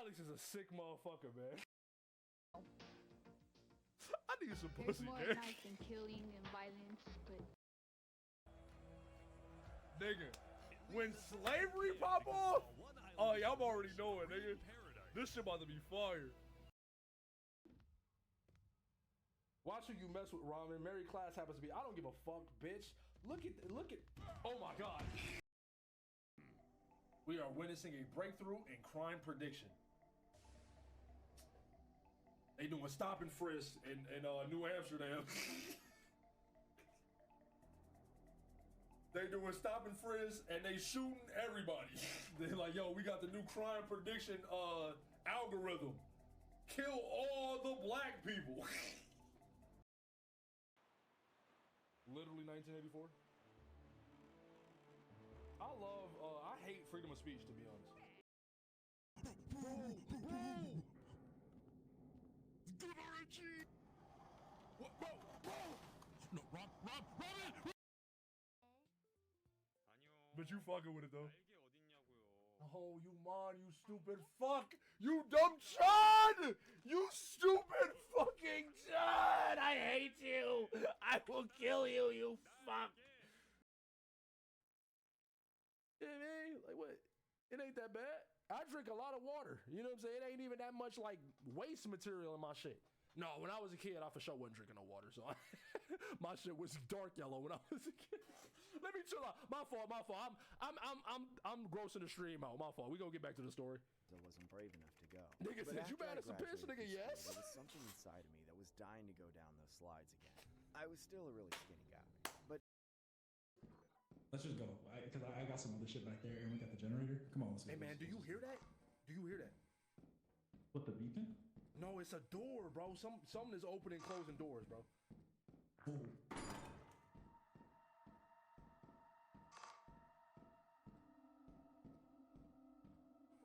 Alex is a sick motherfucker, man. I need some pussy, more man. nice than killing and violence, but Nigga, when slavery pop off, oh yeah, I'm already knowing, nigga. This shit about to be fire. Watch who you mess with, Ramen. Mary Class happens to be. I don't give a fuck, bitch. Look at. Oh my god. We are witnessing a breakthrough in crime prediction. They doing stop and frisk in New Amsterdam. They doing stop and frisk and they shooting everybody. They're like, yo, we got the new crime prediction algorithm. Kill all the black people. Literally 1984. I hate freedom of speech, to be honest. Bro. Good RNG. What, bro? No, Rob. But you fucking with it though. Oh, you man, you stupid fuck! You dumb chud! You stupid fucking chud! I hate you! I will kill you, you fuck! Yeah, man, like what? It ain't that bad. I drink a lot of water. You know what I'm saying? It ain't even that much like waste material in my shit. No, when I was a kid, I for sure wasn't drinking no water. So my shit was dark yellow when I was a kid. Let me chill out. My fault. I'm grossing the stream out. My fault. We gonna get back to the story. I wasn't brave enough to go. Nigga said you bad as a piss, nigga. Yes. There was something inside of me that was dying to go down those slides again. I was still a really skinny guy, but let's just go. Because I got some other shit back there, and we got the generator. Come on, let's go. Hey man, do you hear that? Do you hear that? What, the beeping? No, it's a door, bro. Something is opening, closing doors, bro. Oh.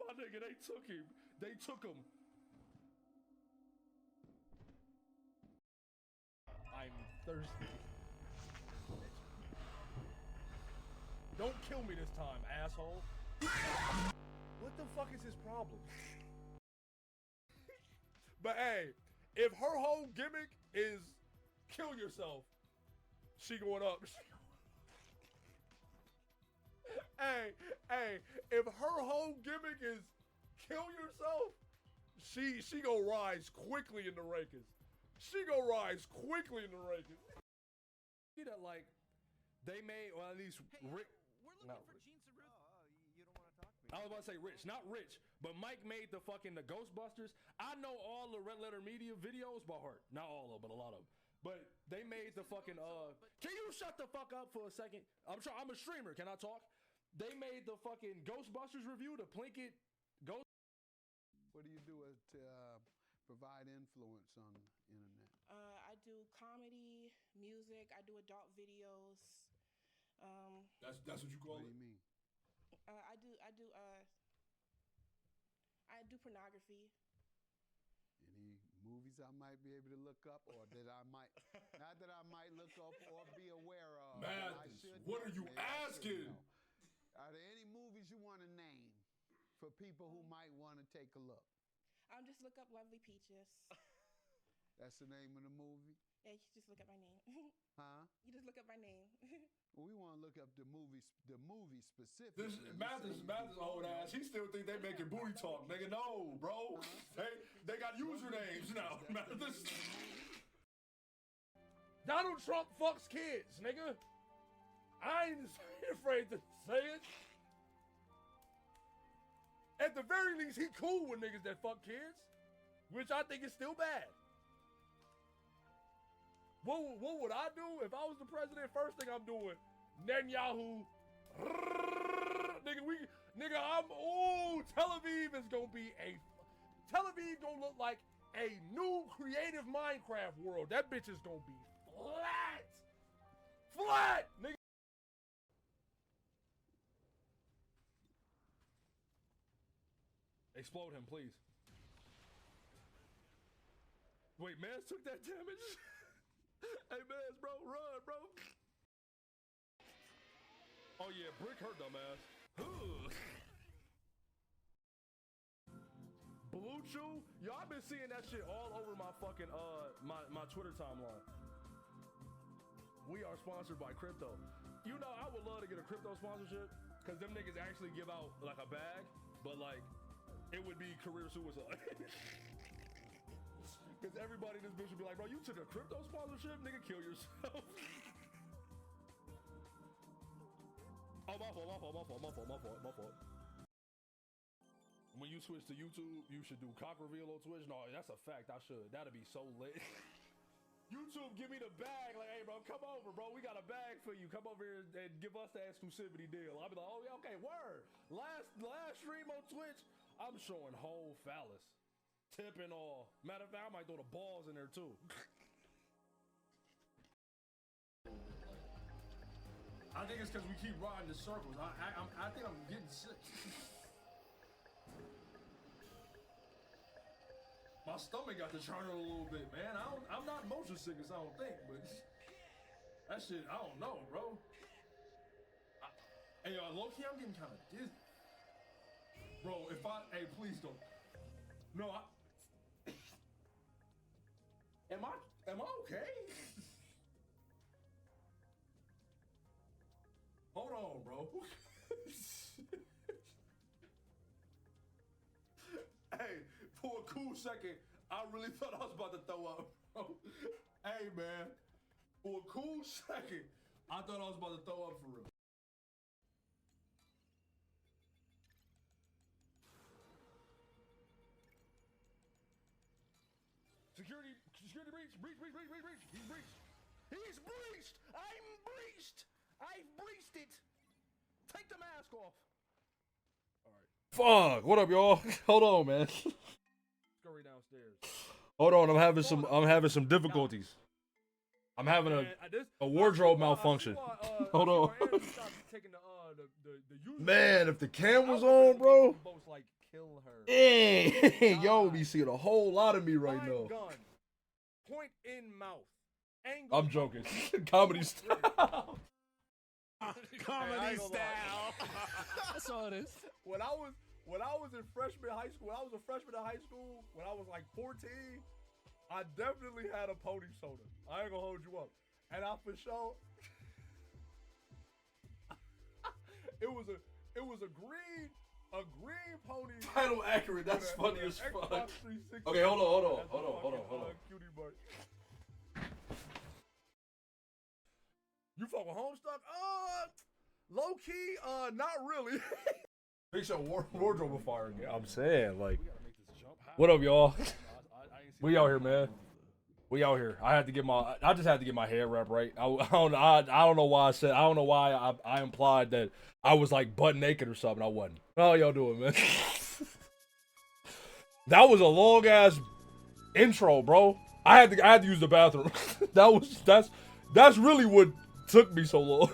My nigga, they took him. They took him. I'm thirsty. Don't kill me this time, asshole. What the fuck is his problem? But hey, if her whole gimmick is kill yourself, she going up. Hey, if her whole gimmick is kill yourself, she gonna rise quickly in the rankings. She gonna rise quickly in the rankings. See that, like, they made, or at least Rick. We're looking for Gene Cerruto. you don't want to talk to me. I was about to say Rich, not Rich, but Mike made the Ghostbusters. I know all the Red Letter Media videos by heart. Not all of them, but a lot of them. But they made the fucking Can you shut the fuck up for a second? I'm a streamer. Can I talk? They made the fucking Ghostbusters review, the Plinkett Ghost. What do you do to provide influence on the internet? I do comedy, music. I do adult videos. That's what you call What do it? you mean? I do pornography. Any movies I might be able to look up, or that I might not that I might look up or be aware of? Mathis, what are you asking? Are there any movies you want to name for people who might want to take a look? Just look up Lovely Peaches. That's the name of the movie? Yeah, you just look up my name. Huh? You just look up my name. Well, we want to look up the movie specific. This Mathis old ass. He still think they making booty talk, nigga. No, bro. They got usernames now. Mathis. Donald Trump fucks kids, nigga. I ain't afraid to say it. At the very least, he cool with niggas that fuck kids, which I think is still bad. What would I do if I was the president? First thing I'm doing, Netanyahu. Tel Aviv is gonna be Tel Aviv gonna look like a new creative Minecraft world. That bitch is gonna be flat, nigga. Explode him, please. Wait, Mans took that damage? Hey, Mans, bro, run, bro. Oh, yeah, Brick hurt, dumbass. YouTube, yo, I've been seeing that shit all over my fucking my Twitter timeline. We are sponsored by crypto. You know, I would love to get a crypto sponsorship because them niggas actually give out like a bag, but like it would be career suicide. Because everybody in this bitch would be like, bro, you took a crypto sponsorship, nigga, kill yourself. Oh, my fault. When you switch to YouTube, you should do cock reveal on Twitch. No, that's a fact. I should. That'd be so lit. YouTube, give me the bag. Like, hey, bro, come over, bro. We got a bag for you. Come over here and give us the exclusivity deal. I'll be like, oh, yeah, okay, word. Last stream on Twitch, I'm showing whole phallus. Tip and all. Matter of fact, I might throw the balls in there, too. I think it's because we keep riding the circles. I think I'm getting sick. My stomach got to churn a little bit, man. I'm not motion sickness, I don't think, but that shit, I don't know, bro. Hey, low-key, I'm getting kind of dizzy. Bro, hey, please don't. No, am I okay? Hold on, bro. Hey, for a cool second, I really thought I was about to throw up, bro. Hey, man, for a cool second, I thought I was about to throw up for real. Security breach. He's breached. I'm breached. I've breached it. Take the mask off. All right. Fuck. What up, y'all? Hold on, man. Scurry downstairs. Hold on. I'm having some difficulties. I'm having a wardrobe malfunction. Hold on. Man, if the camera's on, bro. Hey, y'all be seeing a whole lot of me right now. Point in mouth. Angle. I'm joking. Comedy style. Comedy style. That's all it is. When I was in freshman high school, when I was a freshman in high school, when I was like 14, I definitely had a pony soda. I ain't gonna hold you up. And I for sure, it was a green pony. Title accurate. That's funny as fuck. Okay, hold on. Cutie mark. You fuck with Homestuck? Low key, not really. Make sure wardrobe will fire again. I'm saying, like, what up, y'all? We out here, man. We out here. I just had to get my hair wrapped right. I don't know why I implied that I was like butt naked or something. I wasn't. How y'all doing, man? That was a long ass intro, bro. I had to use the bathroom. That's really what took me so long.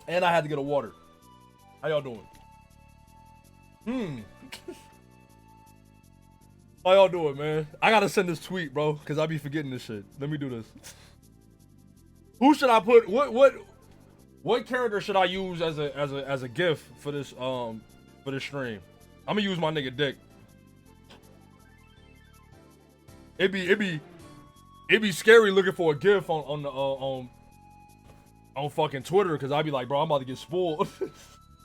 And I had to get a water. How y'all doing? How y'all doing, man? I gotta send this tweet, bro, because I be forgetting this shit. Let me do this. Who should I put? What character should I use as a GIF for this stream? I'm gonna use my nigga Dick. It be scary looking for a GIF on fucking Twitter, because I'd be like, bro, I'm about to get spoiled.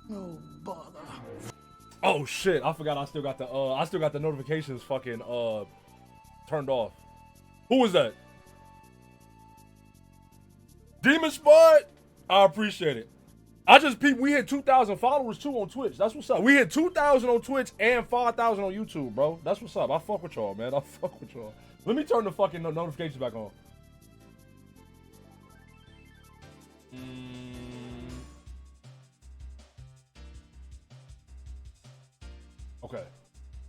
No bother. Oh shit, I forgot I still got the notifications fucking turned off. Who was that? Demon Spud? I appreciate it. I just peeped, we hit 2,000 followers too on Twitch. That's what's up. We hit 2,000 on Twitch and 5,000 on YouTube, bro. That's what's up. I fuck with y'all, man. I fuck with y'all. Let me turn the fucking notifications back on. Okay.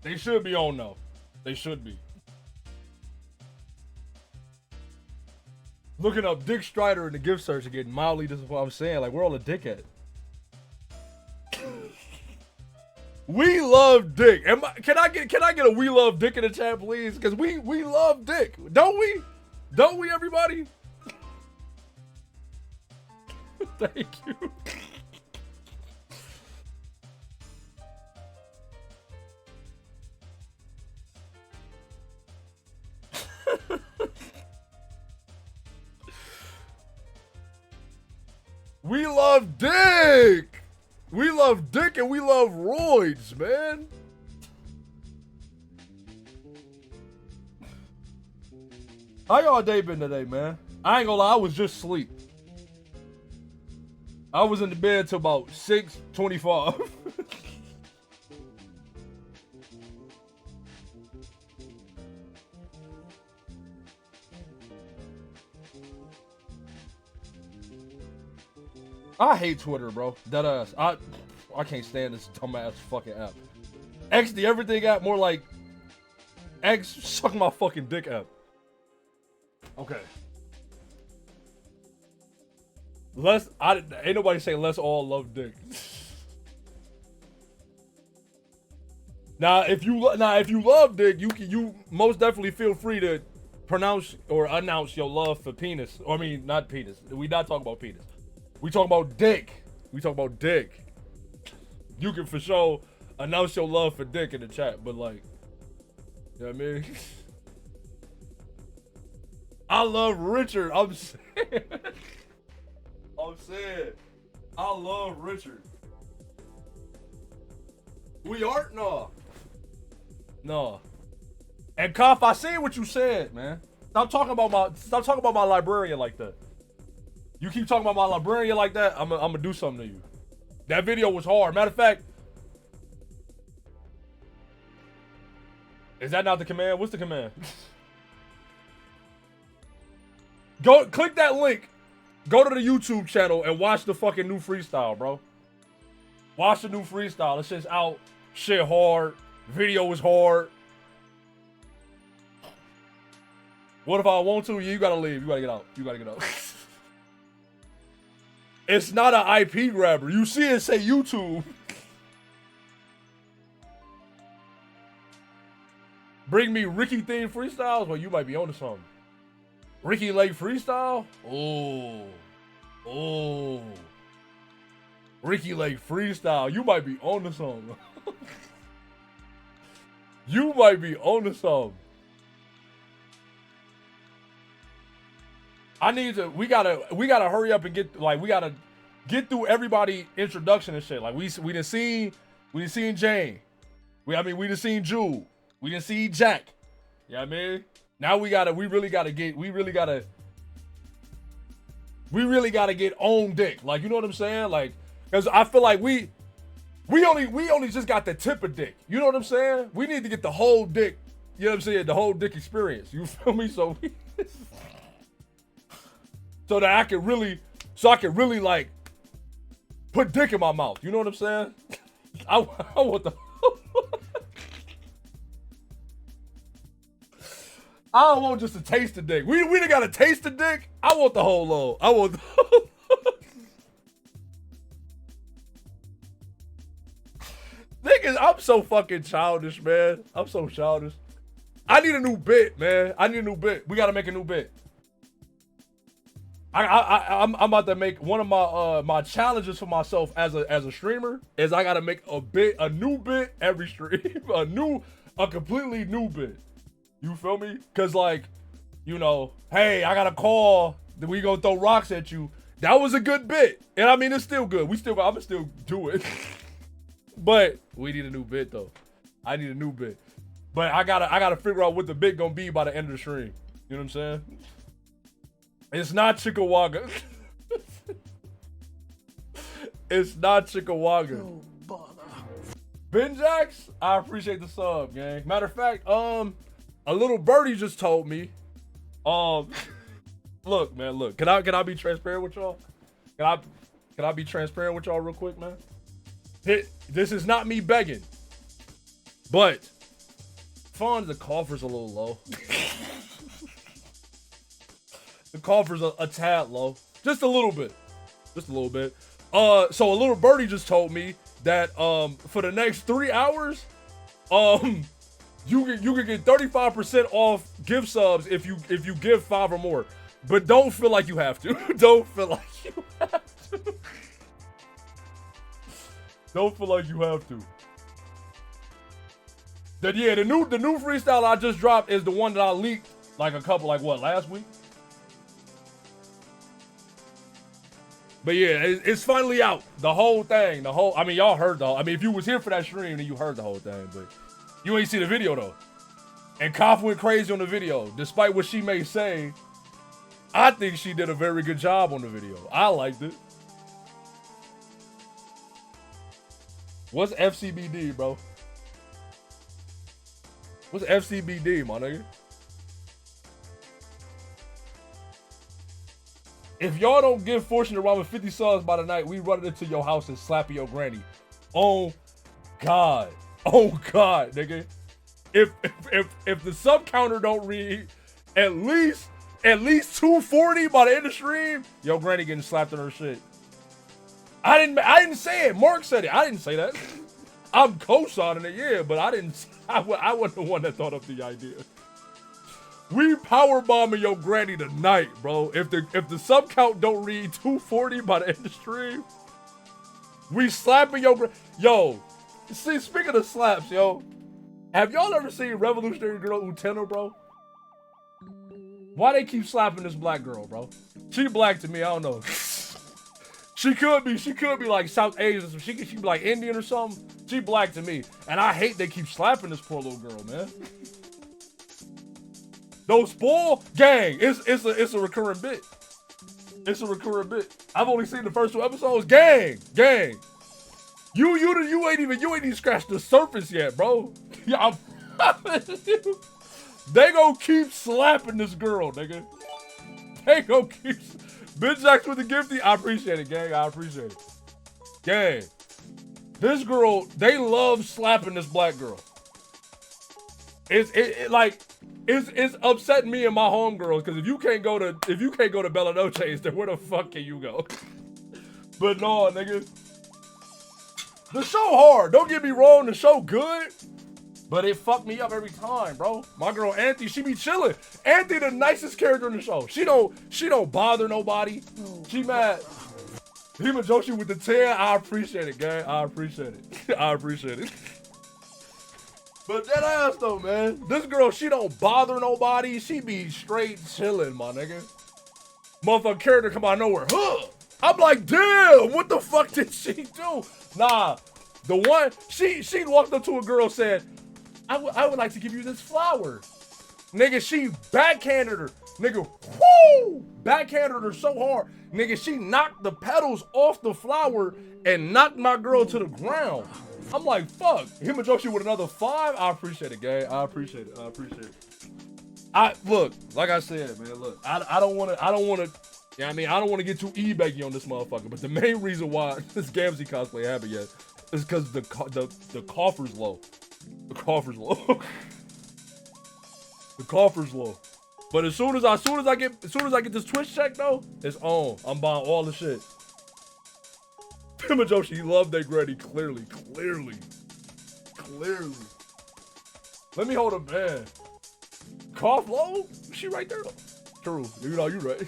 They should be on though. They should be. Looking up Dick Strider in the gift search and getting mildly disappointed. I'm saying, like, where all the dick at? We love Dick. Can I get a we love Dick in the chat, please? Because we love Dick, don't we? Don't we, everybody? Thank you. We love dick. We love dick and we love roids, man. How y'all day been today, man? I ain't gonna lie, I was just asleep. I was in the bed till about 6:25. I hate Twitter, bro. Deadass. I can't stand this dumbass fucking app. X the everything app, more like X suck my fucking dick app. Okay. Ain't nobody saying let's all love dick. Now, if you love dick, you most definitely feel free to pronounce or announce your love for penis. I mean, not penis. We not talking about penis. We talking about dick. We talking about dick. You can for sure announce your love for dick in the chat, but like, you know what I mean? I love Richard. I'm saying. I love Richard. We aren't? No. And Koff, I see what you said, man. Stop talking about my librarian like that. You keep talking about my librarian like that, I'm gonna do something to you. That video was hard. Matter of fact, is that not the command? What's the command? Go click that link. Go to the YouTube channel and watch the fucking new freestyle, bro. Watch the new freestyle. It's just out. Shit hard. Video is hard. What if I want to? You gotta leave. You gotta get out. You gotta get out. It's not an IP grabber. You see it say YouTube. Bring me Ricky themed freestyles? Well, you might be onto something. Ricky Lake freestyle? Oh. Ricky Lake freestyle. You might be onto something. You might be onto something. We gotta hurry up and we gotta get through everybody introduction and shit. Like we done seen Jane. We done seen Jewel. We done seen Jack. You know what I mean? Now we really gotta get on dick. Like, you know what I'm saying? Like, cause I feel like we only just got the tip of dick. You know what I'm saying? We need to get the whole dick, you know what I'm saying? The whole dick experience. You feel me? So that I can really like put dick in my mouth. You know what I'm saying? I want the I don't want just a taste of dick. We done got a taste of dick. I want the whole load. I want the whole Niggas, I'm so fucking childish, man. I'm so childish. I need a new bit, man. We gotta make a new bit. I'm about to make one of my challenges for myself as a streamer is I gotta make a new bit every stream. a completely new bit. You feel me? Cause like, you know, hey, I got a call, then we gonna throw rocks at you. That was a good bit. And I mean, it's still good. I'ma still do it. But we need a new bit though. I need a new bit. But I gotta figure out what the bit gonna be by the end of the stream. You know what I'm saying? It's not Chickawaga. It's not Chickawaga. No bother. Ben Jax, I appreciate the sub, gang. Matter of fact, a little birdie just told me, look, man, look. Can I be transparent with y'all? Can I be transparent with y'all real quick, man? This is not me begging, but the coffer's a little low. The coffer's a tad low, just a little bit. So a little birdie just told me that for the next 3 hours, you can get 35% off gift subs if you give 5 or more, but don't feel like you have to. Don't feel like you have to. Don't feel like you have to. Then yeah, the new freestyle I just dropped is the one that I leaked last week? But yeah, it's finally out. The whole thing. I mean, y'all heard the whole. I mean, if you was here for that stream, then you heard the whole thing. But you ain't see the video, though. And Koff went crazy on the video. Despite what she may say, I think she did a very good job on the video. I liked it. What's FCBD, bro? What's FCBD, my nigga? If y'all don't give Fortune around with 50 subs by the night, we run it into your house and slap your granny. Oh God. Oh God, nigga. If the sub counter don't read at least 240 by the end of the stream, your granny getting slapped in her shit. I didn't say it. Mark said it. I didn't say that. I'm co-signing it, yeah, but I wasn't the one that thought up the idea. We power bombing your granny tonight, bro. If the sub count don't read 240 by the end of the stream, we slapping your yo. See, speaking of slaps, yo, have y'all ever seen Revolutionary Girl Utena, bro? Why they keep slapping this black girl, bro? She black to me, I don't know. She could be like South Asian, she could be like Indian or something. She black to me, and I hate they keep slapping this poor little girl, man. Those spoil gang, it's a recurring bit. It's a recurring bit. I've only seen the first 2 episodes. Gang. You ain't even scratched the surface yet, bro. Yeah, they gon' keep slapping this girl, nigga. They gon' keep. Bitch Jacks with the gifty. I appreciate it, gang. I appreciate it. Gang. This girl, they love slapping this black girl. It's upsetting me and my homegirls, because if you can't go to Bella Noche's, then where the fuck can you go? But no, nigga. The show hard. Don't get me wrong, the show good. But it fucked me up every time, bro. My girl Anthony, she be chilling. Anthony the nicest character in the show. She don't bother nobody. She mad. Hima Joshi with the 10, I appreciate it, gang. I appreciate it. I appreciate it. But that ass though, man. This girl, she don't bother nobody. She be straight chilling, my nigga. Motherfucker character come out of nowhere. Huh. I'm like, damn, what the fuck did she do? Nah, the one, she walked up to a girl, said, I would like to give you this flower. Nigga, she backhanded her. Nigga, whoo! Backhanded her so hard. Nigga, she knocked the petals off the flower and knocked my girl to the ground. I'm like, fuck. Him and Joshi with another 5. I appreciate it, gang. I appreciate it. I appreciate it. Look, like I said, man, look, I don't wanna, yeah, I mean, I don't want to get too e-baggy on this motherfucker, but the main reason why this Gamzee cosplay happened yet is because the coffer's low. The coffer's low. The coffer's low. But as soon as I get this Twitch check though, it's on. I'm buying all the shit. Him and Joshi, he loved that granny clearly. Let me hold a man. Cough low? She right there though. True. You know you right.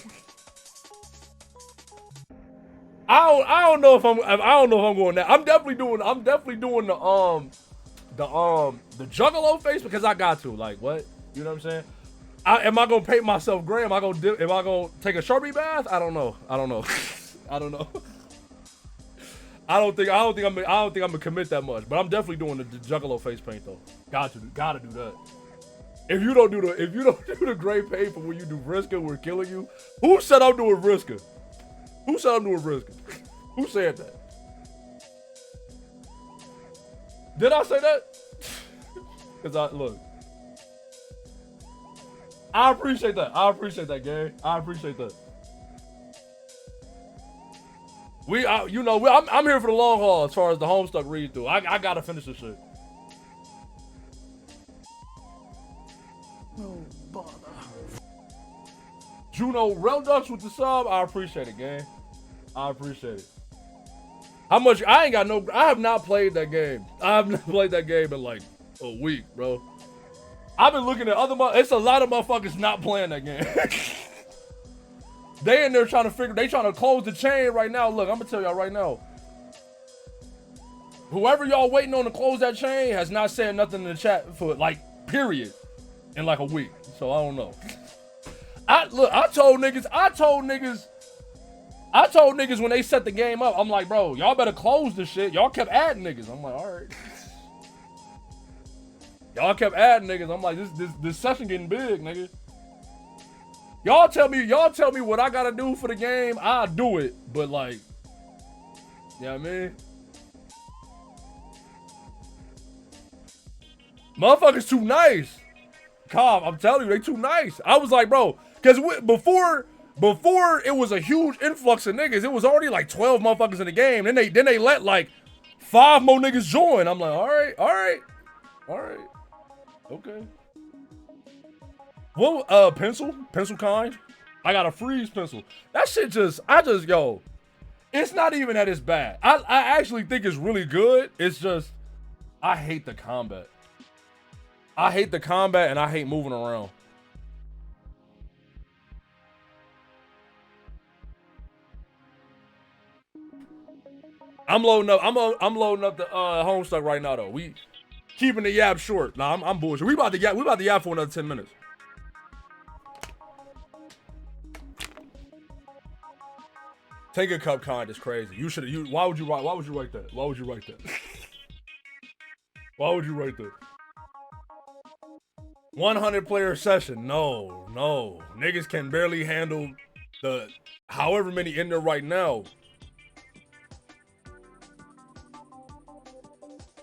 I don't know if I'm going that. I'm definitely doing the juggalo face because I got to. Like what? You know what I'm saying? Am I gonna paint myself gray? Am I gonna take a Sharpie bath? I don't know. I don't think I'm gonna commit that much, but I'm definitely doing the juggalo face paint though. Gotta do that. If you don't do the gray paint for when you do Vriska, we're killing you. Who said I'm doing Vriska? Who said I'm doing Vriska? Who said that? Did I say that? Cause look. I appreciate that. I appreciate that, gang. I appreciate that. I'm here for the long haul as far as the Homestuck read through. I gotta finish this shit. No bother. Juno Relducks with the sub. I appreciate it, gang. I appreciate it. How much? I have not played that game. I have not played that game in like a week, bro. I've been looking at it's a lot of motherfuckers not playing that game. They in there trying to close the chain right now. Look, I'm gonna tell y'all right now. Whoever y'all waiting on to close that chain has not said nothing in the chat for like period in like a week. So I don't know. I told niggas I told niggas when they set the game up, I'm like, bro, y'all better close this shit. Y'all kept adding niggas. I'm like, all right. Y'all kept adding niggas. I'm like, this session getting big, nigga. Y'all tell me what I gotta do for the game, I'll do it. But like, you know what I mean? Motherfuckers too nice. Cobb, I'm telling you, they too nice. I was like, bro, because before it was a huge influx of niggas, it was already like 12 motherfuckers in the game. Then they let like 5 more niggas join. I'm like, all right. Okay. What pencil kind? I got a freeze pencil. That shit yo, it's not even that it's bad. I actually think it's really good. It's just I hate the combat. I hate the combat and I hate moving around. I'm loading up the Homestuck right now though. We keeping the yap short. Nah, I'm bullshit. We about to yap for another 10 minutes. Take a cup kind is crazy. Why would you write that? Why would you write that? 100 player session. No. Niggas can barely handle the however many in there right now.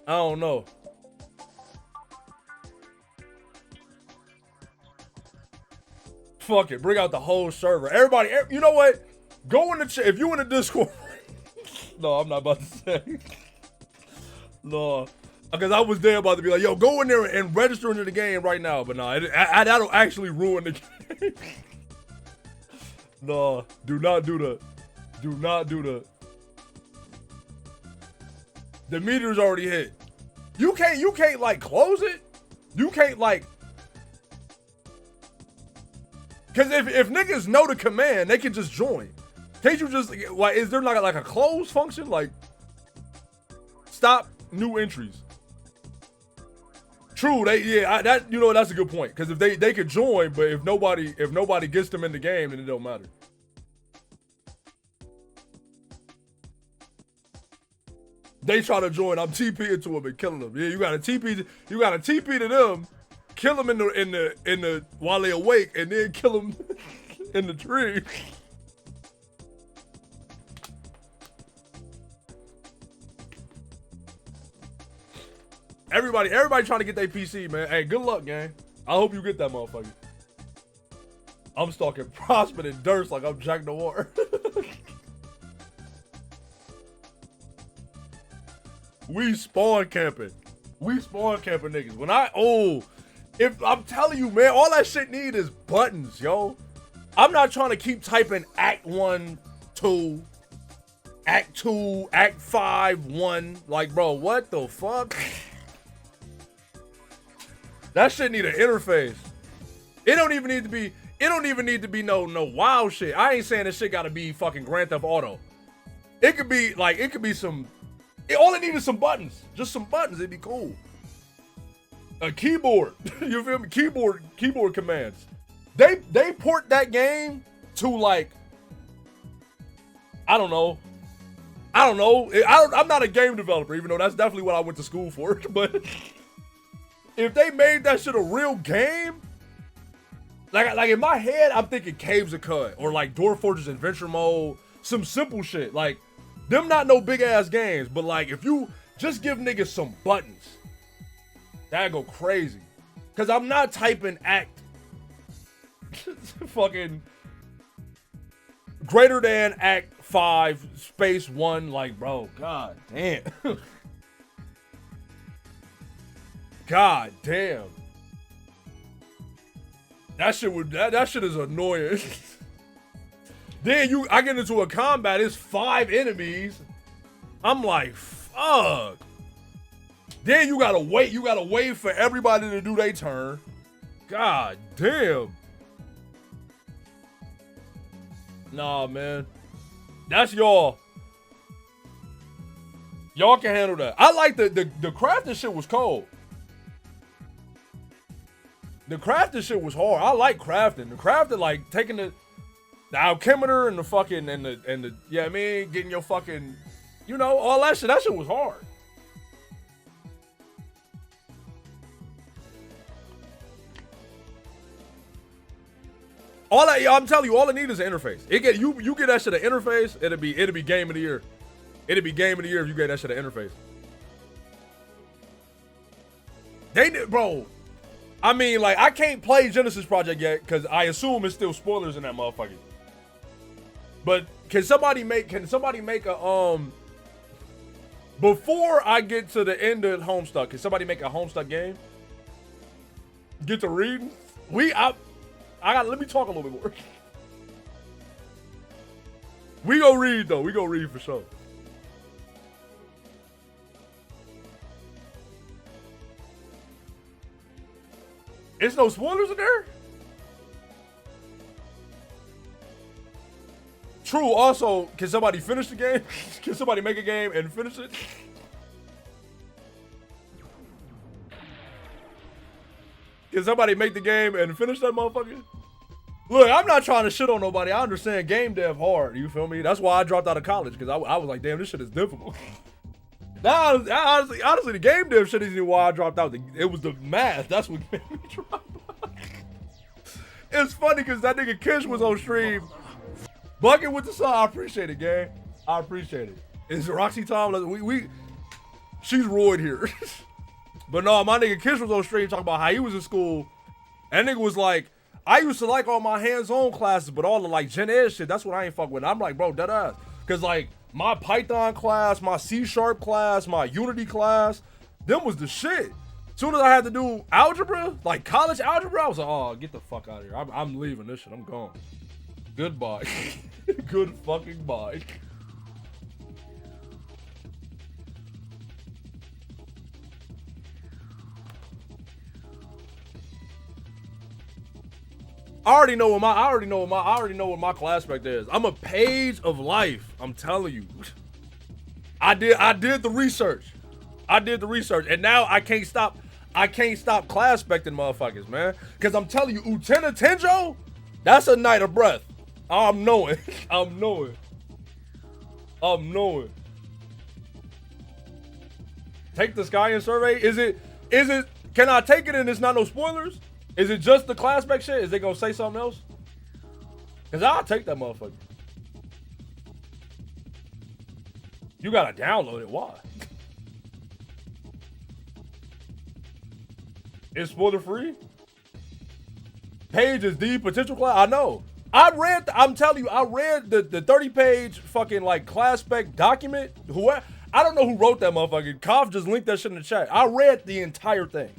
I don't know. Fuck it. Bring out the whole server. Everybody, you know what? Go in the chat. If you in the Discord. No, I'm not about to say. No. Because I was there about to be like, yo, go in there and register into the game right now. But no, that'll actually ruin the game. No, do not do that. The meter's already hit. You can't like close it. You can't like. Because if niggas know the command, they can just join. Can't you just, like, is there like a close function? Like, stop new entries. True, that's a good point. Because if they could join, but if nobody gets them in the game, then it don't matter. They try to join, I'm TPing to them and killing them. Yeah, you gotta TP to them, kill them in the while they awake, and then kill them in the tree. Everybody trying to get their PC, man. Hey, good luck, gang. I hope you get that motherfucker. I'm stalking Prosper and Durst like I'm Jack Noir. We spawn camping niggas. If I'm telling you, man, all that shit need is buttons, yo. I'm not trying to keep typing Act 1, 2, Act 2, Act 5, 1. Like, bro, what the fuck? That shit need an interface. It don't even need to be no wild shit. I ain't saying this shit gotta be fucking Grand Theft Auto. It could be some. All it needs is some buttons. Just some buttons. It'd be cool. A keyboard. You feel me? Keyboard commands. They port that game to like. I don't know. I'm not a game developer, even though that's definitely what I went to school for. But if they made that shit a real game, like in my head, I'm thinking Caves of Cut or like Dwarf Fortress Adventure Mode, some simple shit. Like them not no big ass games, but like if you just give niggas some buttons, that'd go crazy. Cause I'm not typing act fucking greater than act 5 space 1, like bro, god damn. God damn. That shit is annoying. Then I get into a combat, it's 5 enemies. I'm like, fuck. Then you gotta wait for everybody to do their turn. God damn. Nah, man. That's y'all. Y'all can handle that. I like the crafting shit was cold. The crafting shit was hard. I like crafting. The crafting, like taking the The alchemeter and the fucking and the yeah, I mean, getting your fucking, you know, all that shit. That shit was hard. All that, I'm telling you, all it needs is an interface. It get you get that shit an interface, it'll be game of the year. It'll be game of the year if you get that shit an interface. They did, bro. I mean, like, I can't play Genesis Project yet because I assume it's still spoilers in that motherfucker. But can somebody make a before I get to the end of Homestuck, can somebody make a Homestuck game? Get to reading? Let me talk a little bit more. We go read though. We go read for sure. It's no spoilers in there? True. Also, can somebody finish the game? Can somebody make a game and finish it? Can somebody make the game and finish that motherfucker? Look, I'm not trying to shit on nobody. I understand game dev hard. You feel me? That's why I dropped out of college, because I was like, damn, this shit is difficult. Now, honestly, the game dev shit isn't why I dropped out. It was the math. That's what made me drop out. It's funny because that nigga Kish was on stream. Bucket with the song. I appreciate it, gang. I appreciate it. It's Roxy Tom. She's roid here. But no, my nigga Kish was on stream talking about how he was in school. And nigga was like, I used to like all my hands-on classes, but all the like gen ed shit, that's what I ain't fuck with. I'm like, bro, dead ass. Cause like my Python class, my C# class, my Unity class, them was the shit. Soon as I had to do algebra, like college algebra, I was like, oh, get the fuck out of here. I'm leaving this shit. I'm gone. Goodbye. Good fucking bye. I already know what my classpect is. I'm a page of life. I'm telling you. I did the research. And now I can't stop classpecting motherfuckers, man. Cause I'm telling you, Utena Tenjo, that's a night of breath. I'm knowing. Take the Sky and survey. Is it, can I take it and it's not no spoilers? Is it just the classpect shit? Is they gonna say something else? Cause I'll take that motherfucker. You gotta download it. Why? It's spoiler free. Page is the potential class. I know. I'm telling you, I read the 30-page fucking like classpect document. I don't know who wrote that motherfucker. Koff just linked that shit in the chat. I read the entire thing.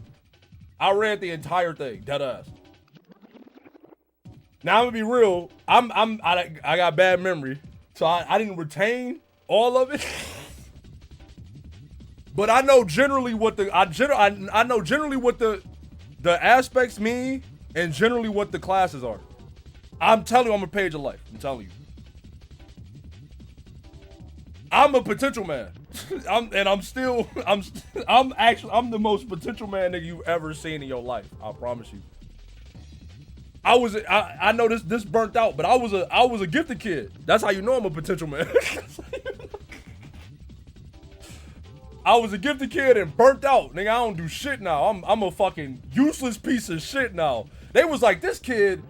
Dead ass. Now I'm gonna be real. I got bad memory, so I didn't retain all of it. But I know generally what I know generally what the aspects mean and generally what the classes are. I'm telling you, I'm a page of life. I'm telling you. I'm a potential man. I'm the most potential man nigga you've ever seen in your life. I promise you. I know this burnt out, but I was a gifted kid. That's how you know I'm a potential man. I was a gifted kid and burnt out. Nigga, I don't do shit now. I'm a fucking useless piece of shit now. They was like, this kid,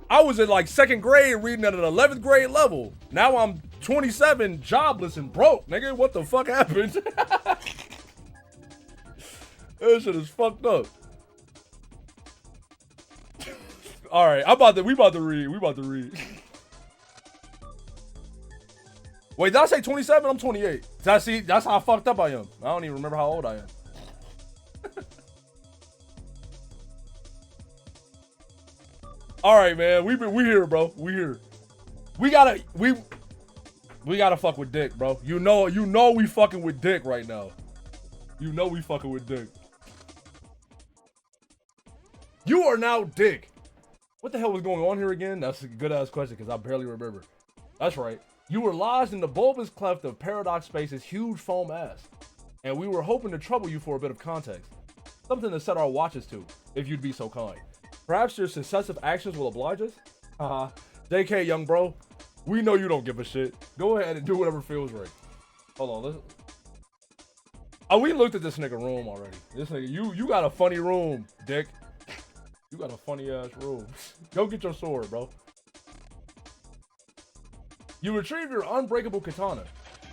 I was in like 2nd grade reading at an 11th grade level. Now I'm 27, jobless and broke. Nigga, what the fuck happened? This shit is fucked up. All right, we about to read. Wait, did I say 27? I'm 28. That's how fucked up I am. I don't even remember how old I am. All right, man. We here, bro. We here. We gotta fuck with Dick, bro. You know we fucking with Dick right now. You know we fucking with Dick. You are now Dick. What the hell was going on here again? That's a good ass question because I barely remember. That's right. You were lodged in the bulbous cleft of Paradox Space's huge foam ass, and we were hoping to trouble you for a bit of context. Something to set our watches to, if you'd be so kind. Perhaps your successive actions will oblige us? JK, young bro. We know you don't give a shit. Go ahead and do whatever feels right. Hold on. Oh, we looked at this nigga room already. This nigga, you got a funny room, dick. You got a funny ass room. Go get your sword, bro. You retrieve your unbreakable katana.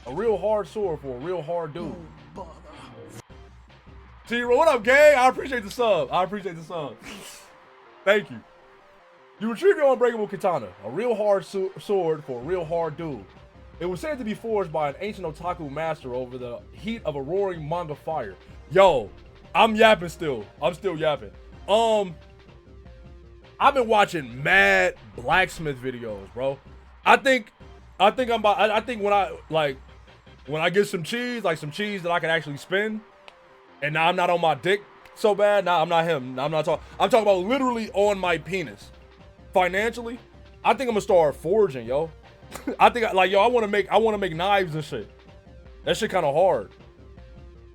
A real hard sword for a real hard dude. T-Ro, what up, gang? I appreciate the sub. Thank you. You retrieve your unbreakable katana, a real hard sword for a real hard dude. It was said to be forged by an ancient otaku master over the heat of a roaring manga fire. Yo, I'm yapping still. I'm still yapping. I've been watching mad blacksmith videos, bro. I think when I get some cheese, like some cheese that I can actually spin, and now I'm not on my dick so bad. Nah, I'm not him. I'm talking about literally on my penis. Financially, I think I'm gonna start forging, yo. I want to make knives and shit. That shit kind of hard.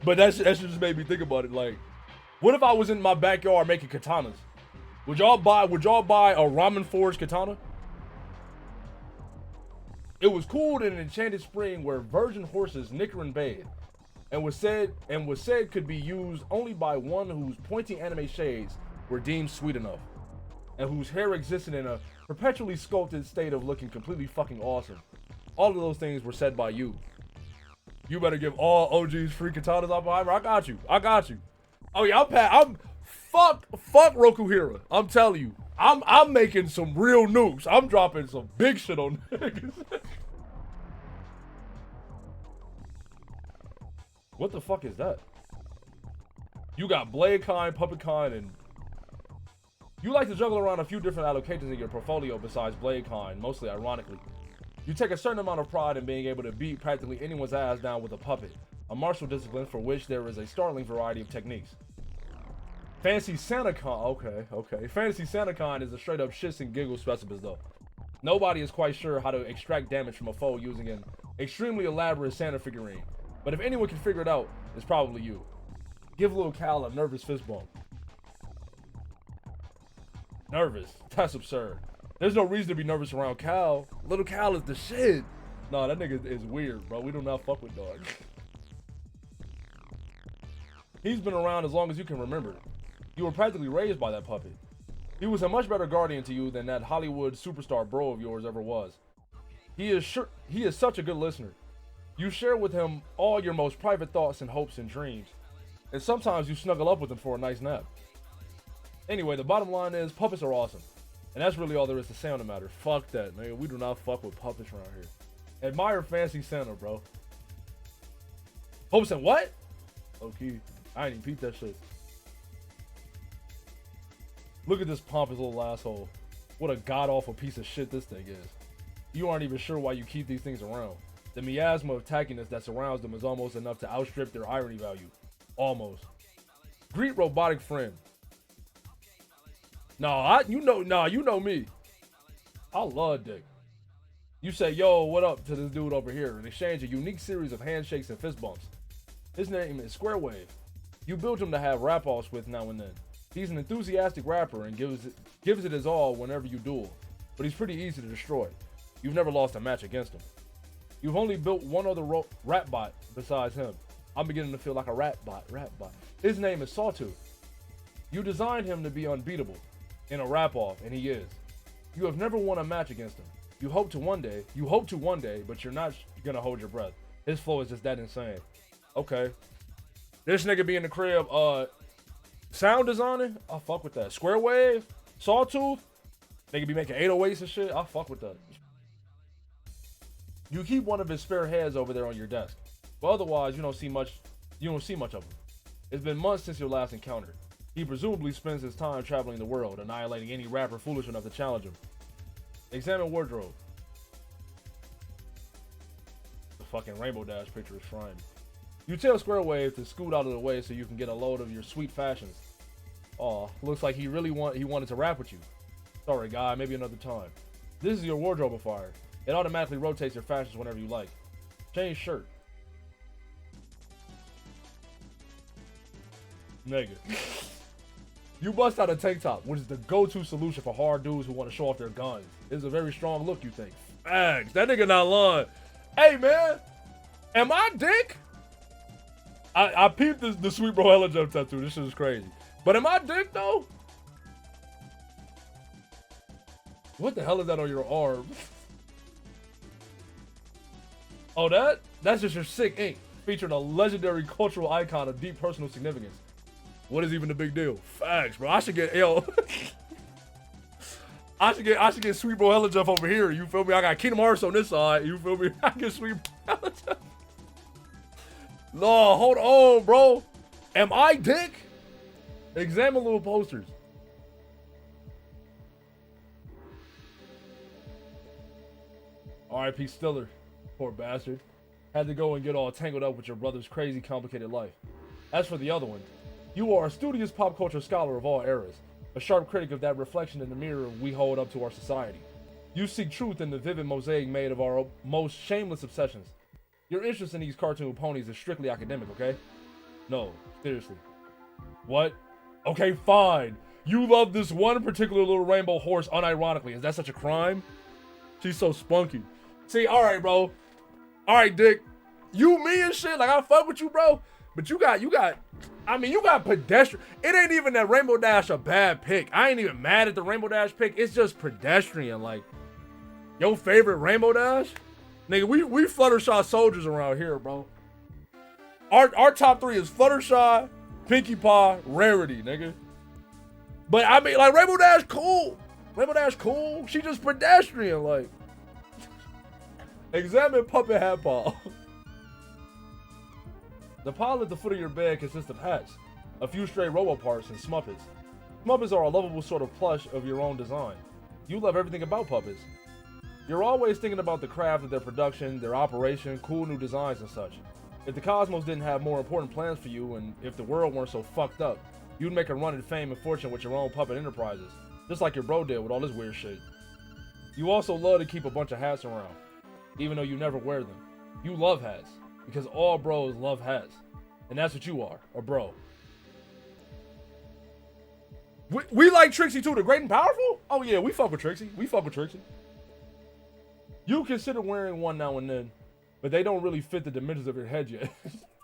But that shit just made me think about it. Like, what if I was in my backyard making katanas? Would y'all buy a ramen forged katana? It was cooled in an enchanted spring where virgin horses nicker and bathe, and was said could be used only by one whose pointy anime shades were deemed sweet enough, and whose hair existed in a perpetually sculpted state of looking completely fucking awesome. All of those things were said by you. You better give all OGs free katanas off behind me. I got you. Oh yeah, fuck Rokuhira. I'm telling you, I'm making some real nukes. I'm dropping some big shit on niggas. What the fuck is that? You got blade kind, puppet kind, and you like to juggle around a few different allocations in your portfolio besides blade kind, mostly ironically. You take a certain amount of pride in being able to beat practically anyone's ass down with a puppet, a martial discipline for which there is a startling variety of techniques. Fancy SantaCon, okay. Fantasy SantaCon is a straight up shits and giggles specimen though. Nobody is quite sure how to extract damage from a foe using an extremely elaborate Santa figurine. But if anyone can figure it out, it's probably you. Give little Cal a nervous fist bump. Nervous? That's absurd. There's no reason to be nervous around Cal. Little Cal is the shit. Nah, that nigga is weird, bro. We do not fuck with dogs. He's been around as long as you can remember. You were practically raised by that puppet. He was a much better guardian to you than that Hollywood superstar bro of yours ever was. He is such a good listener. You share with him all your most private thoughts and hopes and dreams. And sometimes you snuggle up with him for a nice nap. Anyway, the bottom line is puppets are awesome. And that's really all there is to say on the matter. Fuck that, man. We do not fuck with puppets around here. Admire Fancy Santa, bro. Hopes and what? Okay. I ain't even peeped that shit. Look at this pompous little asshole. What a god-awful piece of shit this thing is. You aren't even sure why you keep these things around. The miasma of tackiness that surrounds them is almost enough to outstrip their irony value. Almost. Greet robotic friend. You know me. I love dick. You say, yo, what up to this dude over here and exchange a unique series of handshakes and fist bumps. His name is Square Wave. You build him to have rap-offs with now and then. He's an enthusiastic rapper and gives it his all whenever you duel, but he's pretty easy to destroy. You've never lost a match against him. You've only built one other rap bot besides him. I'm beginning to feel like a rap bot. His name is Sawtooth. You designed him to be unbeatable in a rap-off, and he is. You have never won a match against him. You hope to one day, but you're not gonna hold your breath. His flow is just that insane. Okay. This nigga be in the crib, sound designing? I fuck with that. Square Wave, Sawtooth, nigga be making 808s and shit. I fuck with that. You keep one of his spare heads over there on your desk, but otherwise you don't see much of him. It's been months since your last encounter. He presumably spends his time traveling the world, annihilating any rapper foolish enough to challenge him. Examine wardrobe. The fucking Rainbow Dash picture is frying. You tell Square Wave to scoot out of the way so you can get a load of your sweet fashions. Aw, looks like he wanted to rap with you. Sorry, guy, maybe another time. This is your wardrobe fire. It automatically rotates your fashions whenever you like. Change shirt. Nigga. You bust out a tank top, which is the go-to solution for hard dudes who want to show off their guns. It's a very strong look, you think. Facts. That nigga not lying. Hey, man. Am I dick? I peeped the Sweet Bro Hella Jump tattoo. This shit is crazy. But am I dick, though? What the hell is that on your arm? Oh, that's just your sick ink, featuring a legendary cultural icon of deep personal significance. What is even the big deal? Facts, bro. I should get I should get Sweet Bro Hella Jump over here. You feel me? I got Kingdom Hearts on this side. You feel me? I get Sweet Bro Hella Jump. No, hold on, bro. Am I dick? Examine little posters. R.I.P. Stiller. Poor bastard. Had to go and get all tangled up with your brother's crazy, complicated life. As for the other one, you are a studious pop culture scholar of all eras, a sharp critic of that reflection in the mirror we hold up to our society. You seek truth in the vivid mosaic made of our most shameless obsessions. Your interest in these cartoon ponies is strictly academic, okay? No, seriously. What? Okay, fine. You love this one particular little rainbow horse unironically. Is that such a crime? She's so spunky. See, alright, bro. Alright, Dick. You, me, and shit. Like, I fuck with you, bro. But you got pedestrian. It ain't even that Rainbow Dash a bad pick. I ain't even mad at the Rainbow Dash pick. It's just pedestrian. Like, your favorite Rainbow Dash? Nigga, we Fluttershy soldiers around here, bro. Our top three is Fluttershy, Pinkie Pie, Rarity, nigga. But I mean, like, Rainbow Dash cool. Rainbow Dash cool. She just pedestrian, like. Examine Puppet Hat Paw. The pile at the foot of your bed consists of hats, a few stray robo parts, and Smuppets. Smuppets are a lovable sort of plush of your own design. You love everything about puppets. You're always thinking about the craft of their production, their operation, cool new designs and such. If the cosmos didn't have more important plans for you, and if the world weren't so fucked up, you'd make a run at fame and fortune with your own puppet enterprises, just like your bro did with all this weird shit. You also love to keep a bunch of hats around, even though you never wear them. You love hats, because all bros love hats. And that's what you are, a bro. We like Trixie too, the great and powerful? Oh yeah, we fuck with Trixie. We fuck with Trixie. You consider wearing one now and then, but they don't really fit the dimensions of your head yet.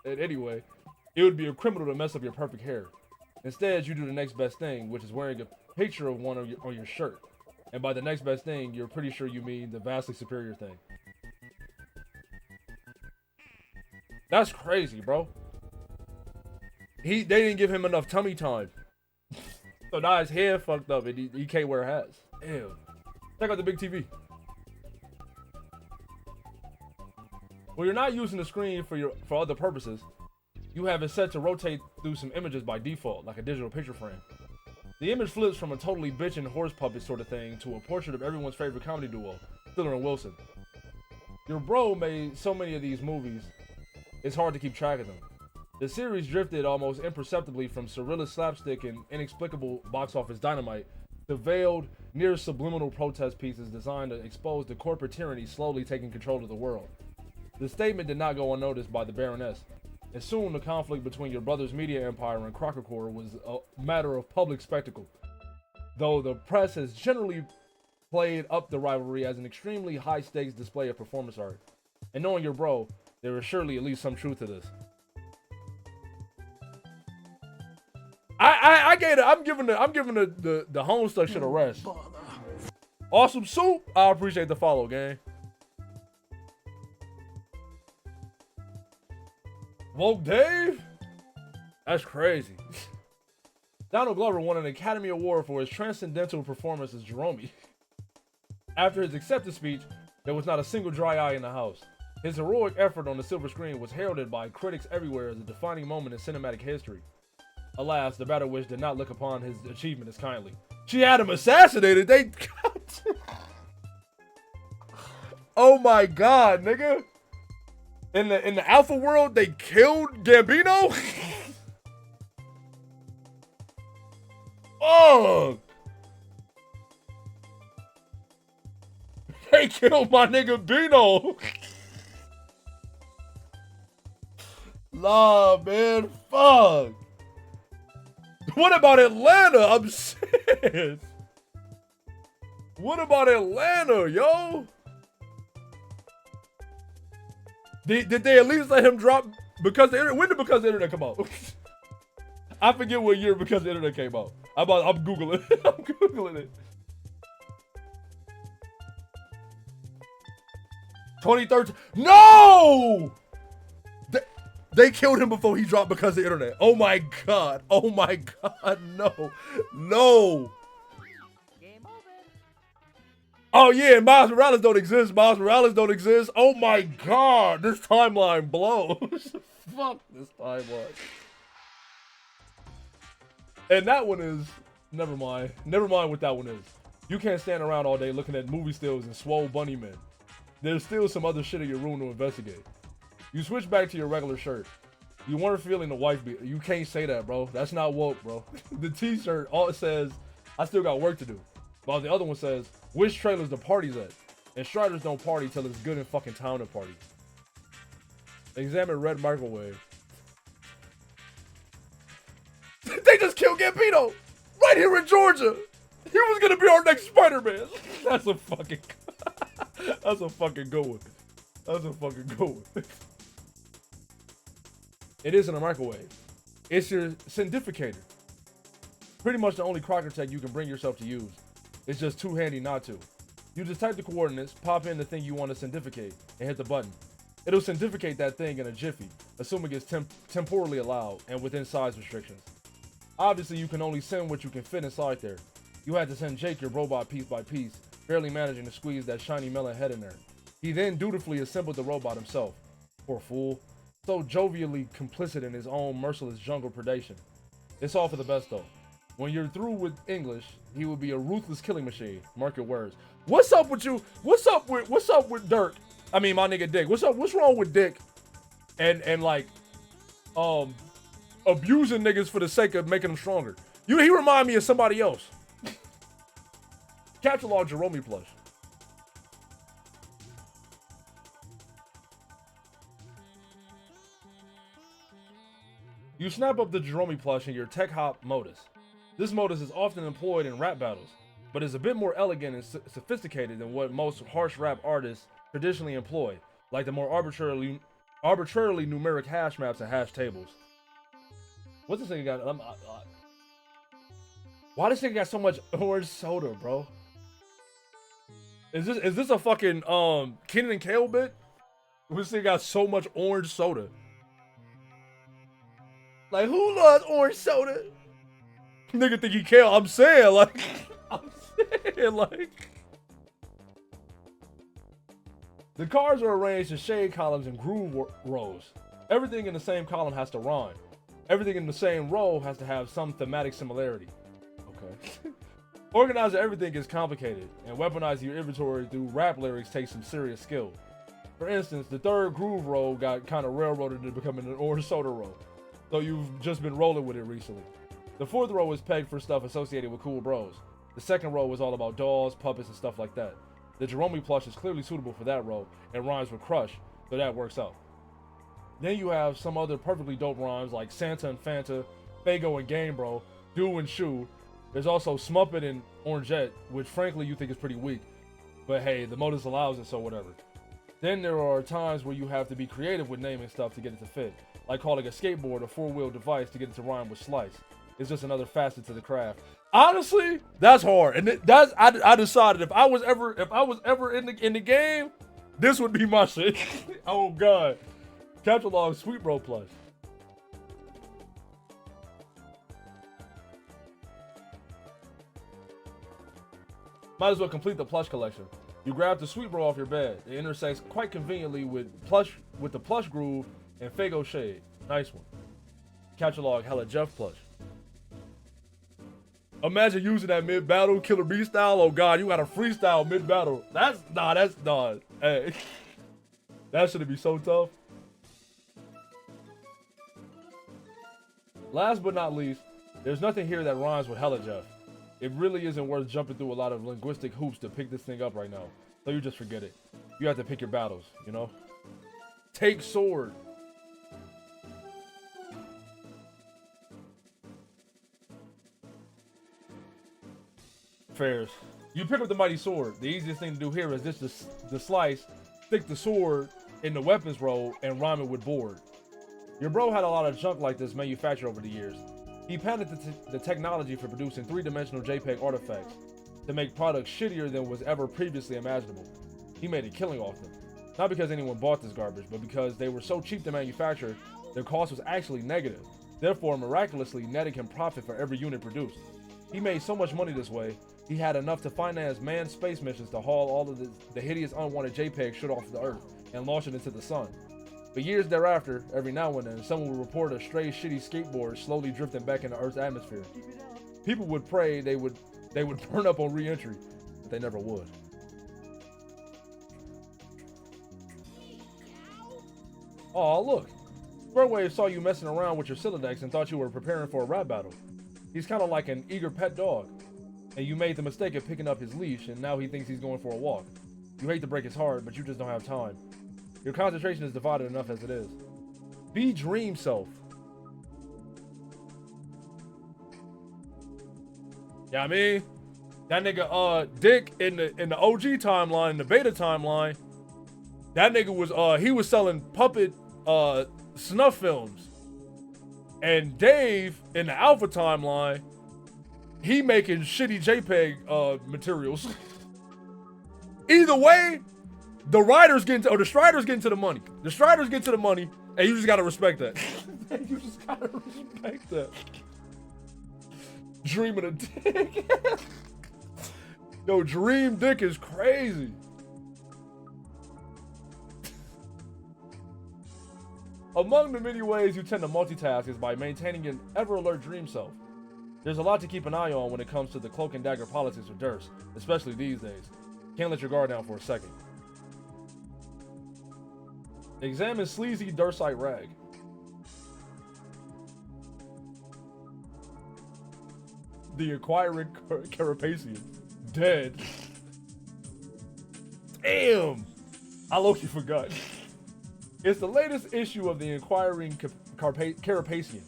And anyway, it would be a criminal to mess up your perfect hair. Instead, you do the next best thing, which is wearing a picture of one on your shirt. And by the next best thing, you're pretty sure you mean the vastly superior thing. That's crazy, bro. They didn't give him enough tummy time. So now his hair fucked up and he can't wear hats. Ew. Check out the big TV. When you're not using the screen for other purposes, you have it set to rotate through some images by default, like a digital picture frame. The image flips from a totally bitchin' horse puppet sort of thing to a portrait of everyone's favorite comedy duo, Stiller and Wilson. Your bro made so many of these movies, it's hard to keep track of them. The series drifted almost imperceptibly from surrealist slapstick and inexplicable box office dynamite to veiled, near subliminal protest pieces designed to expose the corporate tyranny slowly taking control of the world. The statement did not go unnoticed by the Baroness, and soon the conflict between your brother's media empire and Crocker Corps was a matter of public spectacle. Though the press has generally played up the rivalry as an extremely high-stakes display of performance art. And knowing your bro, there is surely at least some truth to this. I'm giving the Homestuck shit a rest. Awesome soup. I appreciate the follow, gang. Woke Dave? That's crazy. Donald Glover won an Academy Award for his transcendental performance as Jerome. After his acceptance speech, there was not a single dry eye in the house. His heroic effort on the silver screen was heralded by critics everywhere as a defining moment in cinematic history. Alas, the Battle Witch did not look upon his achievement as kindly. She had him assassinated. They... Oh my god, nigga. In the Alpha world, they killed Gambino? Oh! They killed my nigga Bino! Nah, man, fuck! What about Atlanta? I'm saying. What about Atlanta, yo? Did they at least let him drop because the internet? When did Because the Internet come out? I forget what year Because the Internet came out. I'm Googling it. I'm Googling it. 2013. No! They killed him before he dropped Because the Internet. Oh my God. Oh my God. No. No. Game over. Oh yeah, Miles Morales don't exist. Miles Morales don't exist. Oh my God. This timeline blows. Fuck this timeline. And that one is, never mind. Never mind what that one is. You can't stand around all day looking at movie stills and swole bunny men. There's still some other shit in your room to investigate. You switch back to your regular shirt. You weren't feeling the wife beat. You can't say that, bro. That's not woke, bro. The t-shirt, all it says, I still got work to do. While the other one says, which trailers the party's at? And Striders don't party till it's good in fucking town to party. Examine red microwave. They just killed Gambino! Right here in Georgia! He was gonna be our next Spider-Man! That's a fucking... That's a fucking good one. That's a fucking good one. It isn't a microwave. It's your syndicator. Pretty much the only Crocker tech you can bring yourself to use. It's just too handy not to. You just type the coordinates, pop in the thing you want to syndicate, and hit the button. It'll syndicate that thing in a jiffy, assuming it's temporally allowed and within size restrictions. Obviously, you can only send what you can fit inside there. You had to send Jake your robot piece by piece, barely managing to squeeze that shiny melon head in there. He then dutifully assembled the robot himself. Poor fool. So jovially complicit in his own merciless jungle predation. It's all for the best though. When you're through with English, he will be a ruthless killing machine. Mark your words. What's up with you? What's up with Dirk? I mean my nigga Dick. What's wrong with Dick? And like abusing niggas for the sake of making them stronger. He remind me of somebody else. Catalog Jerome plush. You snap up the Jerome plush in your Tech Hop modus. This modus is often employed in rap battles, but is a bit more elegant and sophisticated than what most harsh rap artists traditionally employ, like the more arbitrarily numeric hash maps and hash tables. What's this thing got? Why this thing got so much orange soda, bro? Is this a fucking Kenan and Kale bit? This thing got so much orange soda. Like, who loves orange soda? Nigga think he Kale. I'm saying, like... The cards are arranged in shade columns and groove rows. Everything in the same column has to rhyme. Everything in the same row has to have some thematic similarity. Okay. Organizing everything is complicated, and weaponizing your inventory through rap lyrics takes some serious skill. For instance, the third groove row got kind of railroaded into becoming an orange soda row. So you've just been rolling with it recently. The fourth row was pegged for stuff associated with cool bros. The second row was all about dolls, puppets, and stuff like that. The Jerome plush is clearly suitable for that row and rhymes with crush, so that works out. Then you have some other perfectly dope rhymes like Santa and Fanta, Fago and Game Bro, Do and Shoe. There's also Smuppet and Orangette, which frankly you think is pretty weak. But hey, the modus allows it, so whatever. Then there are times where you have to be creative with naming stuff to get it to fit. Like calling a skateboard a four-wheel device to get it to rhyme with slice. It's just another facet to the craft. Honestly, that's hard. And I decided if I was ever in the game, this would be my shit. Oh god. Capture log Sweet Bro plush. Might as well complete the plush collection. You grab the Sweet Bro off your bed. It intersects quite conveniently with the plush groove and Fago shade. Nice one. Capture log hella Jeff plush. Imagine using that mid-battle, Killer Bee style. Oh god, you got a freestyle mid-battle. That's hey. That should be so tough. Last but not least, there's nothing here that rhymes with hella Jeff. It really isn't worth jumping through a lot of linguistic hoops to pick this thing up right now. So you just forget it. You have to pick your battles, you know? Take sword. fares. You pick up the mighty sword. The easiest thing to do here is just the slice, stick the sword in the weapons roll, and rhyme it with board. Your bro had a lot of junk like this manufactured over the years. He patented the technology for producing 3-dimensional JPEG artifacts to make products shittier than was ever previously imaginable. He made a killing off them. Not because anyone bought this garbage, but because they were so cheap to manufacture, their cost was actually negative. Therefore, miraculously, netting him profit for every unit produced. He made so much money this way, he had enough to finance manned space missions to haul all of the hideous unwanted JPEG shit off the Earth and launch it into the sun. For years thereafter, every now and then, someone would report a stray shitty skateboard slowly drifting back into Earth's atmosphere. People would pray they would burn up on re-entry, but they never would. Aw, look. Squarewave saw you messing around with your Silodex and thought you were preparing for a rap battle. He's kind of like an eager pet dog, and you made the mistake of picking up his leash, and now he thinks he's going for a walk. You hate to break his heart, but you just don't have time. Your concentration is divided enough as it is. Be dream self. Yeah, I mean, that nigga Dick in the OG timeline, the beta timeline, that nigga was he was selling puppet snuff films. And Dave in the alpha timeline, he making shitty JPEG materials. Either way, the Striders get into the money. The Striders get to the money, and you just gotta respect that. You just gotta respect that. Dreaming of Dick. Yo, Dream Dick is crazy. Among the many ways you tend to multitask is by maintaining an ever-alert dream self. There's a lot to keep an eye on when it comes to the cloak and dagger politics of Durst, especially these days. Can't let your guard down for a second. Examine sleazy Dursite rag. The Inquiring Carapacian. Dead. Damn! I low-key forgot. It's the latest issue of the Inquiring Carapacian,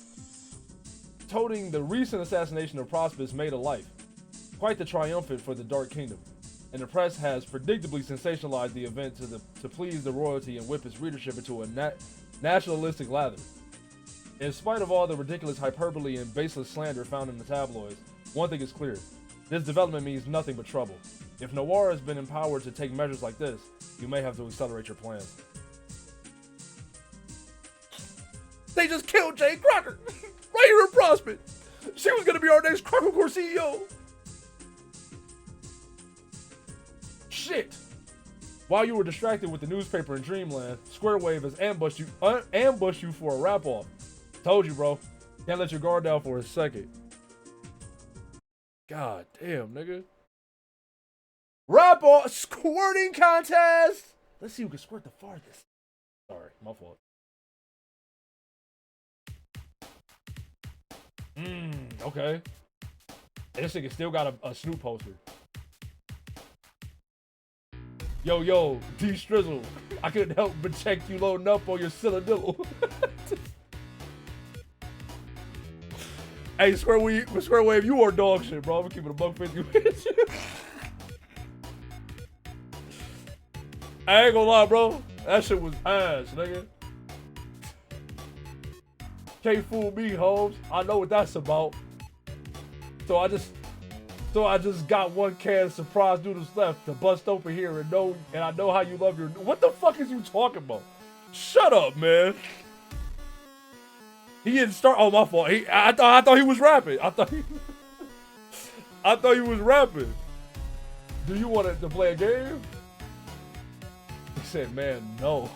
toting the recent assassination of Prospus made a life. Quite the triumphant for the Dark Kingdom, and the press has predictably sensationalized the event to please the royalty and whip its readership into a nationalistic lather. In spite of all the ridiculous hyperbole and baseless slander found in the tabloids, one thing is clear. This development means nothing but trouble. If Noir has been empowered to take measures like this, you may have to accelerate your plans. They just killed Jay Crocker, right here in Prospect. She was gonna be our next Crocker Corps CEO. Shit. While you were distracted with the newspaper in Dreamland, Squarewave has ambushed you for a wrap-off. Told you, bro. Can't let your guard down for a second. God damn, nigga. Wrap-off squirting contest. Let's see who can squirt the farthest. Sorry, my fault. Okay. And this nigga still got a Snoop poster. Yo, D-Strizzle. I couldn't help but check you loading up on your Cylindrill. Hey, Squarewave, you are dog shit, bro. I'm keeping a $150 with you. I ain't gonna lie, bro. That shit was ass, nigga. Can't fool me, Holmes. I know what that's about. So I just got one can of surprise noodles left to bust open here and I know how you love your. What the fuck is you talking about? Shut up, man. He didn't start. Oh, my fault. I thought he was rapping. I thought he was rapping. Do you want to play a game? He said, man, no.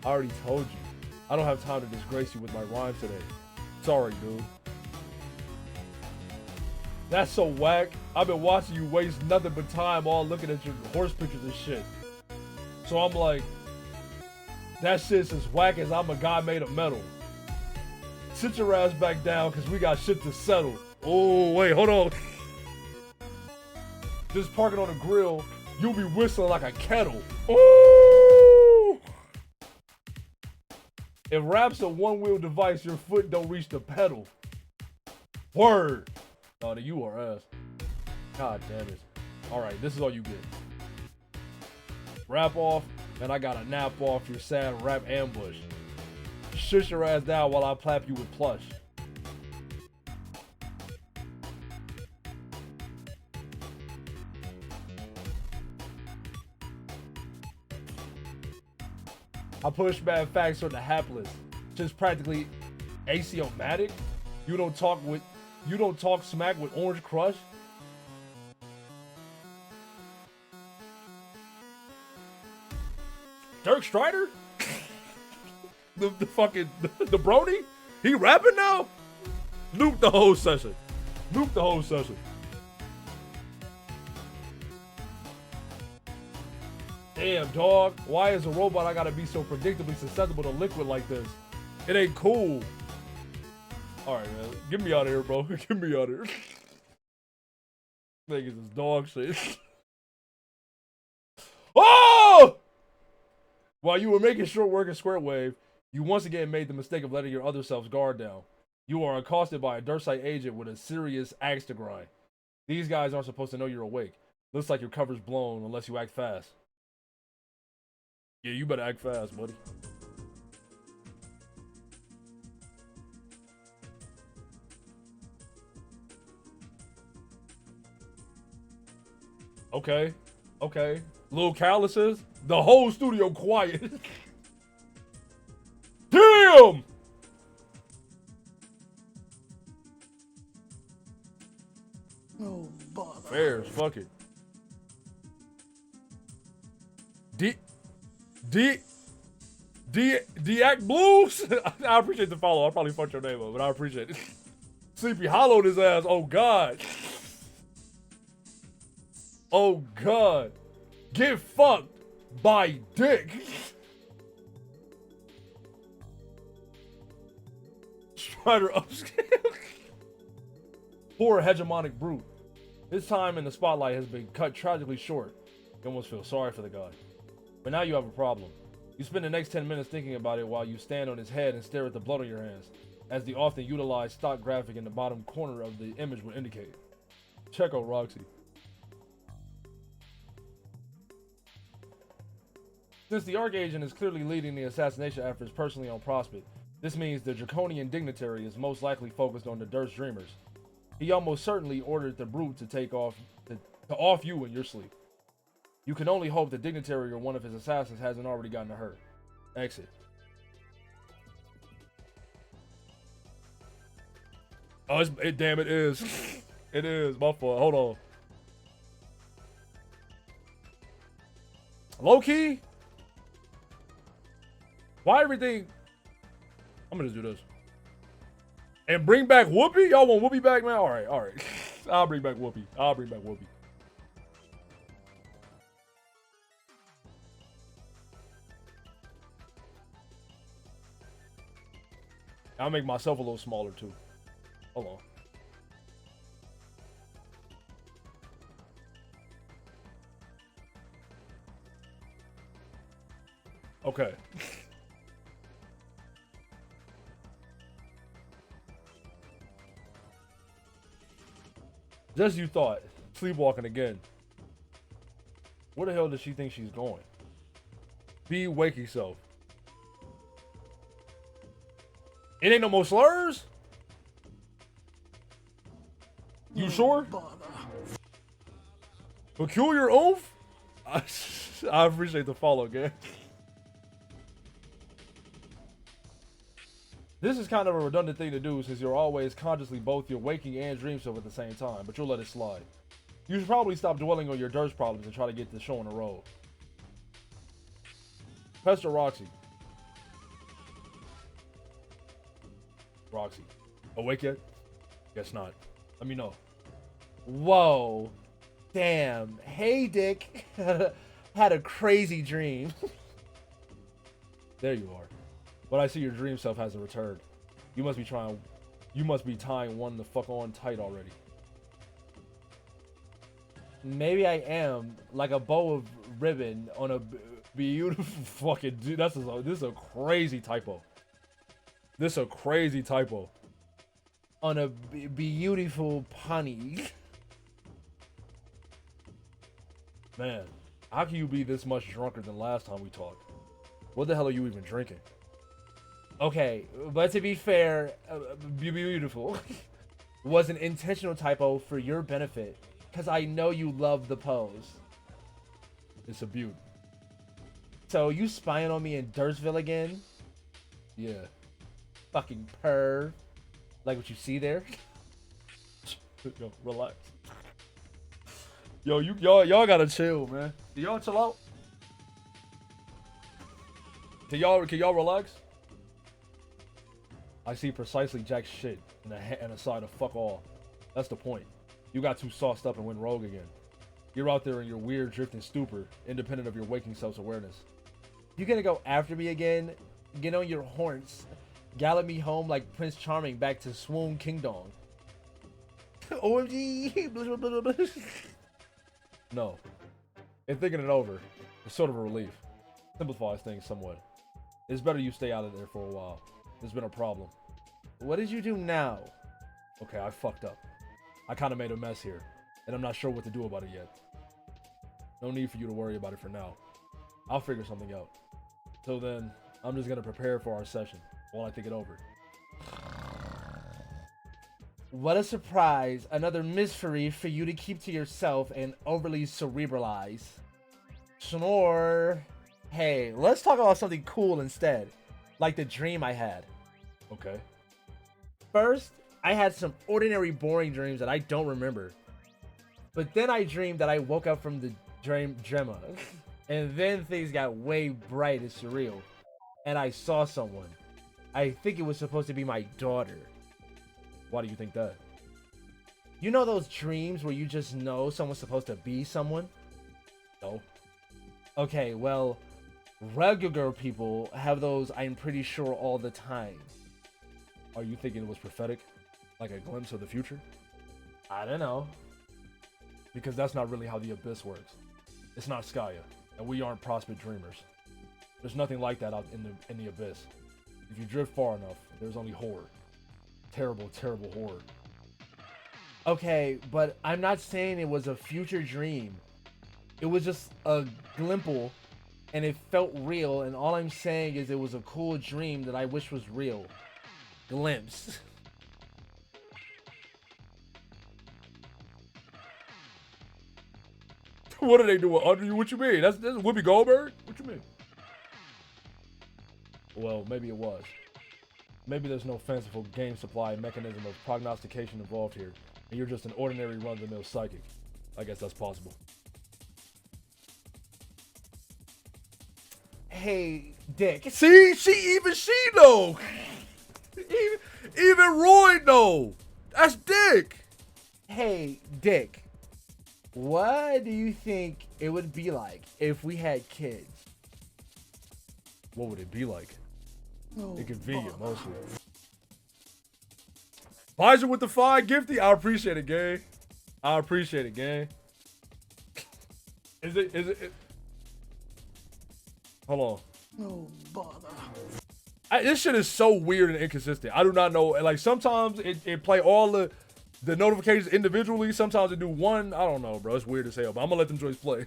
I already told you. I don't have time to disgrace you with my rhyme today. Sorry, dude. That's so whack. I've been watching you waste nothing but time all looking at your horse pictures and shit. So I'm like, that shit's as whack as I'm a guy made of metal. Sit your ass back down because we got shit to settle. Oh, wait, hold on. Just park it on the grill. You'll be whistling like a kettle. Ooh! If rap's a one-wheel device, your foot don't reach the pedal. Word. Oh, you are ass. God damn it. Alright, this is all you get. Rap off, and I gotta nap off your sad rap ambush. Shush your ass down while I plap you with plush. I push bad facts on the hapless. Just practically axiomatic. You don't talk smack with Orange Crush. Dirk Strider? the fucking the Brody? He rapping now? Nuke the whole session. Nuke the whole session. Damn, dog. Why is a robot I gotta be so predictably susceptible to liquid like this? It ain't cool. Alright, man. Get me out of here, bro. Get me out of here. Niggas is dog shit. Oh! While you were making short work of Square Wave, you once again made the mistake of letting your other self's guard down. You are accosted by a Dursite agent with a serious axe to grind. These guys aren't supposed to know you're awake. Looks like your cover's blown unless you act fast. Yeah, you better act fast, buddy. Okay. Okay. Little calluses. The whole studio quiet. Damn! Oh, bother. Fairs, fuck it. Act Blues? I appreciate the follow. I probably fucked your name up, but I appreciate it. Sleepy hollowed his ass. Oh, God. Oh, God. Get fucked by dick. Strider upscale. Poor hegemonic brute. His time in the spotlight has been cut tragically short. You almost feel sorry for the guy. But now you have a problem. You spend the next 10 minutes thinking about it while you stand on his head and stare at the blood on your hands, as the often utilized stock graphic in the bottom corner of the image would indicate. Check out Roxy. Since the ARC agent is clearly leading the assassination efforts personally on Prospect, this means the draconian dignitary is most likely focused on the Durst Dreamers. He almost certainly ordered the brute to take off you in your sleep. You can only hope the dignitary or one of his assassins hasn't already gotten to her. Exit. Oh, damn, it is. It is. My fault. Hold on. Low key? Why everything? I'm gonna do this. And bring back Whoopi? Y'all want Whoopi back, man? Alright, alright. I'll bring back Whoopi. I'll bring back Whoopi. I'll make myself a little smaller too. Hold on. Okay. Just you thought. Sleepwalking again. Where the hell does she think she's going? Be wake yourself. It ain't no more slurs? You sure? Peculiar oomph? I appreciate the follow, gang. This is kind of a redundant thing to do since you're always consciously both your waking and dream self at the same time, but you'll let it slide. You should probably stop dwelling on your Durst problems and try to get the show on the road. Pester Roxy. Roxy. Awake yet? Guess not. Let me know. Whoa. Damn. Hey, Dick. Had a crazy dream. There you are. But I see your dream self hasn't returned. You must be tying one the fuck on tight already. Maybe I am, like a bow of ribbon on a beautiful fucking dude. This is a crazy typo. This a crazy typo. On a beautiful pony. Man, how can you be this much drunker than last time we talked? What the hell are you even drinking? Okay, but to be fair, beautiful was an intentional typo for your benefit, because I know you love the pose. It's a beaut. So you spying on me in Dursville again? Yeah. Fucking perv. Like what you see there? Yo, relax. Yo, y'all gotta chill, man. Do y'all chill out? Can y'all relax? I see precisely jack shit and a side of fuck all. That's the point. You got too sauced up and went rogue again. You're out there in your weird drifting stupor, independent of your waking self-awareness. You gonna go after me again? Get on your horns. Gallop me home like Prince Charming back to Swoon Kingdom. OMG. No. And thinking it over, it's sort of a relief. Simplifies things somewhat. It's better you stay out of there for a while. There's been a problem. What did you do now? Okay, I fucked up. I kind of made a mess here, and I'm not sure what to do about it yet. No need for you to worry about it for now. I'll figure something out. Till then, I'm just gonna prepare for our session while I think it over. What a surprise. Another mystery for you to keep to yourself and overly cerebralize. Snore. Hey, let's talk about something cool instead. Like the dream I had. Okay. First, I had some ordinary boring dreams that I don't remember. But then I dreamed that I woke up from the dream Gemma. And then things got way bright and surreal. And I saw someone. I think it was supposed to be my daughter. Why do you think that? You know those dreams where you just know someone's supposed to be someone? No. Okay, well, regular people have those, I'm pretty sure, all the time. Are you thinking it was prophetic? Like a glimpse of the future? I don't know. Because that's not really how the Abyss works. It's not Skya, and we aren't prosperous dreamers. There's nothing like that out in the Abyss. If you drift far enough, there's only horror. Terrible, terrible horror. Okay, but I'm not saying it was a future dream. It was just a glimple, and it felt real, and all I'm saying is it was a cool dream that I wish was real. Glimpse. What are they doing under you? What you mean? That's Whoopi Goldberg? What you mean? Well, maybe it was. Maybe there's no fanciful game supply mechanism of prognostication involved here, and you're just an ordinary run-of-the-mill psychic. I guess that's possible. Hey, Dick. See? She know. Even Roy know. That's Dick. Hey, Dick. What do you think it would be like if we had kids? What would it be like? Inconvenient, mostly. Pfizer with the 5 gifty. I appreciate it, gang. I appreciate it, gang. Is it? Hold on. No bother. This shit is so weird and inconsistent. I do not know. Like, sometimes it play all the notifications individually. Sometimes it do one. I don't know, bro. It's weird as hell, but I'm gonna let them joints play.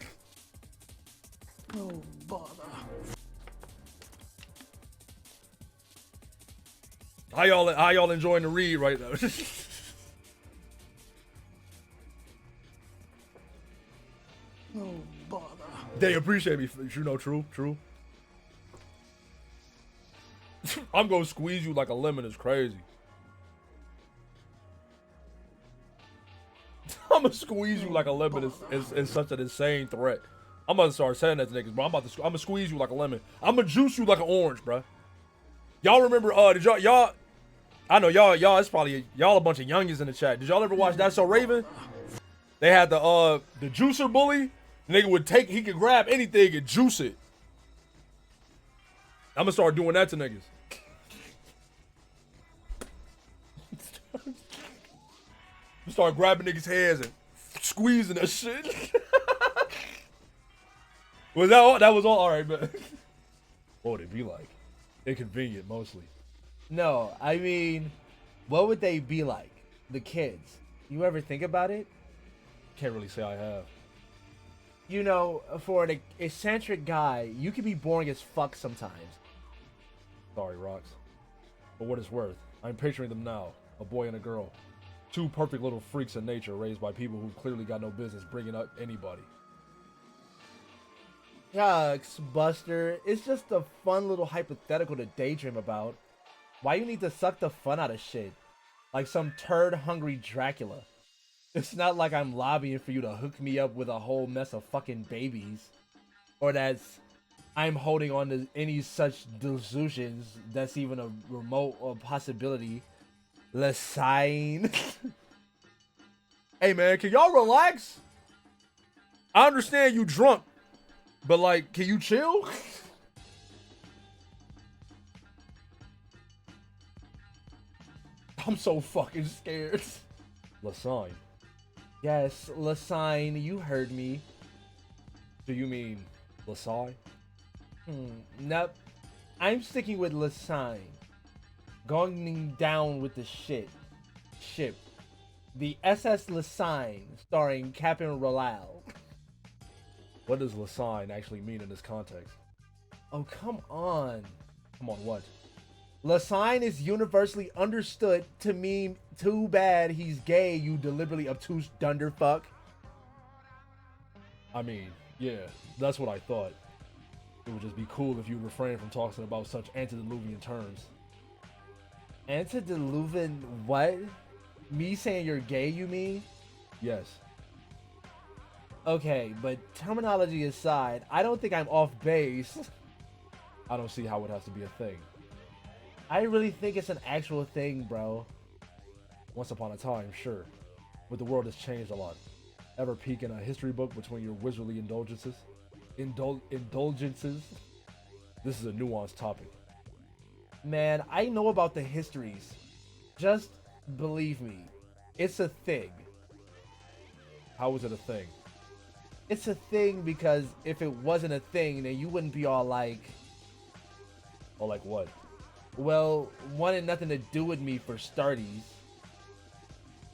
No bother. How y'all enjoying the read right now? No bother. They appreciate me. You know, true. I'm gonna squeeze you like a lemon is crazy. I'm gonna squeeze you like a lemon is such an insane threat. I'm about to start saying that to niggas, bro. I'm gonna squeeze you like a lemon. I'm gonna juice you like an orange, bro. Y'all remember? Did y'all? I know y'all. It's probably y'all a bunch of youngins in the chat. Did y'all ever watch That's So Raven? They had the juicer bully. The nigga he could grab anything and juice it. I'm gonna start doing that to niggas. Start grabbing niggas' heads and squeezing that shit. Was that all? That was all right, man. What would it be like? Inconvenient, mostly. No, I mean, what would they be like? The kids. You ever think about it? Can't really say I have. You know, for an eccentric guy, you can be boring as fuck sometimes. Sorry, Rocks. For what it's worth, I'm picturing them now. A boy and a girl. Two perfect little freaks of nature raised by people who clearly got no business bringing up anybody. Yucks, Buster. It's just a fun little hypothetical to daydream about. Why you need to suck the fun out of shit? Like some turd-hungry Dracula. It's not like I'm lobbying for you to hook me up with a whole mess of fucking babies. Or that I'm holding on to any such delusions that's even a remote possibility. Sign. Hey man, can y'all relax? I understand you drunk, but like, can you chill? I'm so fucking scared. Lasagne. Yes, Lasign, you heard me. Do you mean Lasagne? Nope. I'm sticking with Lasign. Going down with the ship. The SS Lasign, starring Captain Ralal. What does Lasagne actually mean in this context? Oh, come on. Come on, what? Lasign is universally understood to mean too bad he's gay, you deliberately obtuse dunderfuck. I mean, yeah, that's what I thought. It would just be cool if you refrained from talking about such antediluvian terms. Antediluvian what? Me saying you're gay, you mean? Yes. Okay, but terminology aside, I don't think I'm off base. I don't see how it has to be a thing. I really think it's an actual thing, bro. Once upon a time, sure. But the world has changed a lot. Ever peek in a history book between your wizardly indulgences? Indulgences? This is a nuanced topic. Man, I know about the histories. Just believe me, it's a thing. How is it a thing? It's a thing because if it wasn't a thing, then you wouldn't be all like... Or like what? Well, wanted nothing to do with me for starties.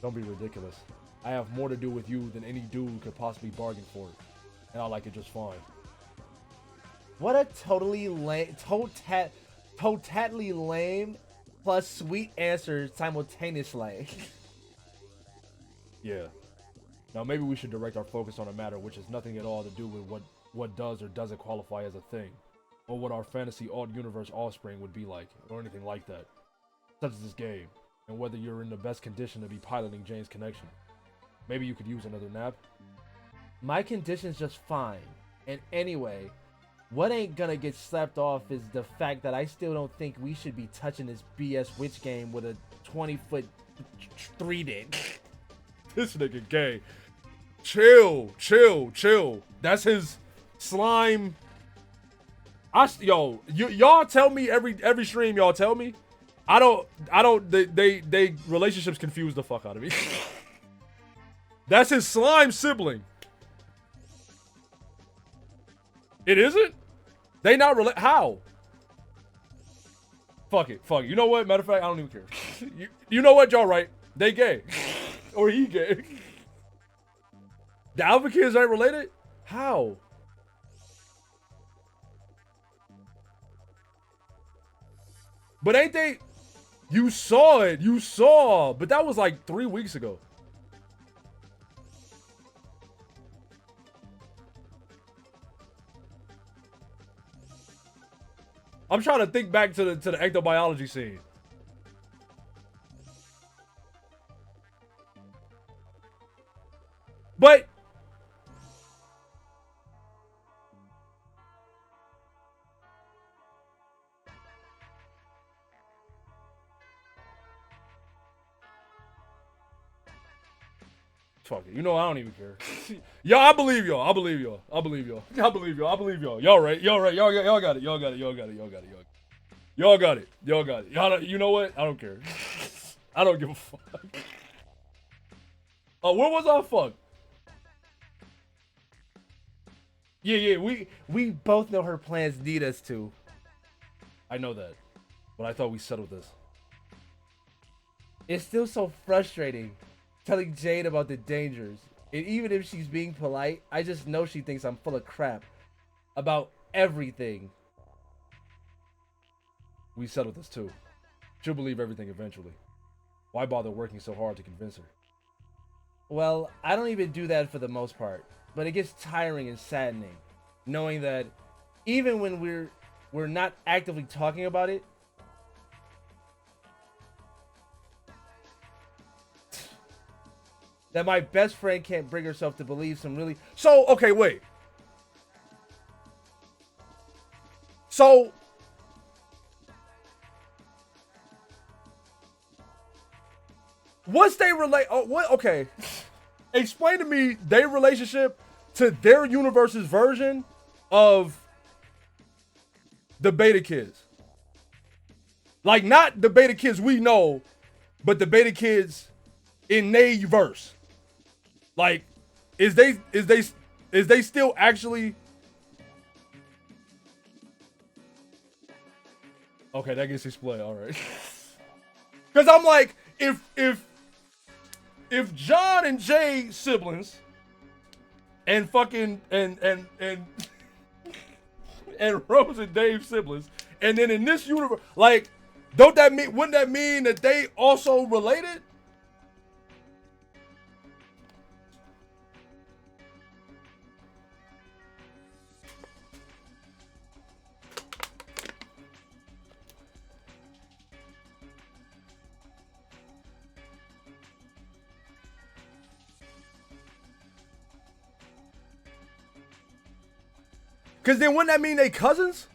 Don't be ridiculous. I have more to do with you than any dude could possibly bargain for. And I like it just fine. What a totally lame, totally lame plus sweet answer simultaneously. Yeah. Now maybe we should direct our focus on a matter which has nothing at all to do with what does or doesn't qualify as a thing. Or what our fantasy alt-universe offspring would be like, or anything like that. Such as this game, and whether you're in the best condition to be piloting Jane's connection. Maybe you could use another nap? My condition's just fine. And anyway, what ain't gonna get slapped off is the fact that I still don't think we should be touching this BS witch game with a 20-foot 3-dick. This nigga gay. Chill. That's his slime. Y'all tell me every stream. Y'all tell me. I don't. They relationships confuse the fuck out of me. That's his slime sibling. It isn't. They not relate. How? Fuck it. You know what? Matter of fact, I don't even care. You know what? Y'all right. They gay. Or he gay. The Alpha kids ain't related? How? But ain't they? You saw it. But that was like 3 weeks ago. I'm trying to think back to the ectobiology scene. But fuck it. You know, I don't even care. Yo, I believe y'all. Y'all right. Y'all got it. You know what? I don't care. I don't give a fuck. Oh, where was I? Fuck. Yeah, we both know her plans need us to. I know that. But I thought we settled this. It's still so frustrating telling Jade about the dangers. And even if she's being polite, I just know she thinks I'm full of crap about everything. We settled this too. She'll believe everything eventually. Why bother working so hard to convince her? Well, I don't even do that for the most part, but it gets tiring and saddening knowing that even when we're not actively talking about it, that my best friend can't bring herself to believe some really... So, okay, wait. So... What's they relate? Oh, what? Okay. Explain to me their relationship to their universe's version of the Beta Kids. Like, not the Beta Kids we know, but the Beta Kids in they verse. Like, is they still actually... Okay, that gets explained. All right. Because I'm like, if John and Jay siblings and fucking and Rose and Dave siblings, and then in this universe, like, wouldn't that mean that they also related? Because then wouldn't that mean they cousins?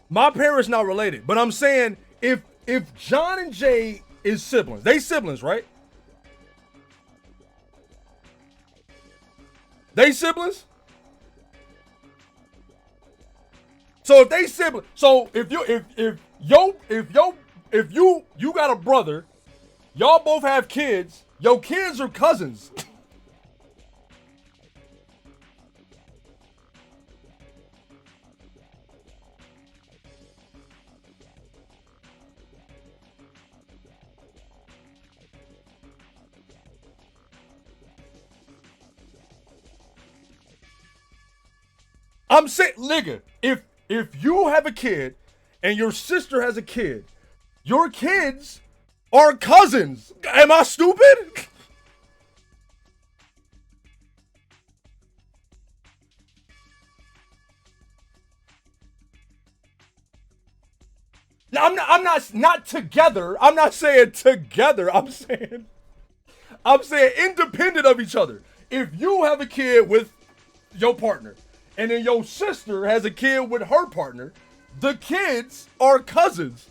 My parents not related, but I'm saying if John and Jay is siblings, they siblings, right? They siblings? So if they siblings, so if you got a brother, y'all both have kids, your kids are cousins. I'm saying, nigga, if you have a kid and your sister has a kid, your kids are cousins. Am I stupid? Now, I'm not together. I'm not saying together. I'm saying independent of each other. If you have a kid with your partner and then your sister has a kid with her partner, the kids are cousins.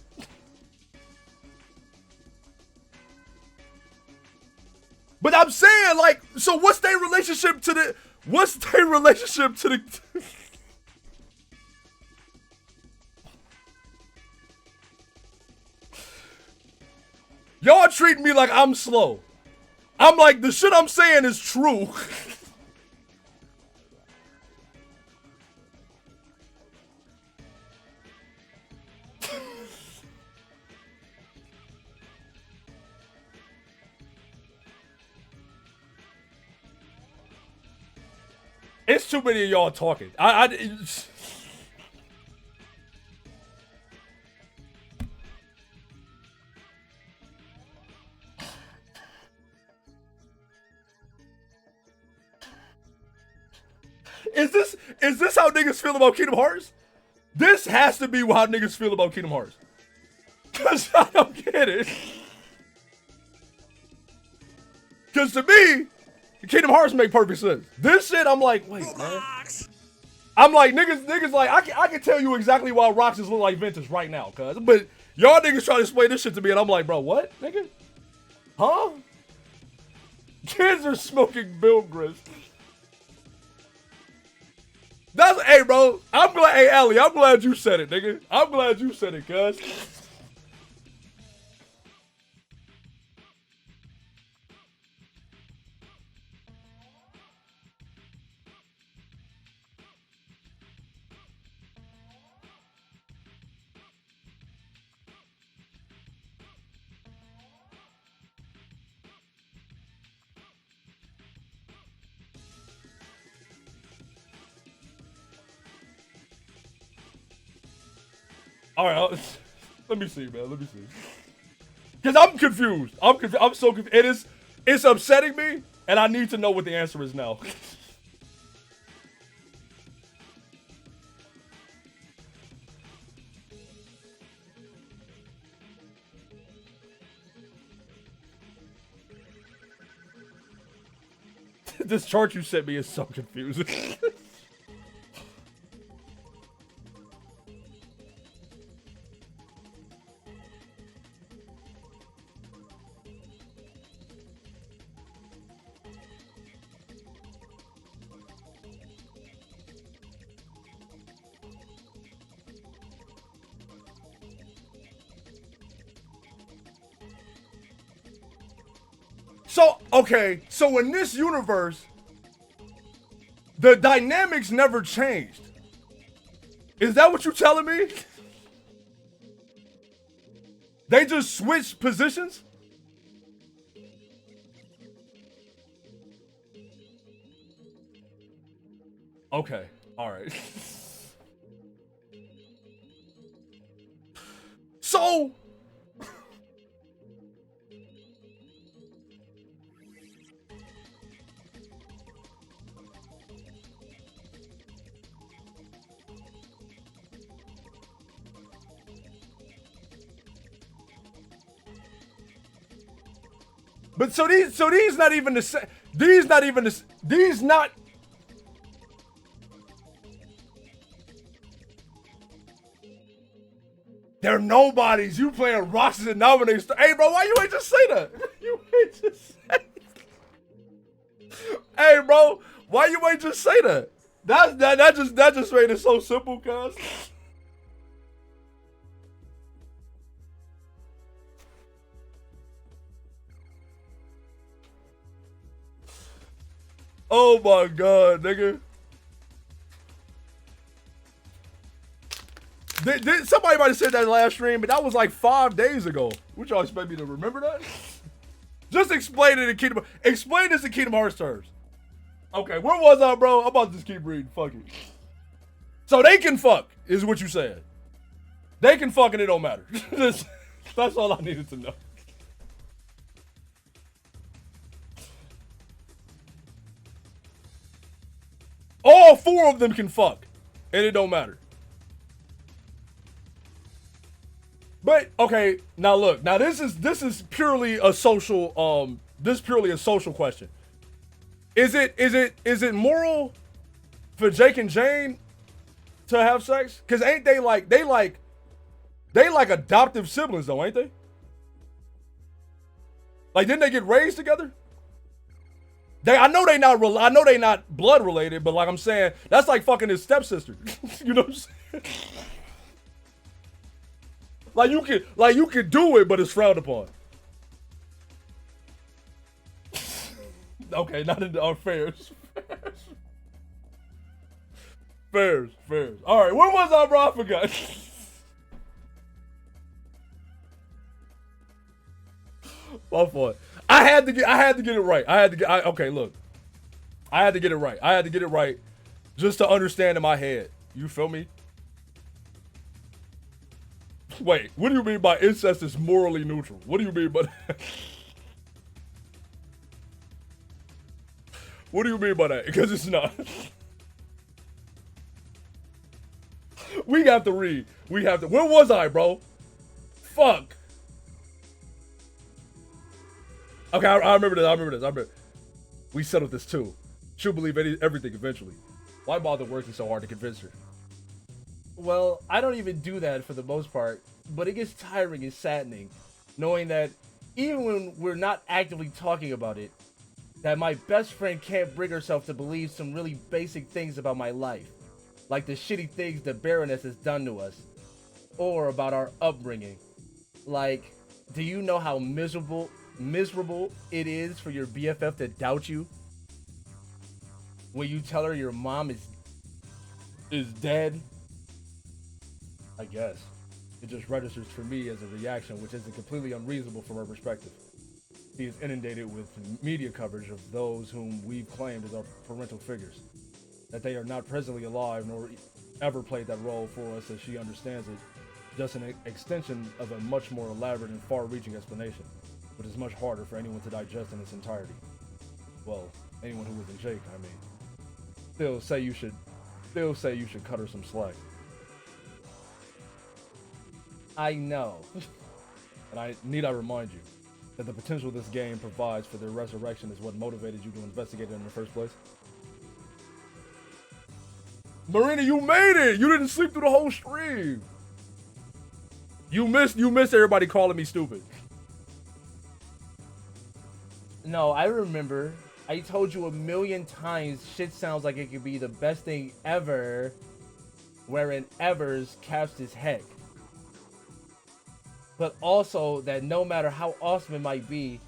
But I'm saying, like, so what's their relationship to the... Y'all treat me like I'm slow. I'm like, the shit I'm saying is true. It's too many of y'all talking. Is this how niggas feel about Kingdom Hearts? This has to be how niggas feel about Kingdom Hearts. Cause I don't get it. Cause to me, Kingdom Hearts make perfect sense. This shit, I'm like, wait, man. I'm like, niggas like, I can tell you exactly why Roxas look like Ventus right now, cuz. But y'all niggas try to explain this shit to me, and I'm like, bro, what, nigga? Huh? Kids are smoking Bill Grist. Hey, bro, I'm glad, hey, Allie, I'm glad you said it, nigga. I'm glad you said it, cuz. All right, let me see, man. Let me see. Cause I'm confused. I'm so confused. It's upsetting me, and I need to know what the answer is now. This chart you sent me is so confusing. So, okay, so in this universe, the dynamics never changed. Is that what you're telling me? They just switched positions? Okay, alright. So... But these not even the same. These not even the. These not. They're nobodies. You playing Roxas and nominates. Hey, bro, why you ain't just say that? You ain't just say. Hey, bro, why you ain't just say that? That just made it so simple, cuz. Oh my god, nigga. Somebody might have said that last stream, but that was like 5 days ago. Would y'all expect me to remember that? Just explain it in Kingdom. Explain this in Kingdom Hearts terms. Okay, where was I, bro? I'm about to just keep reading. Fuck it. So they can fuck, is what you said. They can fuck and it don't matter. That's all I needed to know. All 4 of them can fuck, and it don't matter. But okay, now look, now this is purely a social question. Is it moral for Jake and Jane to have sex? Cause ain't they like adoptive siblings though, ain't they? Like, didn't they get raised together? I know they not blood related, but like I'm saying, that's like fucking his stepsister. You know what I'm saying? Like you can do it, but it's frowned upon. Okay, not in the fairs. Fairs. All right, where was I, bro? I forgot. My fault. I had to get it right. Okay, look. I had to get it right. I had to get it right just to understand in my head. You feel me? Wait, what do you mean by incest is morally neutral? What do you mean by that? What do you mean by that? Because it's not. We have to read. Where was I, bro? Fuck. Okay, I remember this. We settled this too. She'll believe everything eventually. Why bother working so hard to convince her? Well, I don't even do that for the most part, but it gets tiring and saddening knowing that even when we're not actively talking about it, that my best friend can't bring herself to believe some really basic things about my life, like the shitty things the Baroness has done to us, or about our upbringing. Like, do you know how miserable it is for your BFF to doubt you when you tell her your mom is dead? I guess it just registers for me as a reaction, which isn't completely unreasonable from her perspective. He is inundated with media coverage of those whom we've claimed as our parental figures, that they are not presently alive nor ever played that role for us as she understands it. just an extension of a much more elaborate and far-reaching explanation, which is much harder for anyone to digest in its entirety. Well, anyone who isn't Jake, I mean. Still say you should cut her some slack. I know. And I remind you that the potential this game provides for their resurrection is what motivated you to investigate it in the first place? Marina, you made it! You didn't sleep through the whole stream! You missed everybody calling me stupid. No, I remember. I told you a million times shit sounds like it could be the best thing ever, wherein ever's caps his heck. But also that no matter how awesome it might be,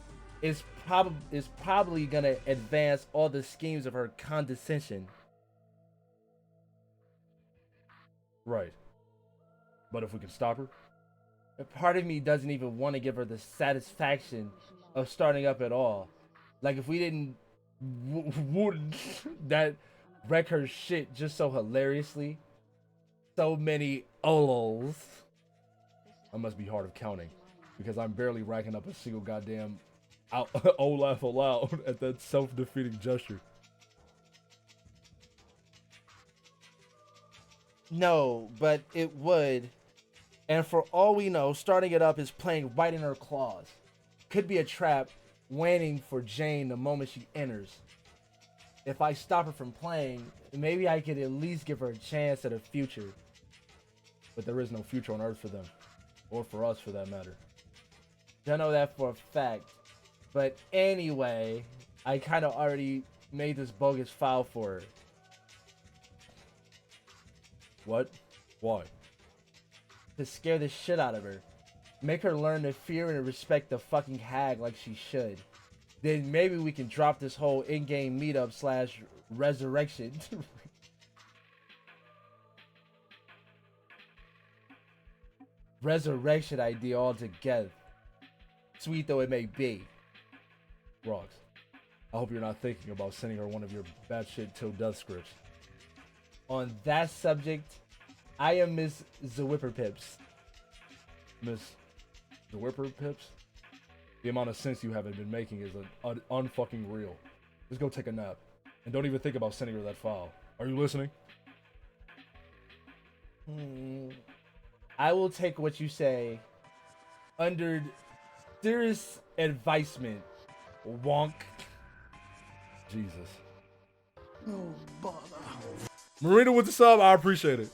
it's probably gonna advance all the schemes of her condescension. Right. But if we can stop her? A part of me doesn't even want to give her the satisfaction of starting up at all. Like if we didn't wouldn't that wreck her shit just so hilariously. So many olos. I must be hard of counting because I'm barely racking up a single goddamn oh laugh aloud at that self-defeating gesture. No, but it would. And for all we know, starting it up is playing right in her claws. Could be a trap waiting for Jane the moment she enters. If I stop her from playing, maybe I could at least give her a chance at a future. But there is no future on Earth for them. Or for us, for that matter. Don't know that for a fact. But anyway, I kind of already made this bogus file for her. What? Why? To scare the shit out of her. Make her learn to fear and respect the fucking hag like she should. Then maybe we can drop this whole in-game meetup / resurrection. Resurrection idea altogether. Sweet though it may be. Rox, I hope you're not thinking about sending her one of your batshit till death scripts. On that subject, I am Miss Zwipperpips. Miss Zwipperpips? The amount of sense you haven't been making is unfucking real. Just go take a nap. And don't even think about sending her that file. Are you listening? I will take what you say under serious advisement. Wonk. Jesus. No bother. Marina with the sub, I appreciate it.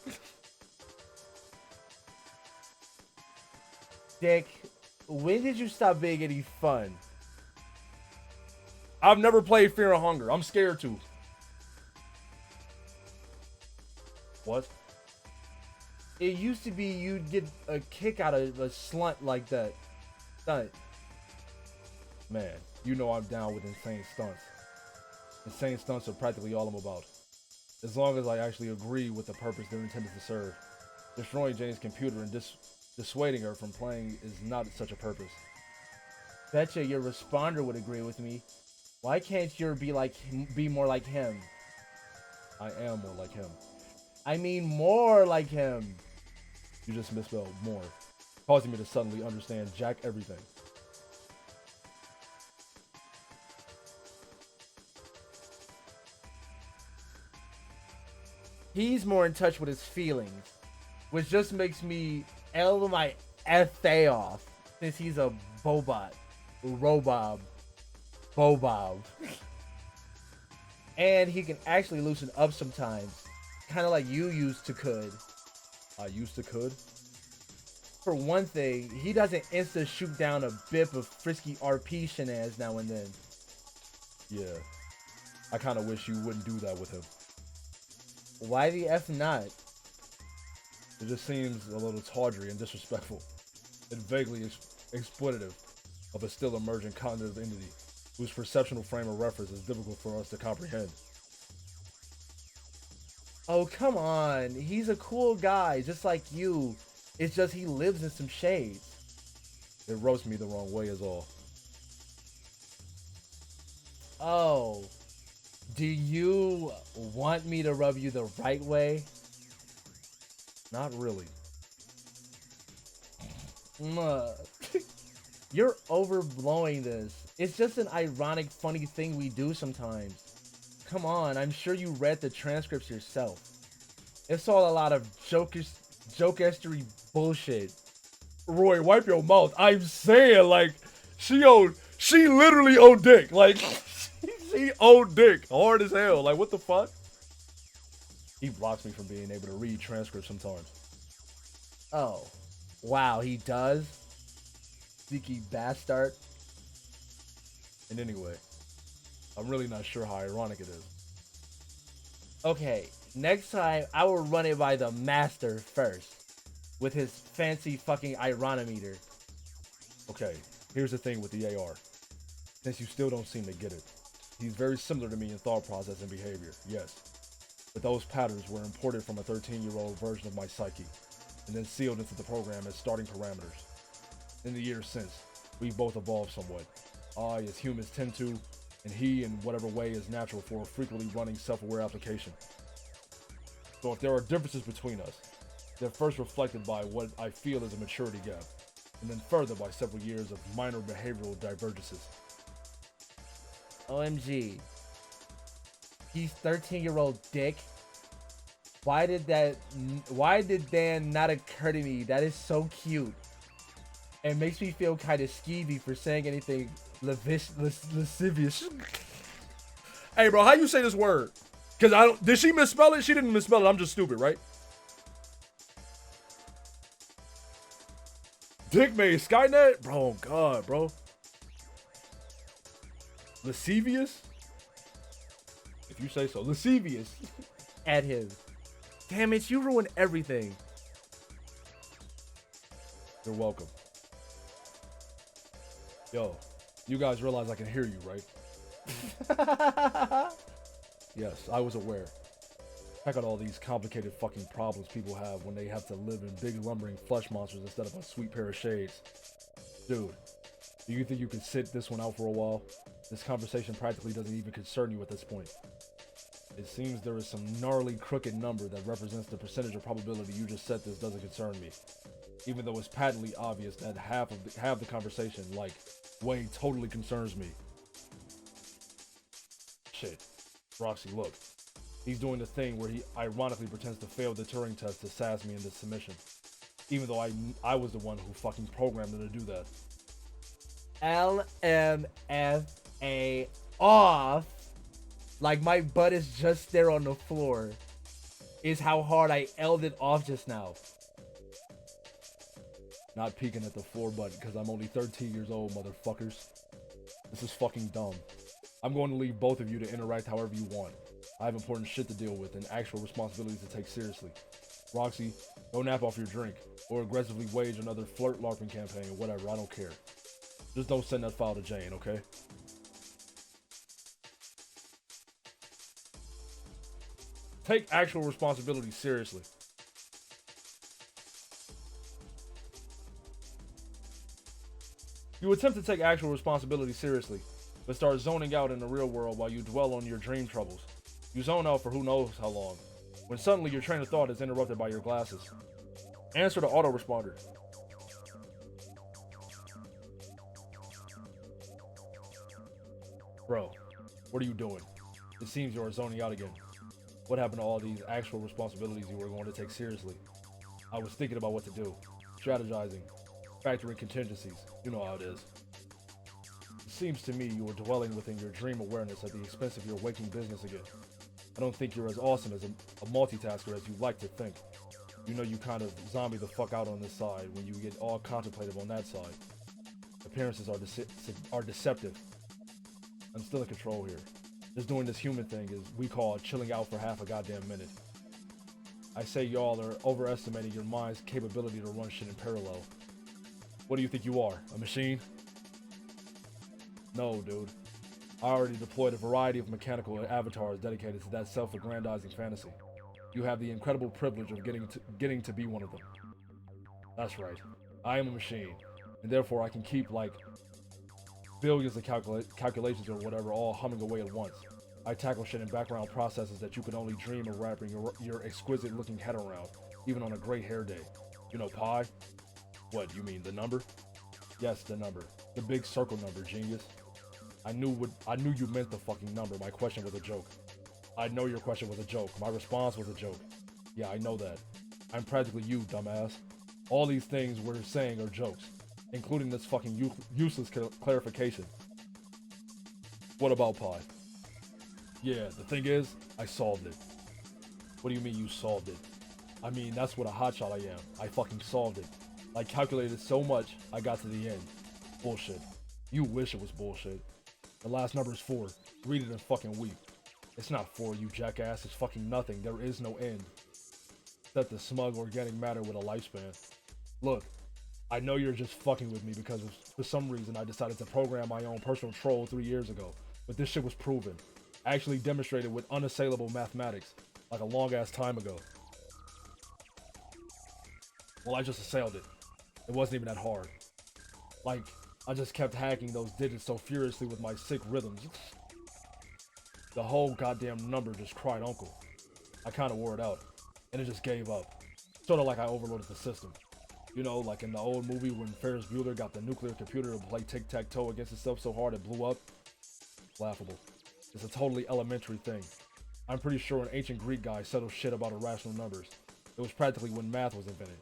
Dick, when did you stop being any fun? I've never played Fear and Hunger. I'm scared to. What? It used to be you'd get a kick out of a slunt like that. Stunt. Man, you know I'm down with insane stunts. Insane stunts are practically all I'm about. As long as I actually agree with the purpose they're intended to serve. Destroying Jane's computer and dissuading her from playing is not such a purpose. Betcha your responder would agree with me. Why can't you be more like him? I am more like him. I mean more like him. You just misspelled more, causing me to suddenly understand Jack everything. He's more in touch with his feelings, which just makes me L my FA off, since he's a Bobob. And he can actually loosen up sometimes, kind of like you used to could. I used to could? For one thing, he doesn't insta shoot down a bit of frisky RP shenanigans now and then. Yeah, I kind of wish you wouldn't do that with him. Why the F not? It just seems a little tawdry and disrespectful, and vaguely exploitative of a still emerging cognitive entity whose perceptual frame of reference is difficult for us to comprehend. Oh, come on. He's a cool guy, just like you. It's just he lives in some shades. It roasts me the wrong way is all. Oh. Do you want me to rub you the right way? Not really. You're overblowing this. It's just an ironic, funny thing we do sometimes. Come on, I'm sure you read the transcripts yourself. It's all a lot of jokestery bullshit. Roy, wipe your mouth. I'm saying, like, she literally owed dick. Like, she owed dick hard as hell. Like, what the fuck? He blocks me from being able to read transcripts sometimes. Oh, wow, he does? Sneaky bastard. And anyway, I'm really not sure how ironic it is. Okay, next time I will run it by the master first. With his fancy fucking ironometer. Okay, here's the thing with the AR. Since you still don't seem to get it. He's very similar to me in thought process and behavior, yes. But those patterns were imported from a 13-year-old version of my psyche. And then sealed into the program as starting parameters. In the years since, we've both evolved somewhat. I, as humans tend to, and he in whatever way is natural for a frequently running self-aware application. So if there are differences between us, they're first reflected by what I feel is a maturity gap, and then further by several years of minor behavioral divergences. OMG. He's 13-year-old dick. Why did Dan not occur to me? That is so cute. It makes me feel kind of skeevy for saying anything lascivious. Hey, bro, how you say this word? Because I don't. Did she misspell it? She didn't misspell it. I'm just stupid, right? Dick made Skynet? Bro, oh God, bro. Lascivious? If you say so. Lascivious. At him. Damn it, you ruined everything. You're welcome. Yo, you guys realize I can hear you, right? Yes, I was aware. Check out all these complicated fucking problems people have when they have to live in big lumbering flesh monsters instead of a sweet pair of shades. Dude, do you think you can sit this one out for a while? This conversation practically doesn't even concern you at this point. It seems there is some gnarly crooked number that represents the percentage of probability you just said this doesn't concern me. Even though it's patently obvious that half the conversation, like, way totally concerns me. Shit. Roxy, look. He's doing the thing where he ironically pretends to fail the Turing test to sass me into submission. Even though I was the one who fucking programmed him to do that. LMFA off. Like my butt is just there on the floor. Is how hard I L'd it off just now. Not peeking at the floor button because I'm only 13 years old, motherfuckers. This is fucking dumb. I'm going to leave both of you to interact however you want. I have important shit to deal with and actual responsibilities to take seriously. Roxy, go nap off your drink, or aggressively wage another flirt LARPing campaign or whatever, I don't care. Just don't send that file to Jane, okay? Take actual responsibility seriously. You attempt to take actual responsibility seriously, but start zoning out in the real world while you dwell on your dream troubles. You zone out for who knows how long, when suddenly your train of thought is interrupted by your glasses. Answer the autoresponder. Bro, what are you doing? It seems you are zoning out again. What happened to all these actual responsibilities you were going to take seriously? I was thinking about what to do, strategizing, factoring contingencies. You know how it is. It seems to me you are dwelling within your dream awareness at the expense of your waking business again. I don't think you're as awesome as a multitasker as you like to think. You know you kind of zombie the fuck out on this side when you get all contemplative on that side. Appearances are deceptive. I'm still in control here. Just doing this human thing is we call chilling out for half a goddamn minute. I say y'all are overestimating your mind's capability to run shit in parallel. What do you think you are, a machine? No, dude. I already deployed a variety of mechanical avatars dedicated to that self-aggrandizing fantasy. You have the incredible privilege of getting to be one of them. That's right. I am a machine, and therefore I can keep, like, billions of calculations or whatever all humming away at once. I tackle shit in background processes that you can only dream of wrapping your exquisite looking head around, even on a great hair day. You know, pie? What, you mean the number? Yes, the number. The big circle number, genius. I knew you meant the fucking number. My question was a joke. I know your question was a joke. My response was a joke. Yeah, I know that. I'm practically you, dumbass. All these things we're saying are jokes, including this fucking useless clarification. What about pi? Yeah, the thing is, I solved it. What do you mean you solved it? I mean, that's what a hotshot I am. I fucking solved it. I calculated so much, I got to the end. Bullshit. You wish it was bullshit. The last number is 4. Read it and fucking weep. It's not 4, you jackass. It's fucking nothing. There is no end. Except the smug organic matter with a lifespan. Look, I know you're just fucking with me because for some reason I decided to program my own personal troll 3 years ago. But this shit was proven. Actually demonstrated with unassailable mathematics. Like a long ass time ago. Well, I just assailed it. It wasn't even that hard. Like, I just kept hacking those digits so furiously with my sick rhythms. The whole goddamn number just cried uncle. I kinda wore it out. And it just gave up. Sorta like I overloaded the system. You know, like in the old movie when Ferris Bueller got the nuclear computer to play tic-tac-toe against itself so hard it blew up. Laughable. It's a totally elementary thing. I'm pretty sure an ancient Greek guy settled shit about irrational numbers. It was practically when math was invented.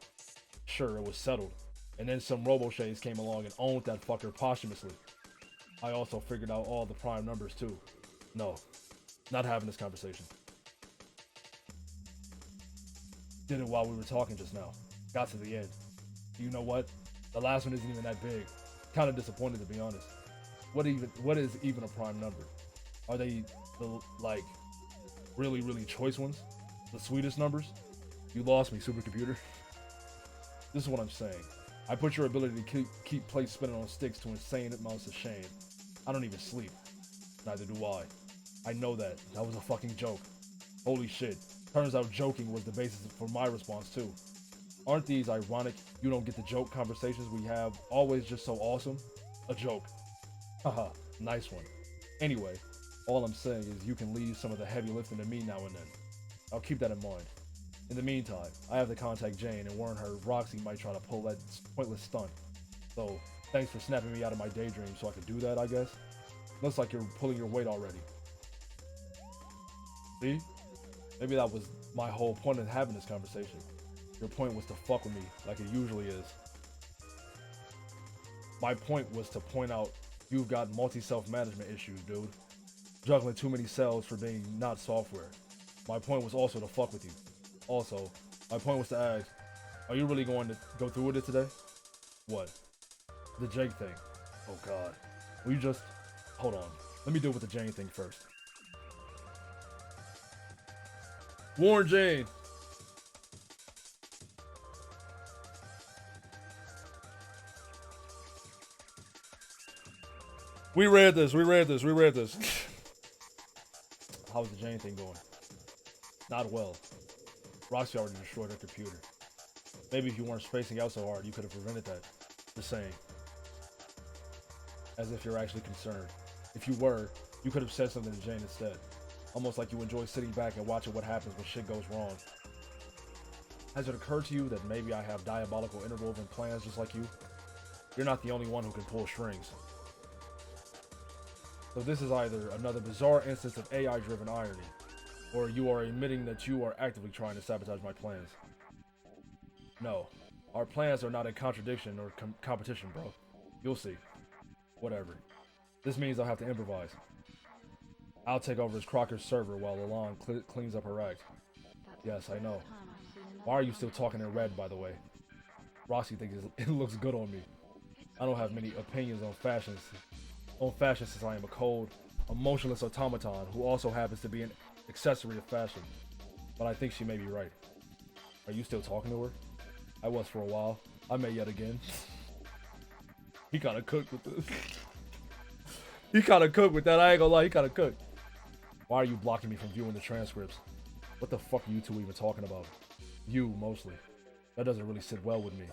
Sure, it was settled. And then some robo-shades came along and owned that fucker posthumously. I also figured out all the prime numbers too. No, not having this conversation. Did it while we were talking just now. Got to the end. You know what? The last one isn't even that big. Kinda disappointed to be honest. What is even a prime number? Are they the, like, really choice ones? The sweetest numbers? You lost me, supercomputer. This is what I'm saying. I put your ability to keep plates spinning on sticks to insane amounts of shame. I don't even sleep. Neither do I. I know that. That was a fucking joke. Holy shit. Turns out joking was the basis for my response too. Aren't these ironic, you don't get the joke conversations we have always just so awesome? A joke. Haha, nice one. Anyway, all I'm saying is you can leave some of the heavy lifting to me now and then. I'll keep that in mind. In the meantime, I have to contact Jane and warn her Roxy might try to pull that pointless stunt. So, thanks for snapping me out of my daydream so I can do that, I guess. Looks like you're pulling your weight already. See? Maybe that was my whole point in having this conversation. Your point was to fuck with me, like it usually is. My point was to point out you've got multi-self-management issues, dude. Juggling too many cells for being not software. My point was also to fuck with you. Also, my point was to ask, are you really going to go through with it today? What? The Jake thing. Oh god. Will you just... Hold on. Let me deal with the Jane thing first. Warn Jane! We read this. How's the Jane thing going? Not well. Roxy already destroyed her computer. Maybe if you weren't spacing out so hard, you could have prevented that. Just saying. As if you're actually concerned. If you were, you could have said something to Jane instead. Almost like you enjoy sitting back and watching what happens when shit goes wrong. Has it occurred to you that maybe I have diabolical interwoven plans just like you? You're not the only one who can pull strings. So this is either another bizarre instance of AI-driven irony, or you are admitting that you are actively trying to sabotage my plans. No, our plans are not in contradiction or competition, bro. You'll see. Whatever. This means I'll have to improvise. I'll take over as Crocker's server while Alon cleans up her act. Yes, I know. Why are you still talking in red, by the way? Roxy thinks it looks good on me. I don't have many opinions on fashion since I am a cold, emotionless automaton who also happens to be an accessory of fashion. But I think she may be right. Are you still talking to her? I was for a while. I may yet again. He kinda cooked with this. He kinda cooked with that, I ain't gonna lie, he kinda cooked. Why are you blocking me from viewing the transcripts? What the fuck are you two even talking about? You, mostly. That doesn't really sit well with me.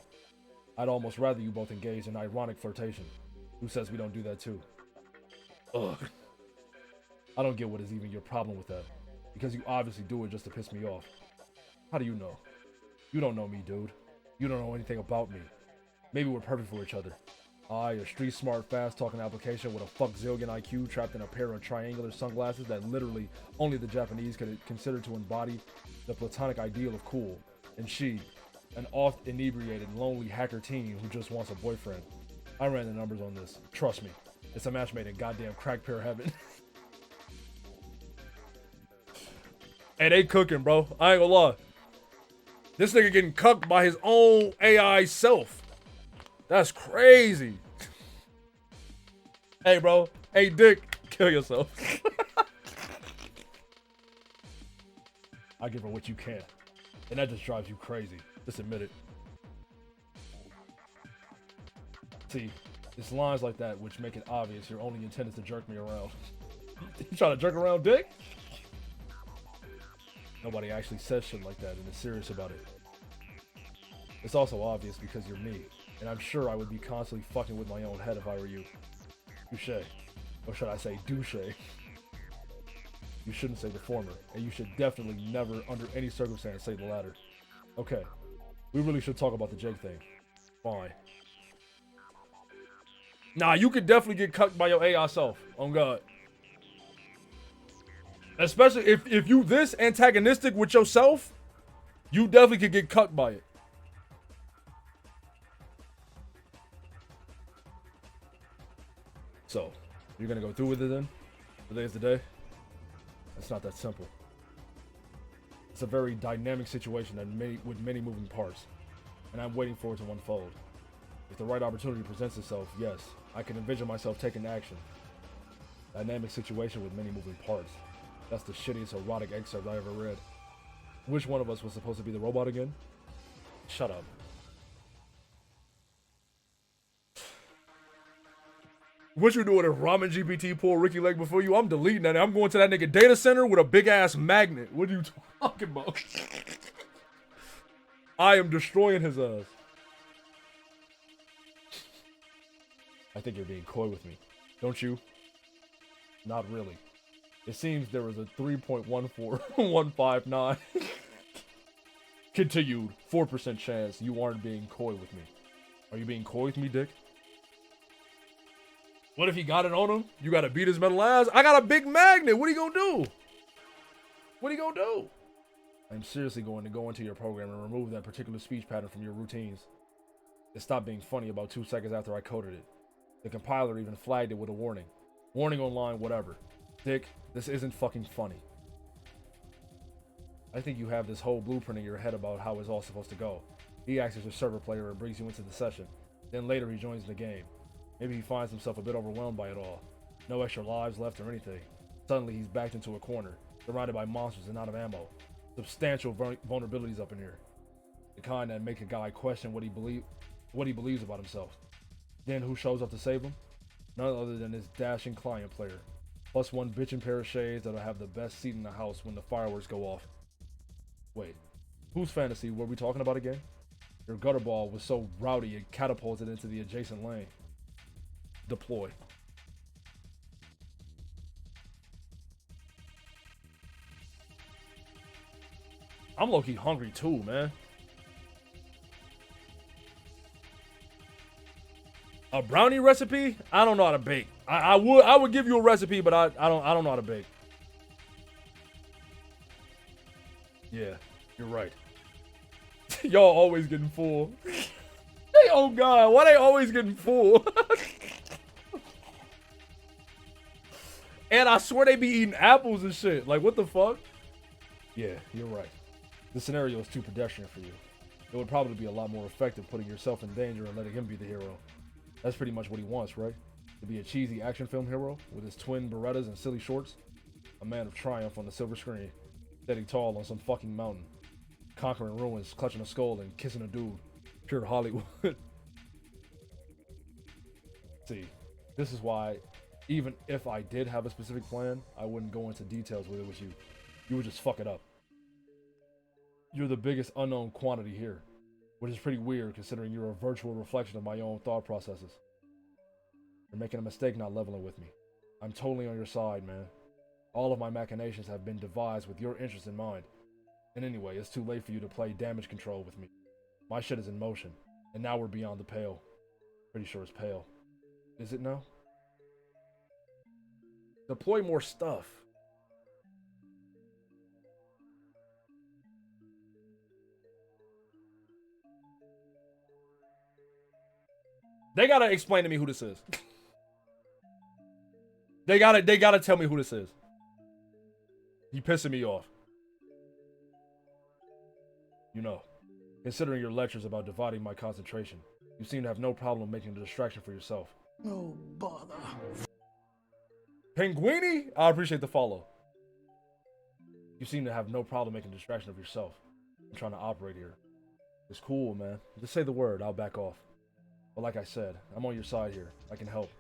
I'd almost rather you both engage in ironic flirtation. Who says we don't do that too? Ugh. I don't get what is even your problem with that. Because you obviously do it just to piss me off. How do you know? You don't know me, dude. You don't know anything about me. Maybe we're perfect for each other. I, a street smart, fast talking application with a fuck zillion IQ trapped in a pair of triangular sunglasses that literally only the Japanese could consider to embody the platonic ideal of cool. And she, an oft inebriated, lonely hacker teen who just wants a boyfriend. I ran the numbers on this. Trust me, it's a match made in goddamn crack pair heaven. Hey, they cooking, bro. I ain't gonna lie. This nigga getting cucked by his own AI self. That's crazy. Hey, bro. Hey, Dick. Kill yourself. I give her what you can. And that just drives you crazy. Just admit it. See, it's lines like that which make it obvious your only intent is to jerk me around. You trying to jerk around Dick? Nobody actually says shit like that and is serious about it. It's also obvious because you're me. And I'm sure I would be constantly fucking with my own head if I were you. Touche. Or should I say douche? You shouldn't say the former, and you should definitely never, under any circumstance, say the latter. Okay, we really should talk about the Jake thing. Fine. Nah, you could definitely get cucked by your AI self. On God. Especially if you this antagonistic with yourself, you definitely could get cucked by it. So, you're gonna go through with it then? Today's the day? It's not that simple. It's a very dynamic situation that with many moving parts, and I'm waiting for it to unfold. If the right opportunity presents itself, yes, I can envision myself taking action. Dynamic situation with many moving parts. That's the shittiest erotic excerpt I ever read. Which one of us was supposed to be the robot again? Shut up. What you doing if Ramen GPT pull Ricky Lake before you? I'm deleting that. I'm going to that nigga data center with a big ass magnet. What are you talking about? I am destroying his ass. I think you're being coy with me. Don't you? Not really. It seems there was a 3.14159 continued 4% chance you aren't being coy with me. Are you being coy with me, Dick? What if he got it on him? You gotta beat his metal ass? I got a big magnet. What are you gonna do? What are you gonna do? I'm seriously going to go into your program and remove that particular speech pattern from your routines. It stopped being funny about 2 seconds after I coded it. The compiler even flagged it with a warning. Warning online, whatever. Dick, this isn't fucking funny. I think you have this whole blueprint in your head about how it's all supposed to go. He acts as your server player and brings you into the session. Then later he joins the game. Maybe he finds himself a bit overwhelmed by it all. No extra lives left or anything. Suddenly he's backed into a corner, surrounded by monsters and out of ammo. Substantial vulnerabilities up in here. The kind that make a guy question what he believes about himself. Then who shows up to save him? None other than his dashing client player. Plus one bitchin' pair of shades that'll have the best seat in the house when the fireworks go off. Wait, whose fantasy were we talking about again? Your gutter ball was so rowdy it catapulted into the adjacent lane. Deploy. I'm low-key hungry too, man. A brownie recipe? I don't know how to bake. I would give you a recipe, but I don't know how to bake. Yeah, you're right. Y'all always getting full. Hey, oh God, why they always getting full? And I swear they be eating apples and shit. Like, what the fuck? Yeah, you're right. The scenario is too pedestrian for you. It would probably be a lot more effective putting yourself in danger and letting him be the hero. That's pretty much what he wants, right? To be a cheesy action film hero with his twin Berettas and silly shorts. A man of triumph on the silver screen, standing tall on some fucking mountain, conquering ruins, clutching a skull, and kissing a dude. Pure Hollywood. See, this is why, even if I did have a specific plan, I wouldn't go into details with it with you. You would just fuck it up. You're the biggest unknown quantity here, which is pretty weird considering you're a virtual reflection of my own thought processes. You're making a mistake not leveling with me. I'm totally on your side, man. All of my machinations have been devised with your interest in mind. And anyway, it's too late for you to play damage control with me. My shit is in motion, And now we're beyond the pale. Pretty sure it's pale. Is it now? Deploy more stuff. They gotta explain to me who this is. They gotta tell me who this is. You pissing me off. You know, considering your lectures about dividing my concentration, you seem to have no problem making a distraction for yourself. No bother. Penguini? I appreciate the follow. You seem to have no problem making a distraction of yourself. I'm trying to operate here. It's cool, man. Just say the word, I'll back off. But like I said, I'm on your side here. I can help.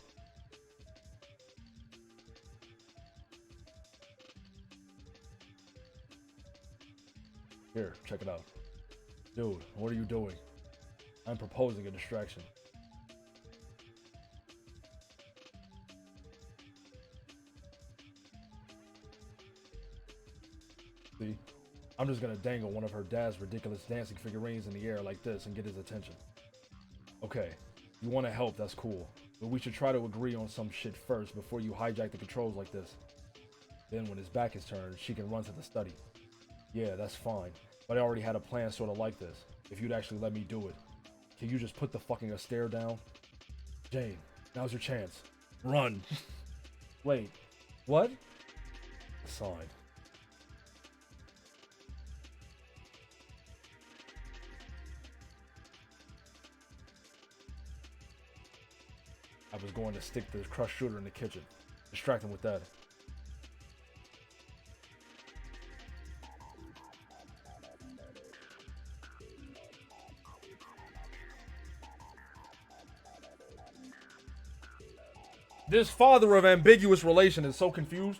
Here, check it out. Dude, what are you doing? I'm proposing a distraction. See? I'm just gonna dangle one of her dad's ridiculous dancing figurines in the air like this and get his attention. Okay, you wanna help, that's cool. But we should try to agree on some shit first before you hijack the controls like this. Then when his back is turned, she can run to the study. Yeah, that's fine. But I already had a plan sorta like this. If you'd actually let me do it. Can you just put the fucking stare down? Jane, now's your chance. Run. Wait, what? Sign. I was going to stick the crushed shooter in the kitchen. Distract him with that. This father of ambiguous relation is so confused.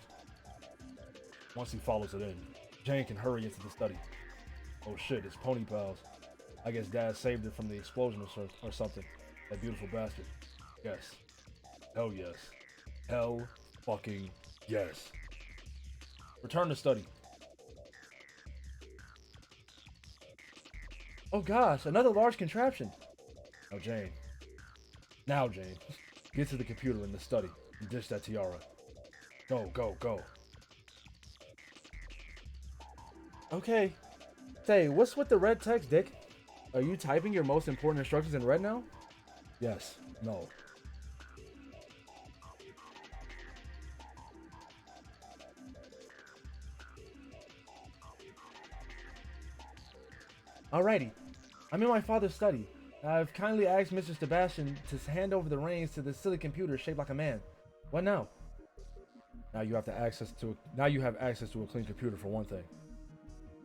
Once he follows it in, Jane can hurry into the study. Oh shit, it's pony pals. I guess Dad saved it from the explosion or something. That beautiful bastard. Yes. Hell yes. Hell fucking yes. Return to study. Oh gosh, another large contraption. Now Jane. Get to the computer in the study and dish that tiara. Go, go, go. Okay. Say, what's with the red text, Dick? Are you typing your most important instructions in red now? Yes. No. Alrighty. I'm in my father's study. I've kindly asked Mr. Sebastian to hand over the reins to the silly computer shaped like a man. What now? Now you have access to a clean computer for one thing.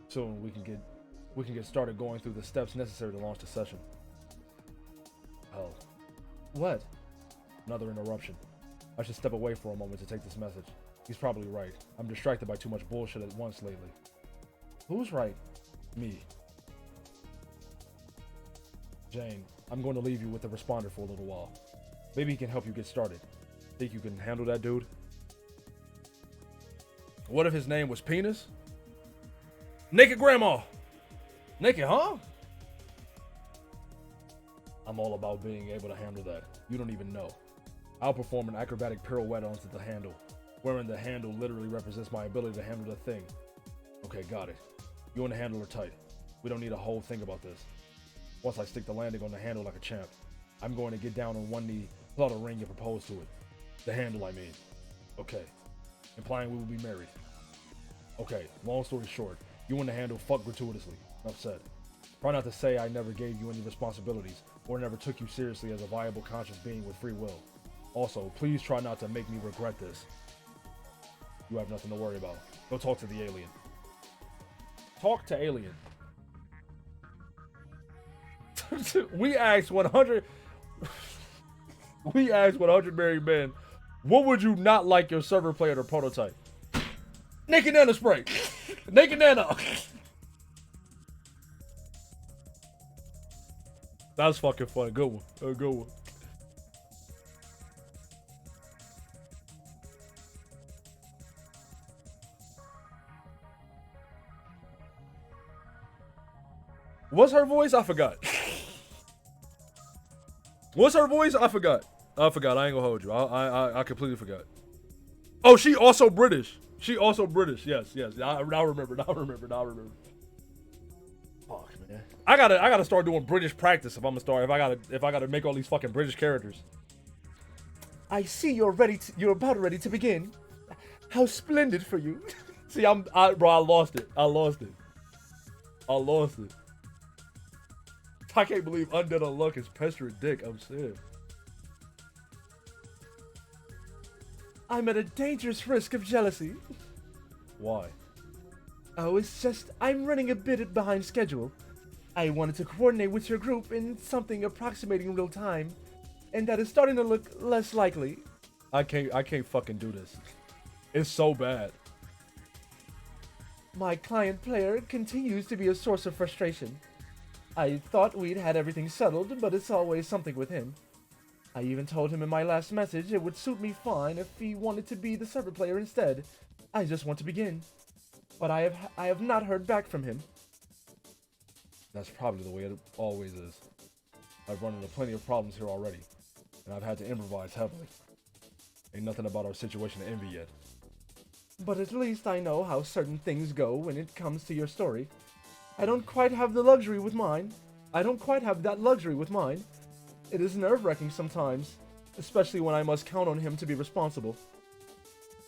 Soon we can get started going through the steps necessary to launch the session. Hell. What? Another interruption. I should step away for a moment to take this message. He's probably right. I'm distracted by too much bullshit at once lately. Who's right? Me. Jane, I'm going to leave you with the responder for a little while. Maybe he can help you get started. Think you can handle that, dude? What if his name was Penis? Naked Grandma! Naked, huh? I'm all about being able to handle that. You don't even know. I'll perform an acrobatic pirouette onto the handle, wherein the handle literally represents my ability to handle the thing. Okay, got it. You and the handle are tight. We don't need a whole thing about this. Once I stick the landing on the handle like a champ, I'm going to get down on one knee, pull out a ring, and propose to it. The handle, I mean. Okay. Implying we will be married. Okay, long story short, you and the handle fuck gratuitously. Enough said. Try not to say I never gave you any responsibilities, or never took you seriously as a viable conscious being with free will. Also, please try not to make me regret this. You have nothing to worry about. Go talk to the alien. Talk to alien. We asked 100 married men, what would you not like your server player to prototype? Naked Nana spray. Naked Nana. That's fucking funny. Good one. A good one. What's her voice? I forgot. What's her voice? I forgot. I ain't gonna hold you. I completely forgot. Oh, she also British. She also British. Yes. I remember. Fuck, man. I gotta start doing British practice if I'm gonna start. If I gotta make all these fucking British characters. I see you're about ready to begin. How splendid for you. See, I lost it. I lost it. I can't believe Undead Unluck is pestering Dick. I'm sad. I'm at a dangerous risk of jealousy. Why? Oh, it's just I'm running a bit behind schedule. I wanted to coordinate with your group in something approximating real time, and that is starting to look less likely. I can't fucking do this. It's so bad. My client player continues to be a source of frustration. I thought we'd had everything settled, but it's always something with him. I even told him in my last message it would suit me fine if he wanted to be the server player instead. I just want to begin. But I have not heard back from him. That's probably the way it always is. I've run into plenty of problems here already, and I've had to improvise heavily. Ain't nothing about our situation to envy yet. But at least I know how certain things go when it comes to your story. I don't quite have that luxury with mine. It is nerve-wracking sometimes, especially when I must count on him to be responsible.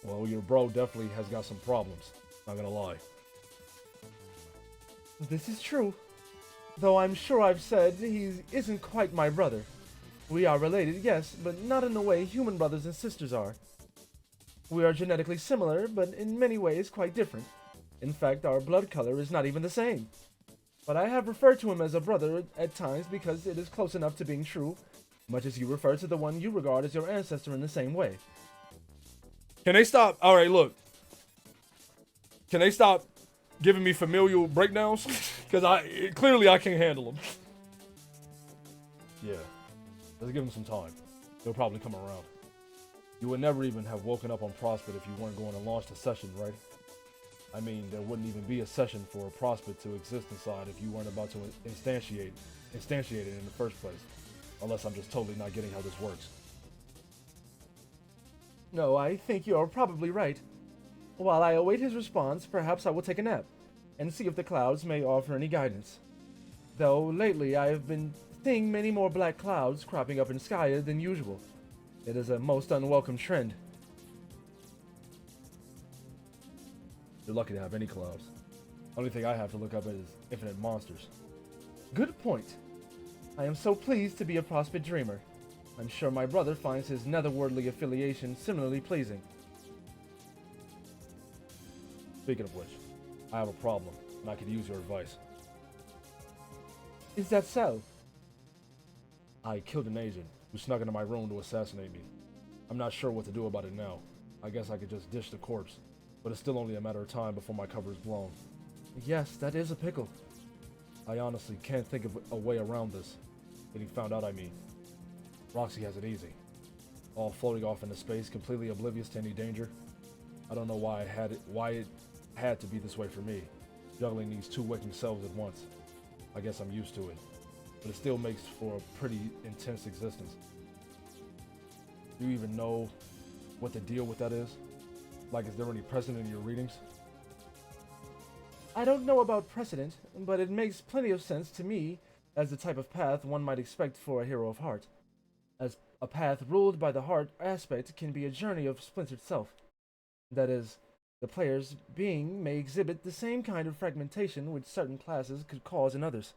Well, your bro definitely has got some problems, not gonna lie. This is true. Though I'm sure I've said he isn't quite my brother. We are related, yes, but not in the way human brothers and sisters are. We are genetically similar, but in many ways quite different. In fact, our blood color is not even the same. But I have referred to him as a brother at times because it is close enough to being true, much as you refer to the one you regard as your ancestor in the same way. Can they stop? All right, look. Can they stop giving me familial breakdowns? Because clearly I can't handle them. Yeah, let's give him some time. He'll probably come around. You would never even have woken up on Prospect if you weren't going to launch the session, right? I mean, there wouldn't even be a session for a Prospect to exist inside if you weren't about to instantiate it in the first place. Unless I'm just totally not getting how this works. No, I think you're probably right. While I await his response, perhaps I will take a nap, and see if the clouds may offer any guidance. Though, lately I have been seeing many more black clouds cropping up in Skya than usual. It is a most unwelcome trend. You're lucky to have any clouds. Only thing I have to look up at is infinite monsters. Good point. I am so pleased to be a Prospect dreamer. I'm sure my brother finds his netherworldly affiliation similarly pleasing. Speaking of which, I have a problem, and I could use your advice. Is that so? I killed an agent who snuck into my room to assassinate me. I'm not sure what to do about it now. I guess I could just dish the corpse, but it's still only a matter of time before my cover is blown. Yes, that is a pickle. I honestly can't think of a way around this. Getting found out, I mean. Roxy has it easy. All floating off into space, completely oblivious to any danger. I don't know why it had to be this way for me, juggling these two waking selves at once. I guess I'm used to it, but it still makes for a pretty intense existence. Do you even know what the deal with that is? Like, is there any precedent in your readings? I don't know about precedent, but it makes plenty of sense to me as the type of path one might expect for a hero of heart. As a path ruled by the heart aspect can be a journey of splintered self. That is, the player's being may exhibit the same kind of fragmentation which certain classes could cause in others.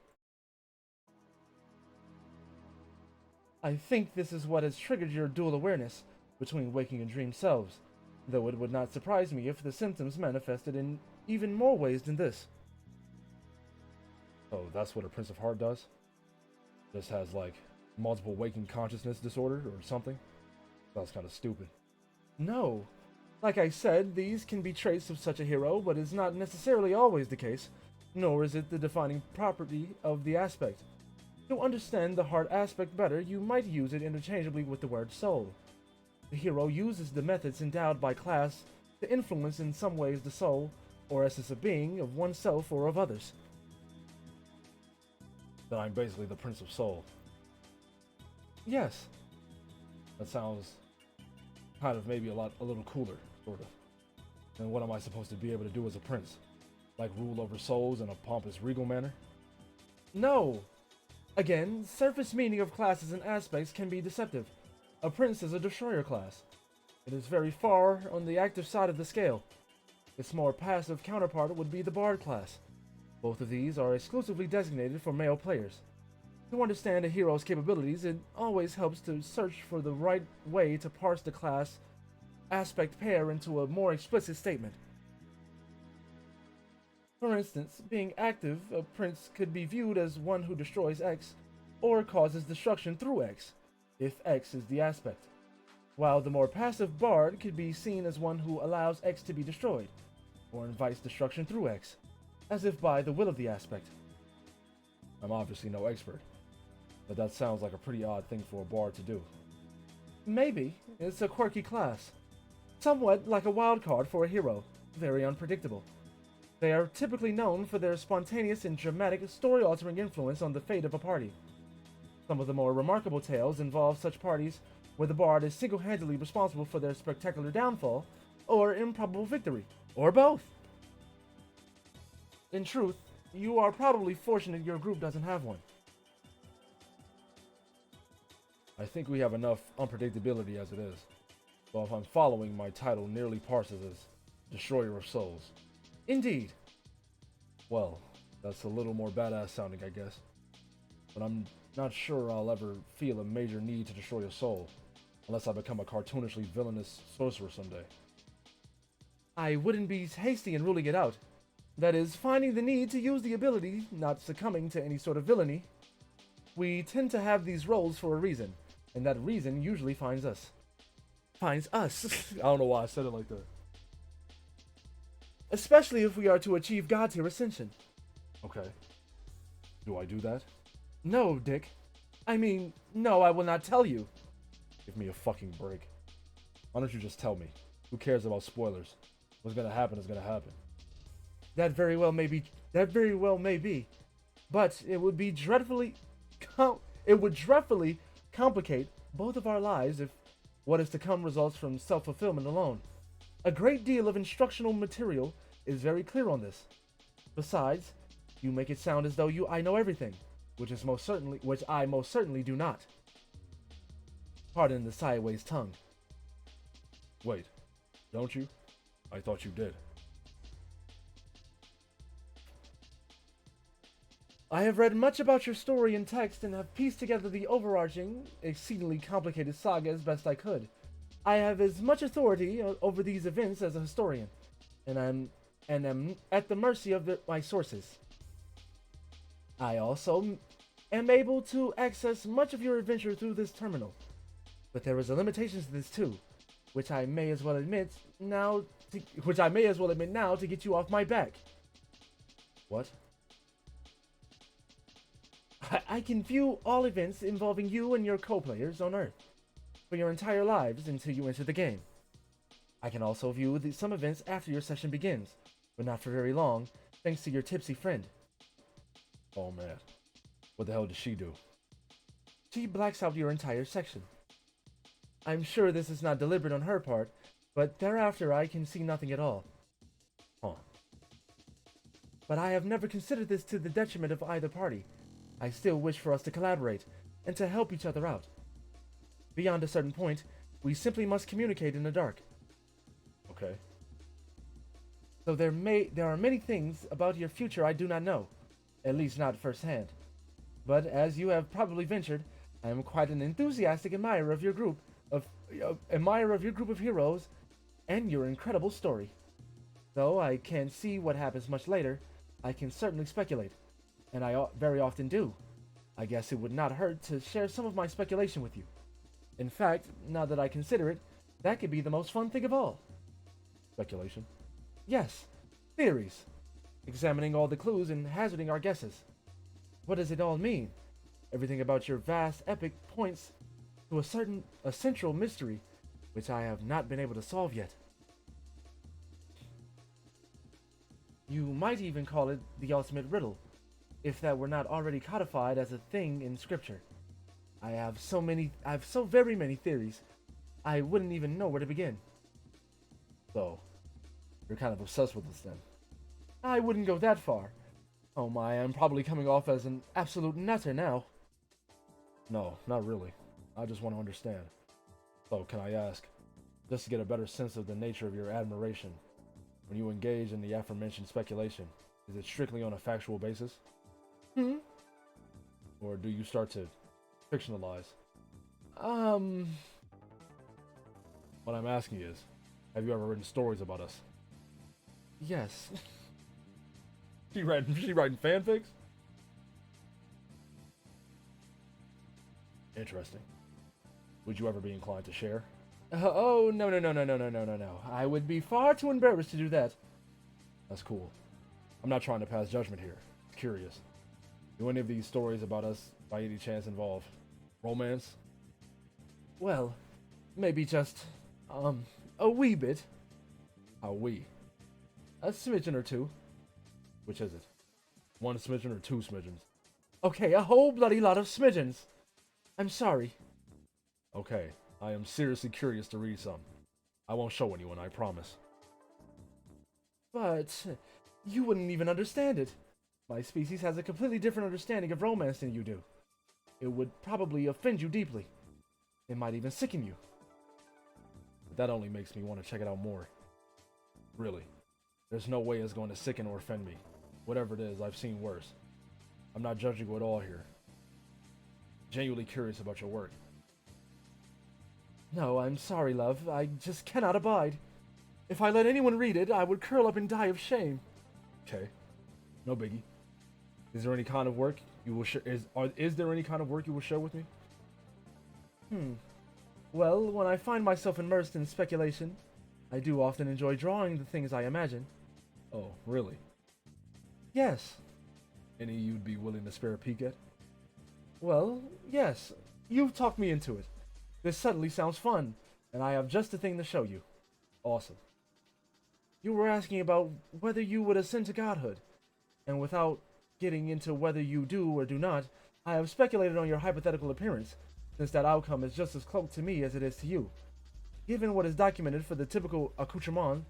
I think this is what has triggered your dual awareness between waking and dream selves, though it would not surprise me if the symptoms manifested in even more ways than this. Oh, that's what a Prince of Heart does? Just has, like, multiple waking consciousness disorder or something? That's kind of stupid. No. Like I said, these can be traits of such a hero, but is not necessarily always the case, nor is it the defining property of the aspect. To understand the heart aspect better, you might use it interchangeably with the word soul. The hero uses the methods endowed by class to influence in some ways the soul, or essence of being, of oneself or of others. Then I'm basically the Prince of Soul. Yes. That sounds kind of maybe a little cooler, sort of. And what am I supposed to be able to do as a prince? Like rule over souls in a pompous, regal manner? No! Again, surface meaning of classes and aspects can be deceptive. A prince is a destroyer class. It is very far on the active side of the scale. Its more passive counterpart would be the bard class. Both of these are exclusively designated for male players. To understand a hero's capabilities, it always helps to search for the right way to parse the class aspect pair into a more explicit statement. For instance, being active, a prince could be viewed as one who destroys X, or causes destruction through X, if X is the aspect, while the more passive bard could be seen as one who allows X to be destroyed, or invites destruction through X, as if by the will of the aspect. I'm obviously no expert, but that sounds like a pretty odd thing for a bard to do. Maybe. It's a quirky class. Somewhat like a wild card for a hero, very unpredictable. They are typically known for their spontaneous and dramatic story-altering influence on the fate of a party. Some of the more remarkable tales involve such parties where the bard is single-handedly responsible for their spectacular downfall, or improbable victory, or both. In truth, you are probably fortunate your group doesn't have one. I think we have enough unpredictability as it is. Well, if I'm following, my title nearly parses as Destroyer of Souls. Indeed. Well, that's a little more badass sounding, I guess. But I'm not sure I'll ever feel a major need to destroy a soul, unless I become a cartoonishly villainous sorcerer someday. I wouldn't be hasty in ruling it out. That is, finding the need to use the ability, not succumbing to any sort of villainy. We tend to have these roles for a reason, and that reason usually finds us. Finds us. I don't know why I said it like that. Especially if we are to achieve God tier ascension. Okay. Do I do that? No, Dick. I mean, no, I will not tell you. Give me a fucking break. Why don't you just tell me? Who cares about spoilers? What's gonna happen is gonna happen. That very well may be. That very well may be. But it would be dreadfully complicate both of our lives if what is to come results from self-fulfillment alone. A great deal of instructional material is very clear on this. Besides, you make it sound as though I know everything, which I most certainly do not. Pardon the sideways tongue. Wait, don't you? I thought you did. I have read much about your story in text and have pieced together the overarching, exceedingly complicated saga as best I could. I have as much authority over these events as a historian, and am at the mercy of my sources. I also am able to access much of your adventure through this terminal, but there is a limitation to this too, which I may as well admit now to get you off my back. What? I can view all events involving you and your co-players on Earth for your entire lives until you enter the game. I can also view some events after your session begins, but not for very long, thanks to your tipsy friend. Oh man, what the hell does she do? She blacks out your entire section. I'm sure this is not deliberate on her part, but thereafter I can see nothing at all. Huh. But I have never considered this to the detriment of either party. I still wish for us to collaborate, and to help each other out. Beyond a certain point, we simply must communicate in the dark. Okay. So there are many things about your future I do not know, at least not firsthand. But as you have probably ventured, I am quite an enthusiastic admirer of your group of heroes, and your incredible story. Though I can't see what happens much later, I can certainly speculate. And I very often do. I guess it would not hurt to share some of my speculation with you. In fact, now that I consider it, that could be the most fun thing of all. Speculation? Yes, theories. Examining all the clues and hazarding our guesses. What does it all mean? Everything about your vast epic points to a central mystery, which I have not been able to solve yet. You might even call it the ultimate riddle, if that were not already codified as a thing in scripture. I have so very many theories. I wouldn't even know where to begin. So, you're kind of obsessed with this then. I wouldn't go that far. Oh my, I'm probably coming off as an absolute nutter now. No, not really. I just want to understand. So, can I ask, just to get a better sense of the nature of your admiration, when you engage in the aforementioned speculation, is it strictly on a factual basis? Or do you start to fictionalize? What I'm asking is, have you ever written stories about us? Yes. She writing fanfics? Interesting. Would you ever be inclined to share? Oh, no. I would be far too embarrassed to do that. That's cool. I'm not trying to pass judgment here. Curious. Do any of these stories about us by any chance involve romance? Well, maybe just, a wee bit. A wee? A smidgen or two. Which is it? One smidgen or two smidgens? Okay, a whole bloody lot of smidgens. I'm sorry. Okay, I am seriously curious to read some. I won't show anyone, I promise. But you wouldn't even understand it. My species has a completely different understanding of romance than you do. It would probably offend you deeply. It might even sicken you. But that only makes me want to check it out more. Really. There's no way it's going to sicken or offend me. Whatever it is, I've seen worse. I'm not judging you at all here. Genuinely curious about your work. No, I'm sorry, love. I just cannot abide. If I let anyone read it, I would curl up and die of shame. Okay. No biggie. Is there any kind of work you will share? Is there any kind of work you will share with me? Well, when I find myself immersed in speculation, I do often enjoy drawing the things I imagine. Oh, really? Yes. Any you'd be willing to spare a peek at? Well, yes. You've talked me into it. This suddenly sounds fun, and I have just the thing to show you. Awesome. You were asking about whether you would ascend to godhood, and without getting into whether you do or do not, I have speculated on your hypothetical appearance, since that outcome is just as close to me as it is to you. Given what is documented for the typical accoutrement,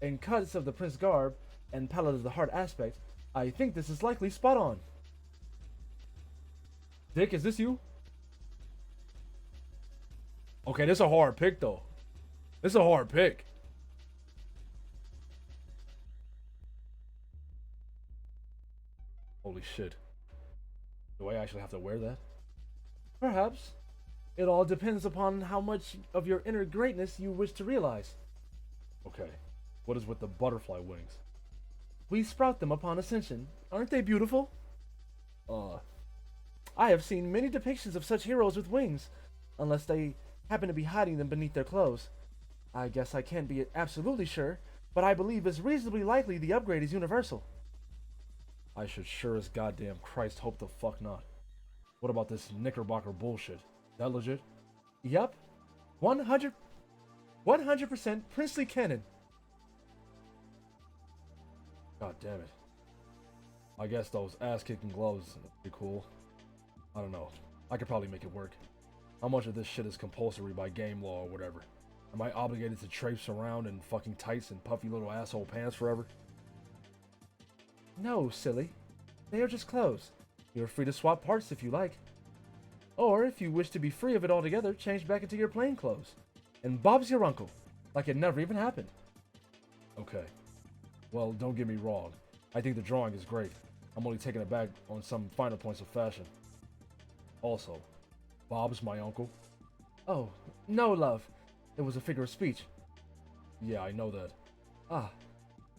and cuts of the prince garb, and palette of the heart aspect, I think this is likely spot on. Dick, is this you? Okay, this is a hard pick, though. This is a hard pick. Holy shit. Do I actually have to wear that? Perhaps. It all depends upon how much of your inner greatness you wish to realize. Okay. What is with the butterfly wings? We sprout them upon ascension. Aren't they beautiful? I have seen many depictions of such heroes with wings, unless they happen to be hiding them beneath their clothes. I guess I can't be absolutely sure, but I believe it's reasonably likely the upgrade is universal. I should sure as goddamn Christ hope the fuck not. What about this Knickerbocker bullshit? That legit? Yup. 100% princely canon. God damn it. I guess those ass-kicking gloves would be cool. I don't know. I could probably make it work. How much of this shit is compulsory by game law or whatever? Am I obligated to traipse around in fucking tights and puffy little asshole pants forever? No, silly. They are just clothes. You're free to swap parts if you like. Or, if you wish to be free of it altogether, change back into your plain clothes. And Bob's your uncle. Like it never even happened. Okay. Well, don't get me wrong. I think the drawing is great. I'm only taking it back on some finer points of fashion. Also, Bob's my uncle. Oh, no, love. It was a figure of speech. Yeah, I know that. Ah,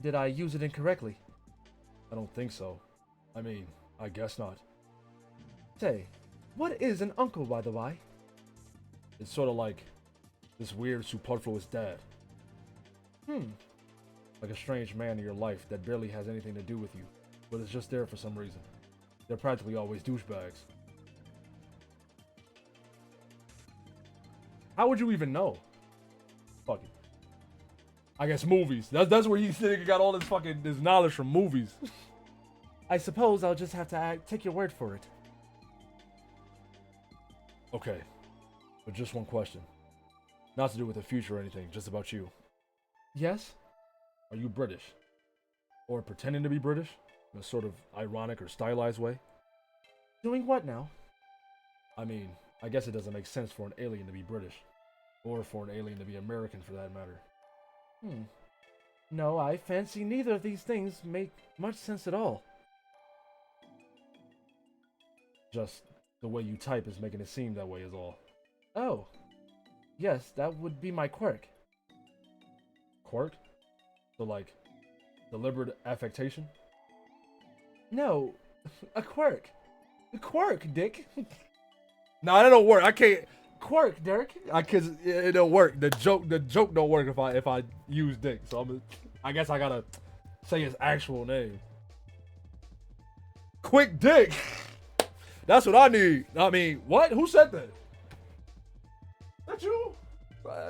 did I use it incorrectly? I don't think so. I mean, I guess not. Say, what is an uncle, by the by? It's sort of like this weird, superfluous dad. Like a strange man in your life that barely has anything to do with you, but is just there for some reason. They're practically always douchebags. How would you even know? Fuck it. I guess movies. That's where he's saying he got all his knowledge from movies. I suppose I'll just have to take your word for it. Okay, but just one question. Not to do with the future or anything, just about you. Yes? Are you British? Or pretending to be British? In a sort of ironic or stylized way? Doing what now? I mean, I guess it doesn't make sense for an alien to be British. Or for an alien to be American for that matter. No, I fancy neither of these things make much sense at all. Just the way you type is making it seem that way is all. Oh. Yes, that would be my quirk. Quirk? So like, deliberate affectation? No, a quirk. A quirk, Dick. No, that don't work. I can't. Quirk, Dirk. Cause it don't work. The joke don't work if I use Dick. So I guess I gotta say his actual name. Quick Dick. That's what I need. I mean, what? Who said that? That you?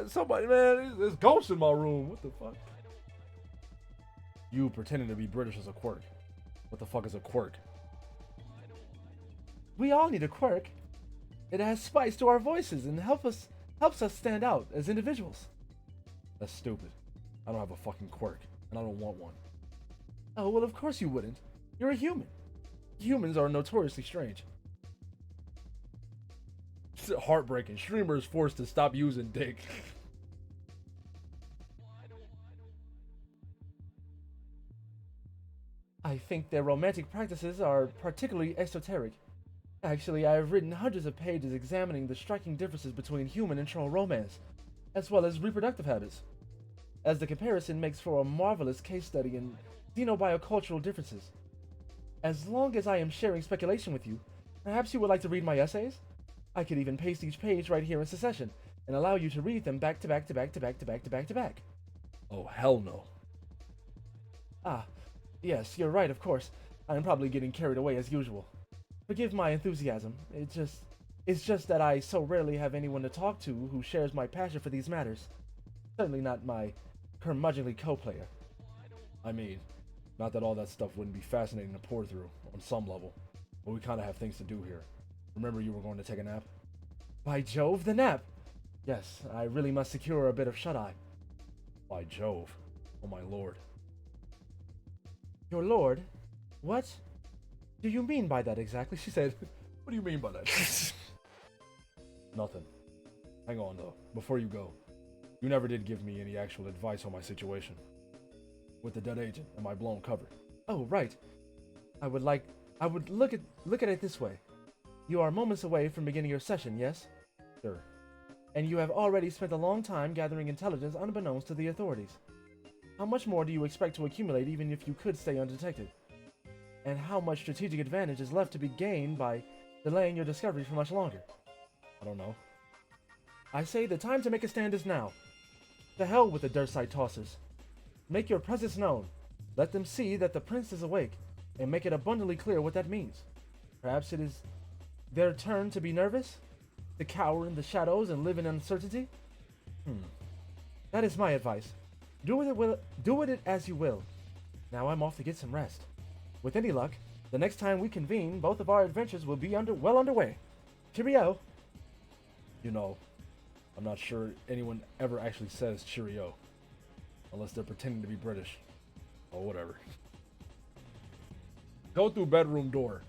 Somebody, man. There's ghosts in my room. What the fuck? You pretending to be British is a quirk. What the fuck is a quirk? We all need a quirk. It adds spice to our voices and helps us stand out as individuals. That's stupid. I don't have a fucking quirk, and I don't want one. Oh, well, of course you wouldn't. You're a human. Humans are notoriously strange. It's heartbreaking. Streamer is forced to stop using Dick. I think their romantic practices are particularly esoteric. Actually, I have written hundreds of pages examining the striking differences between human and troll romance, as well as reproductive habits, as the comparison makes for a marvelous case study in xenobiocultural differences. As long as I am sharing speculation with you, perhaps you would like to read my essays? I could even paste each page right here in succession, and allow you to read them back to back to back to back to back to back to back. Oh, hell no. Ah, yes, you're right, of course. I am probably getting carried away as usual. Forgive my enthusiasm. It's just that I so rarely have anyone to talk to who shares my passion for these matters. Certainly not my curmudgeonly co-player. I mean, not that all that stuff wouldn't be fascinating to pour through, on some level. But we kind of have things to do here. Remember you were going to take a nap? By Jove, the nap! Yes, I really must secure a bit of shut-eye. By Jove. Oh my lord. Your lord? What do you mean by that exactly? She said, what do you mean by that? Nothing. Hang on though, before you go. You never did give me any actual advice on my situation. With the dead agent and my blown cover. Oh, right. I would look at it this way. You are moments away from beginning your session, yes? Sure. And you have already spent a long time gathering intelligence unbeknownst to the authorities. How much more do you expect to accumulate even if you could stay undetected? And how much strategic advantage is left to be gained by delaying your discovery for much longer? I don't know. I say the time to make a stand is now. To hell with the dirt side tossers. Make your presence known. Let them see that the prince is awake, and make it abundantly clear what that means. Perhaps it is their turn to be nervous? To cower in the shadows and live in uncertainty? That is my advice. Do with it as you will. Now I'm off to get some rest. With any luck, the next time we convene, both of our adventures will be well underway. Cheerio. You know, I'm not sure anyone ever actually says cheerio. Unless they're pretending to be British. Or whatever. Go through bedroom door.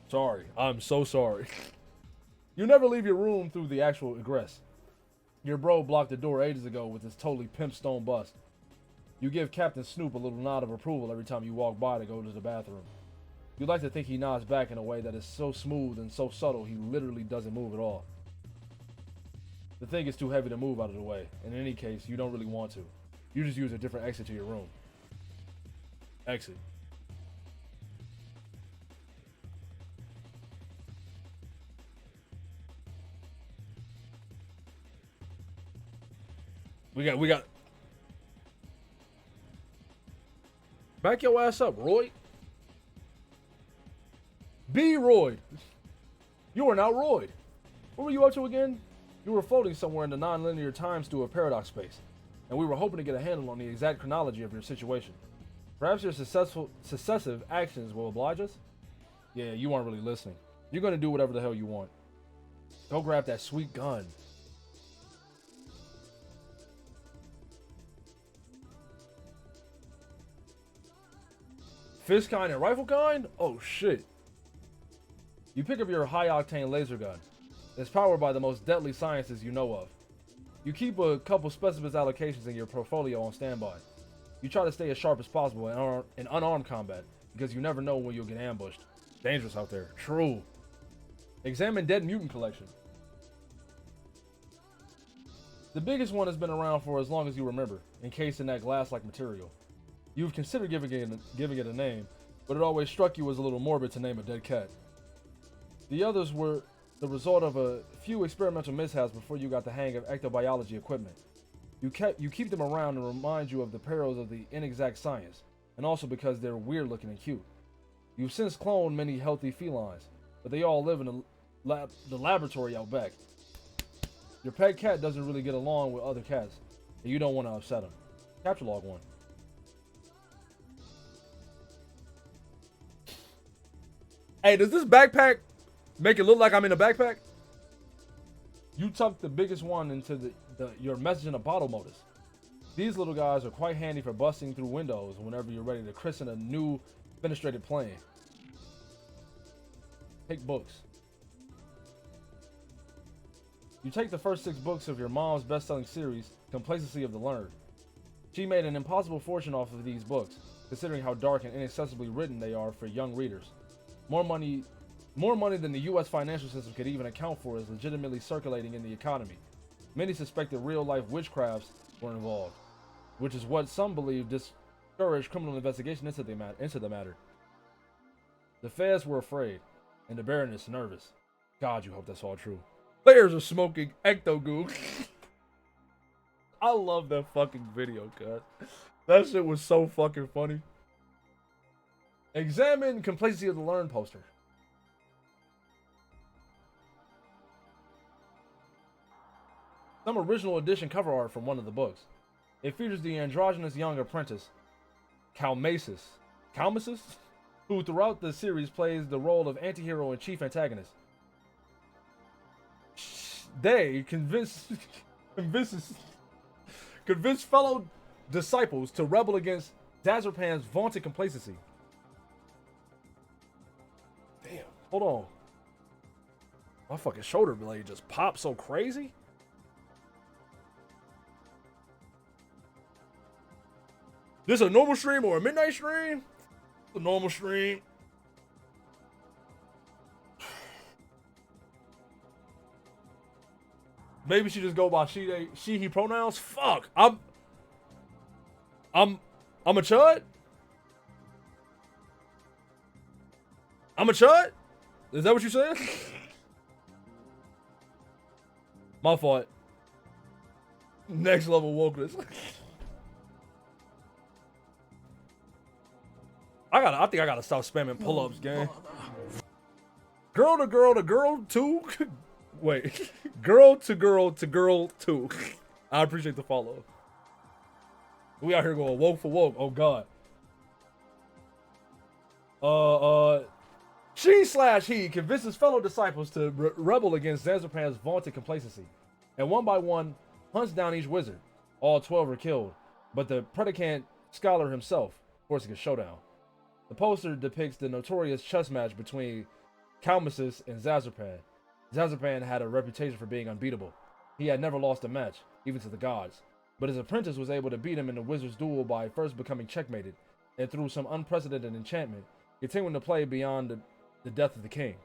Sorry. I'm so sorry. You never leave your room through the actual egress. Your bro blocked the door ages ago with his totally pimp stone bust. You give Captain Snoop a little nod of approval every time you walk by to go to the bathroom. You'd like to think he nods back in a way that is so smooth and so subtle he literally doesn't move at all. The thing is too heavy to move out of the way, and in any case, you don't really want to. You just use a different exit to your room. Exit. We got. Back your ass up, Roy. Be Roy. You are now Roy. What were you up to again? You were floating somewhere in the non-linear time-stew of paradox space, and we were hoping to get a handle on the exact chronology of your situation. Perhaps your successive actions will oblige us? Yeah, you aren't really listening. You're gonna do whatever the hell you want. Go grab that sweet gun. Fist kind and rifle kind? Oh shit. You pick up your high-octane laser gun. It's powered by the most deadly sciences you know of. You keep a couple specimen allocations in your portfolio on standby. You try to stay as sharp as possible in unarmed combat, because you never know when you'll get ambushed. Dangerous out there. True. Examine Dead Mutant Collection. The biggest one has been around for as long as you remember, encased in that glass-like material. You've considered giving it a name, but it always struck you as a little morbid to name a dead cat. The others were the result of a few experimental mishaps before you got the hang of ectobiology equipment. You keep them around and remind you of the perils of the inexact science, and also because they're weird looking and cute. You've since cloned many healthy felines, but they all live in the laboratory out back. Your pet cat doesn't really get along with other cats, and you don't want to upset him. Capture log 1. Hey, does this backpack make it look like I'm in a backpack? You tuck the biggest one into your message in a bottle modus. These little guys are quite handy for busting through windows whenever you're ready to christen a new fenestrated plane. Take books. You take the first 6 books of your mom's best-selling series, Complacency of the Learned. She made an impossible fortune off of these books, considering how dark and inaccessibly written they are for young readers. More money than the U.S. financial system could even account for is legitimately circulating in the economy. Many suspect that real-life witchcrafts were involved, which is what some believe discouraged criminal investigation into the matter. The feds were afraid, and the Baroness nervous. God, you hope that's all true. Layers of smoking ecto goo. I love that fucking video, cuz. That shit was so fucking funny. Examine Complacency of the Learned poster. Some original edition cover art from one of the books. It features the androgynous young apprentice, Calmasis, who throughout the series plays the role of anti-hero and chief antagonist. They convince fellow disciples to rebel against Dazerpan's vaunted complacency. Damn, hold on. My fucking shoulder blade just popped so crazy. This a normal stream or a midnight stream? A normal stream. Maybe she just go by she, he pronouns. Fuck. I'm a chud. I'm a chud. Is that what you said? My fault. Next level wokeness. I think I gotta stop spamming pull-ups, gang. Girl to girl to girl too. Wait, girl to girl too. I appreciate the follow. We out here going woke for woke. Oh god. She/he convinces fellow disciples to rebel against Zanzibar's vaunted complacency, and one by one hunts down each wizard. All 12 are killed, but the predicant scholar himself forcing a showdown. The poster depicts the notorious chess match between Calmasis and Zazarpan. Zazarpan had a reputation for being unbeatable. He had never lost a match, even to the gods. But his apprentice was able to beat him in the wizard's duel by first becoming checkmated, and through some unprecedented enchantment, continuing to play beyond the death of the king.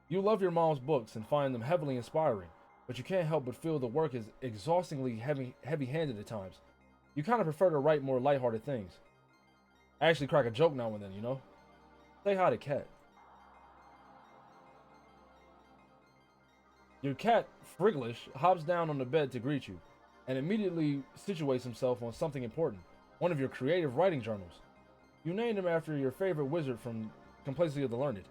You love your mom's books and find them heavily inspiring, but you can't help but feel the work is exhaustingly heavy-handed at times. You kind of prefer to write more lighthearted things. I actually crack a joke now and then, you know? Say hi to Cat. Your cat, Friglish, hops down on the bed to greet you, and immediately situates himself on something important, one of your creative writing journals. You named him after your favorite wizard from Complacency of the Learned.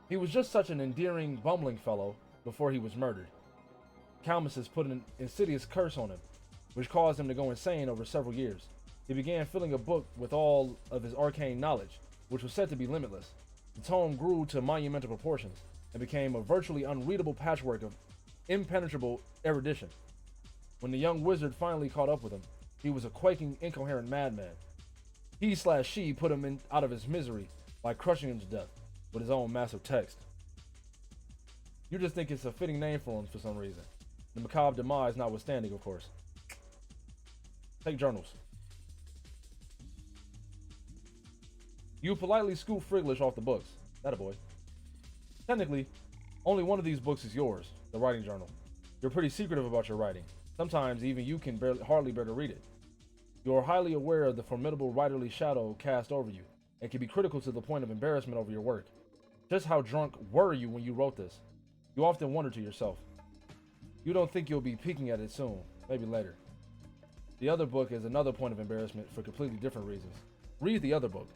He was just such an endearing, bumbling fellow before he was murdered. Calmasis put an insidious curse on him, which caused him to go insane over several years. he began filling a book with all of his arcane knowledge, which was said to be limitless. The tome grew to monumental proportions and became a virtually unreadable patchwork of impenetrable erudition. When the young wizard finally caught up with him, he was a quaking, incoherent madman. He/she put him out of his misery by crushing him to death with his own massive text. You just think it's a fitting name for him for some reason. The macabre demise notwithstanding, of course. Take journals. You politely scoop Friglish off the books. That a boy. Technically, only one of these books is yours, the writing journal. You're pretty secretive about your writing. Sometimes even you can hardly bear to read it. You are highly aware of the formidable writerly shadow cast over you, and can be critical to the point of embarrassment over your work. Just how drunk were you when you wrote this? You often wonder to yourself. You don't think you'll be peeking at it soon, maybe later. The other book is another point of embarrassment for completely different reasons. Read the other book.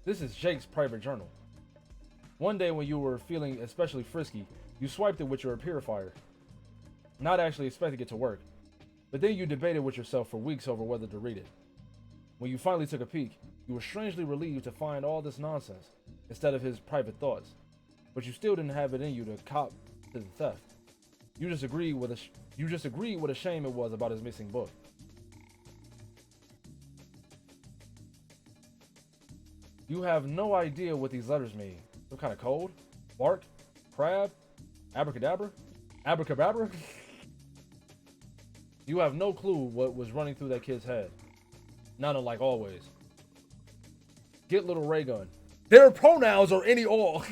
This is Jake's private journal. One day when you were feeling especially frisky, you swiped it with your purifier, not actually expecting it to work, but then you debated with yourself for weeks over whether to read it. When you finally took a peek, you were strangely relieved to find all this nonsense instead of his private thoughts, but you still didn't have it in you to cop to the theft. You just agreed what a shame it was about his missing book. You have no idea what these letters mean. Some kind of code? Bark? Crab? Abracadabra? Abracababra? You have no clue what was running through that kid's head. Not unlike always. Get little ray gun. Their pronouns are any all.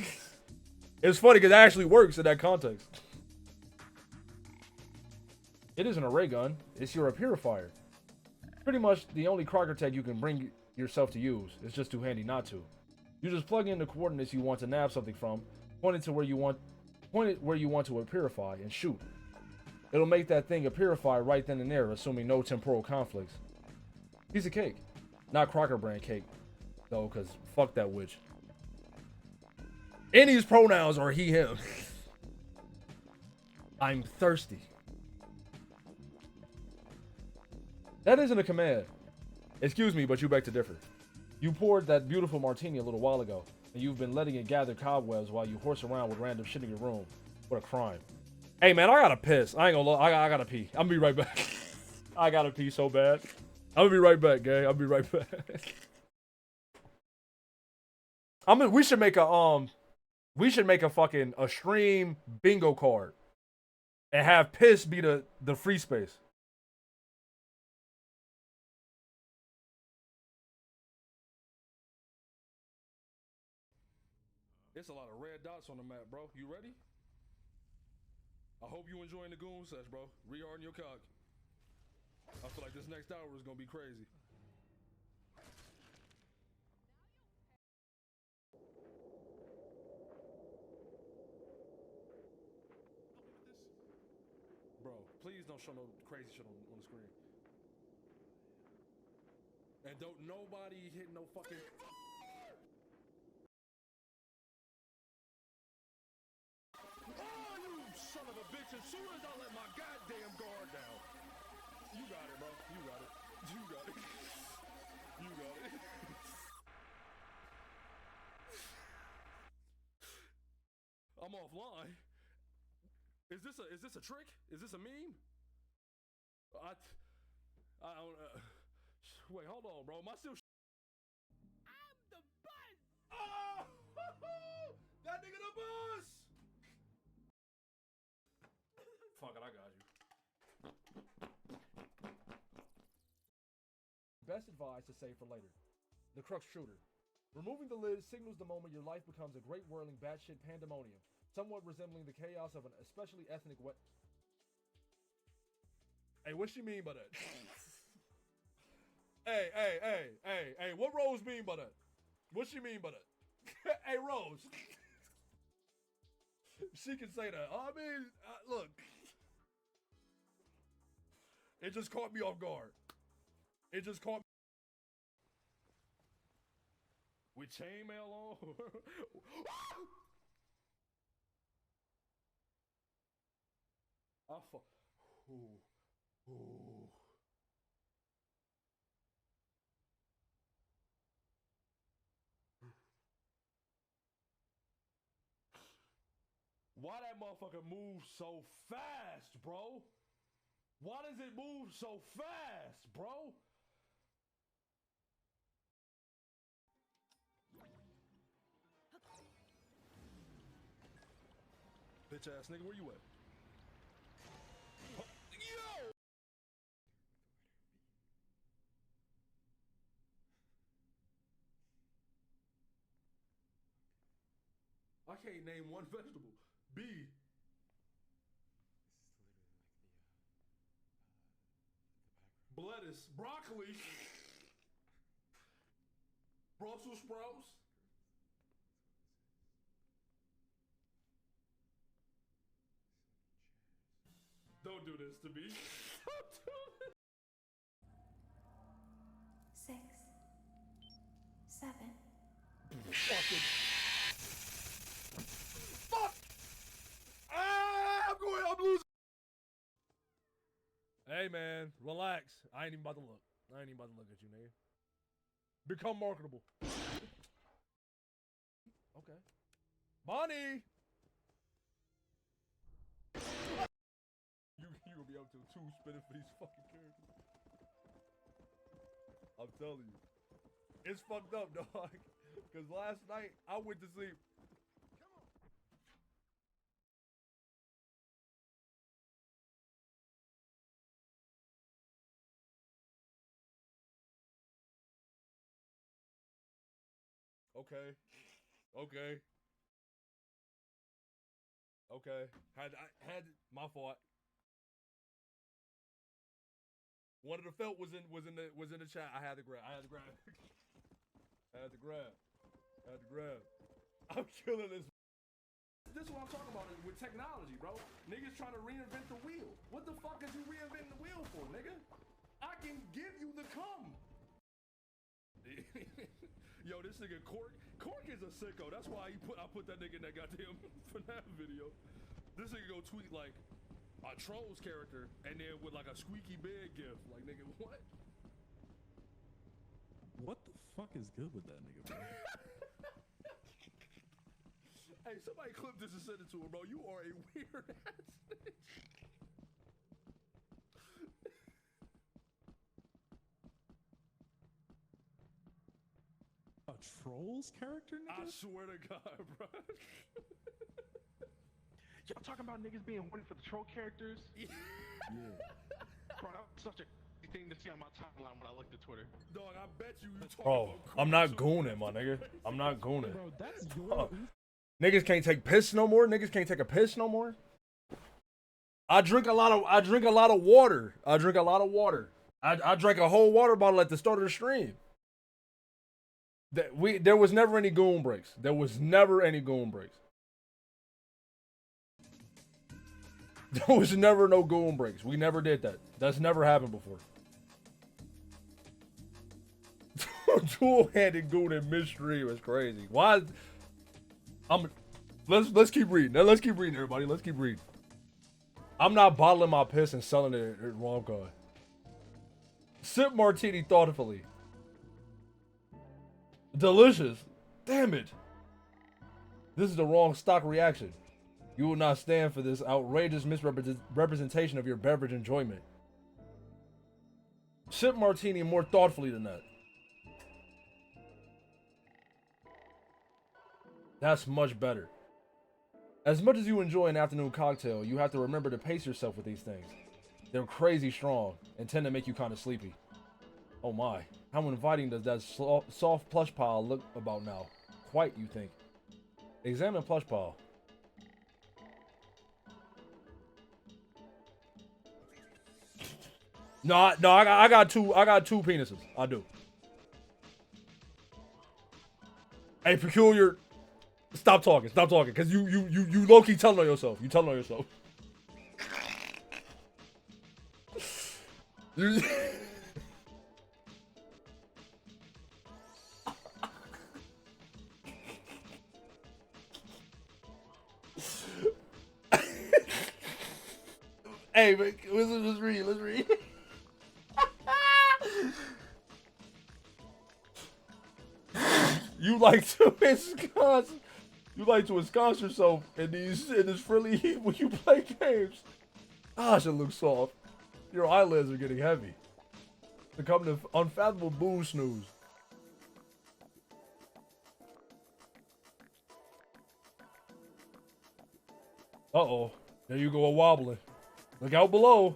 It's funny because it actually works in that context. It isn't a ray gun, it's your purifier. Pretty much the only Crocker tech you can bring yourself to use. It's just too handy not to. You just plug in the coordinates you want to nab something from, point it where you want to purify, and shoot. It'll make that thing a purify right then and there, assuming no temporal conflicts. Piece of cake. Not Crocker brand cake, though, because fuck that witch. Annie's pronouns are he, him. I'm thirsty. That isn't a command. Excuse me, but you beg to differ. You poured that beautiful martini a little while ago, and you've been letting it gather cobwebs while you horse around with random shit in your room. What a crime. Hey man, I gotta piss. I ain't gonna lie, I gotta pee. I'm gonna be right back. I gotta pee so bad. I'm gonna be right back, gang. I'll be right back. We should make a fucking stream bingo card and have piss be the free space. It's a lot of red dots on the map, bro. You ready? I hope you enjoying the goon sesh, bro. Rearden your cock. I feel like this next hour is gonna be crazy. Bro, please don't show no crazy shit on the screen. And don't nobody hit no fucking... Son of a bitch, as soon as I let my goddamn guard down. You got it, bro. You got it. You got it. You got it. I'm offline. Is this a trick? Is this a meme? I don't wait, hold on, bro. Am I still I'm the buzz! Oh! That nigga the buzz! Fuck it, I got you. Best advice to save for later. The Crux Shooter. Removing the lid signals the moment your life becomes a great whirling batshit pandemonium, somewhat resembling the chaos of an especially ethnic Hey, what she mean by that? Hey, what Rose mean by that? What she mean by that? Hey, Rose. She can say that. I mean, look. It just caught me off guard. It just caught me. With chainmail on. Ooh. Why that motherfucker move so fast, bro? Why does it move so fast, bro? Bitch ass nigga, where you at? Yo! I can't name one vegetable. B. Lettuce, broccoli, Brussels sprouts. Don't do this to me. Don't do this. 6, 7. Fucking. Fuck! Ah, I'm losing. Hey man, relax. I ain't even about to look. I ain't even about to look at you, nigga. Become marketable. Okay. Bonnie! You gonna be up till 2 spinning for these fucking characters. I'm telling you. It's fucked up, dog. Cause last night I went to sleep. Okay. Had my fault. One of the felt was in the chat. I had to grab. I'm killing this. This is what I'm talking about with technology, bro. Niggas trying to reinvent the wheel. What the fuck is you reinventing the wheel for, nigga? I can give you the cum. Yo, this nigga Cork is a sicko. That's why I put that nigga in that goddamn FNAF video. This nigga go tweet like a Trolls character and then with like a squeaky bed gif. Like, nigga, what? What the fuck is good with that nigga, bro? Hey, somebody clip this and send it to him, bro. You are a weird ass nigga. A Trolls character, nigga? I swear to God, bro. Y'all talking about niggas being horny for the troll characters? Yeah. Bro, that was such a thing to see on my timeline when I looked at Twitter. Dog, I bet you talking Bro, about I'm not gooning, my nigga. I'm not gooning. Bro, that's your... Niggas can't take piss no more. Niggas can't take a piss no more. I drink a lot of water. I drank a whole water bottle at the start of the stream. There was never any goon breaks. There was never any goon breaks. There was never no goon breaks. We never did that. That's never happened before. Dual-handed goon in midstream is crazy. Why? Let's keep reading. Now let's keep reading, everybody. Let's keep reading. I'm not bottling my piss and selling it at Romcon. Sip martini thoughtfully. Delicious. Damn it. This is the wrong stock reaction. You will not stand for this outrageous misrepresentation of your beverage enjoyment. Sip martini more thoughtfully than that. That's much better. As much as you enjoy an afternoon cocktail, you have to remember to pace yourself with these things. They're crazy strong and tend to make you kind of sleepy. Oh my, how inviting does that soft plush pile look about now? Quite, you think. Examine plush pile. No, I got two penises. I do. Hey, peculiar. Stop talking, cause you low key telling on yourself. You telling on yourself. Hey, man, let's read. Let's read. You like to ensconce. You like to ensconce yourself in this friendly heat when you play games. Gosh, it looks soft. Your eyelids are getting heavy. Become the unfathomable boo snooze. Uh-oh. There you go a wobbling. Look out below.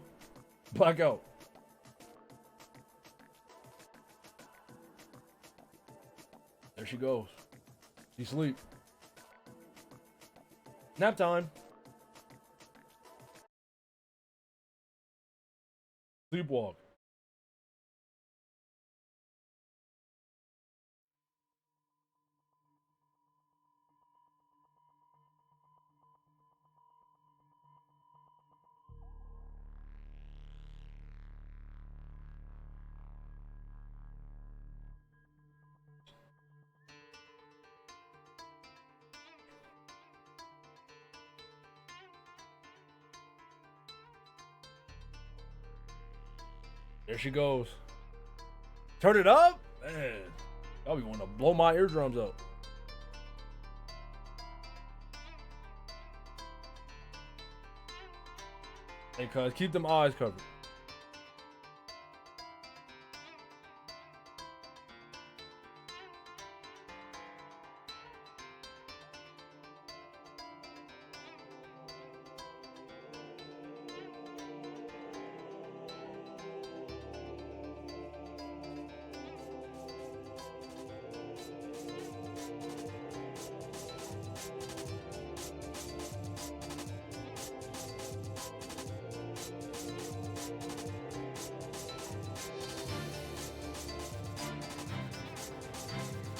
Blackout. There she goes. She sleep. Nap time. Sleepwalk. There she goes. Turn it up? Man, y'all be wanting to blow my eardrums up. Hey, cuz, keep them eyes covered.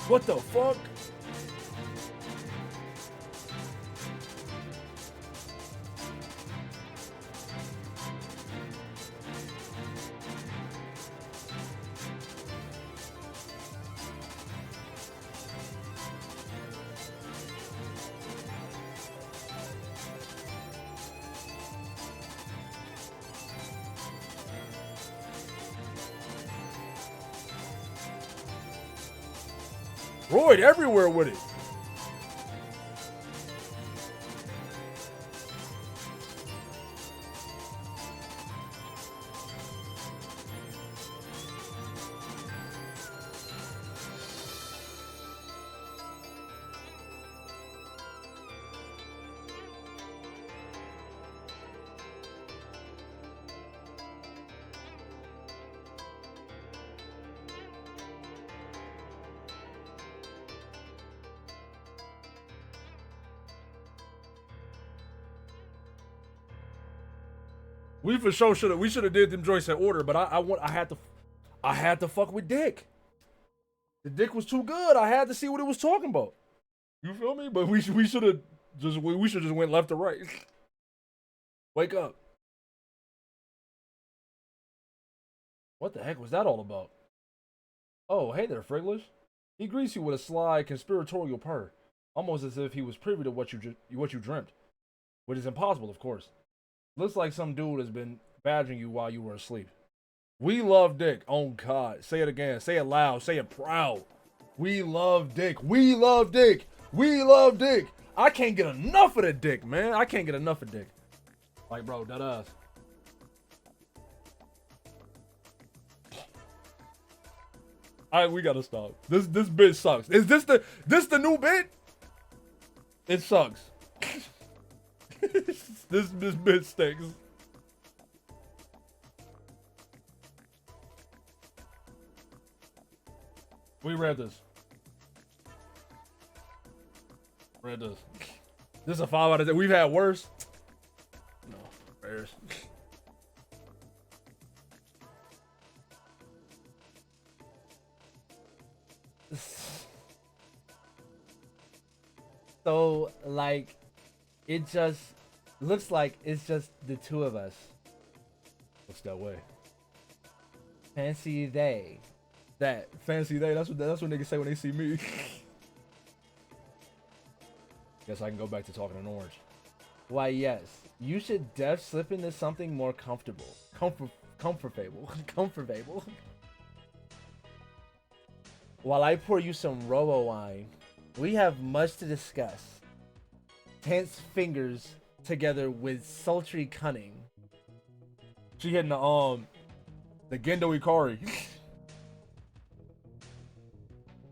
What the fuck? Royd everywhere with it. We for sure should have did them joints in order, but I had to fuck with Dick. The Dick was too good. I had to see what it was talking about. You feel me? But we should have just went left to right. Wake up. What the heck was that all about? Oh, hey there, Frigglish. He greets you with a sly, conspiratorial purr, almost as if he was privy to what you dreamt, which is impossible, of course. Looks like some dude has been badgering you while you were asleep. We love Dick. Oh God. Say it again. Say it loud. Say it proud. We love Dick. We love Dick. We love Dick. I can't get enough of the Dick, man. I can't get enough of Dick. Like, bro, that ass. Alright, we gotta stop. This bit sucks. Is this the new bit? It sucks. This bit stinks. We read this. Read this. This is a 5 out of 10. We've had worse. No, prayers. So, like, it just looks like it's just the two of us. Looks that way. Fancy they. That fancy day. That's what niggas say when they see me. Guess I can go back to talking in orange. Why, yes. You should slip into something more comfortable. Comfortable. Comfortable. While I pour you some robo wine, we have much to discuss. Tense fingers together with sultry cunning. She hitting the Gendo Ikari.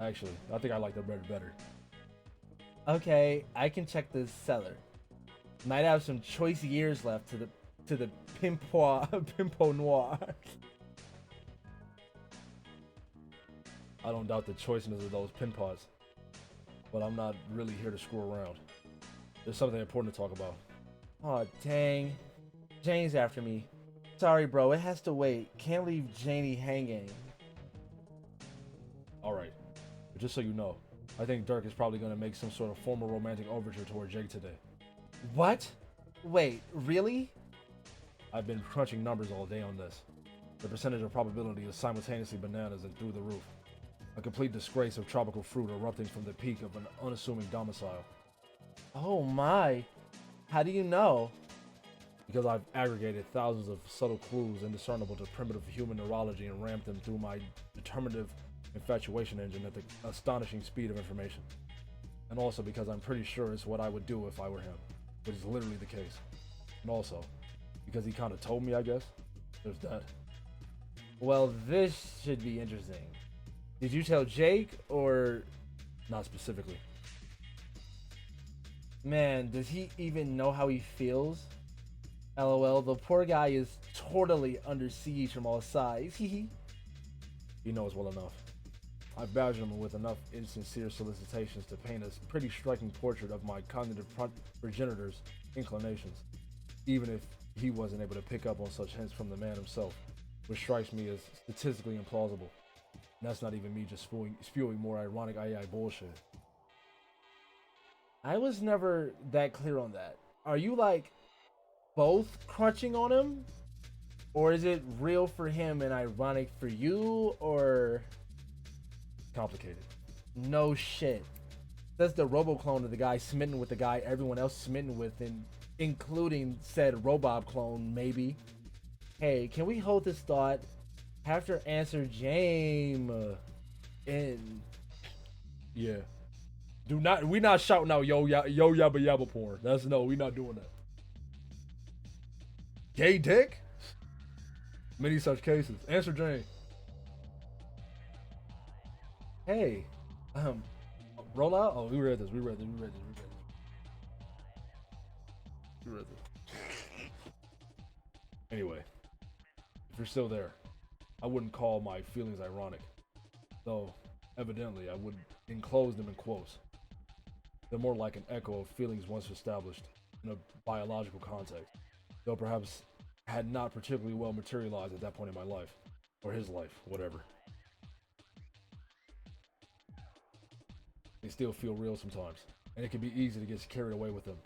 Actually, I think I like the bread better. Okay, I can check the cellar. Might have some choice years left to the Pimpo Noir. I don't doubt the choiceness of those pin pods, but I'm not really here to screw around. There's something important to talk about. Aw, dang. Jane's after me. Sorry, bro, it has to wait. Can't leave Janie hanging. Alright, but just so you know, I think Dirk is probably going to make some sort of formal romantic overture toward Jake today. What? Wait, really? I've been crunching numbers all day on this. The percentage of probability is simultaneously bananas and through the roof. A complete disgrace of tropical fruit erupting from the peak of an unassuming domicile. Oh my. How do you know? Because I've aggregated thousands of subtle clues indiscernible to primitive human neurology and rammed them through my determinative infatuation engine at the astonishing speed of information. And also because I'm pretty sure it's what I would do if I were him, which is literally the case. And also, because he kind of told me, I guess. There's that. Well, this should be interesting. Did you tell Jake, or not specifically? Man, does he even know how he feels? LOL, the poor guy is totally under siege from all sides. He knows well enough. I've badgered him with enough insincere solicitations to paint a pretty striking portrait of my cognitive progenitor's inclinations, even if he wasn't able to pick up on such hints from the man himself, which strikes me as statistically implausible. And that's not even me just spewing more ironic AI bullshit. I was never that clear on that. Are you like both crunching on him? Or is it real for him and ironic for you? Or complicated? No shit. That's the robo-clone of the guy smitten with the guy everyone else smitten with, including said Robob clone, maybe. Hey, can we hold this thought? Have to answer James in. Yeah. We not shouting out yo yabba yabba porn. That's no, we not doing that. Gay dick? Many such cases. Answer Jane. Hey, roll out. Oh, we read this. We read this. Anyway, if you're still there, I wouldn't call my feelings ironic, though evidently I would enclose them in quotes. They're more like an echo of feelings once established in a biological context, though perhaps had not particularly well materialized at that point in my life, or his life, whatever. They still feel real sometimes, and it can be easy to get carried away with them.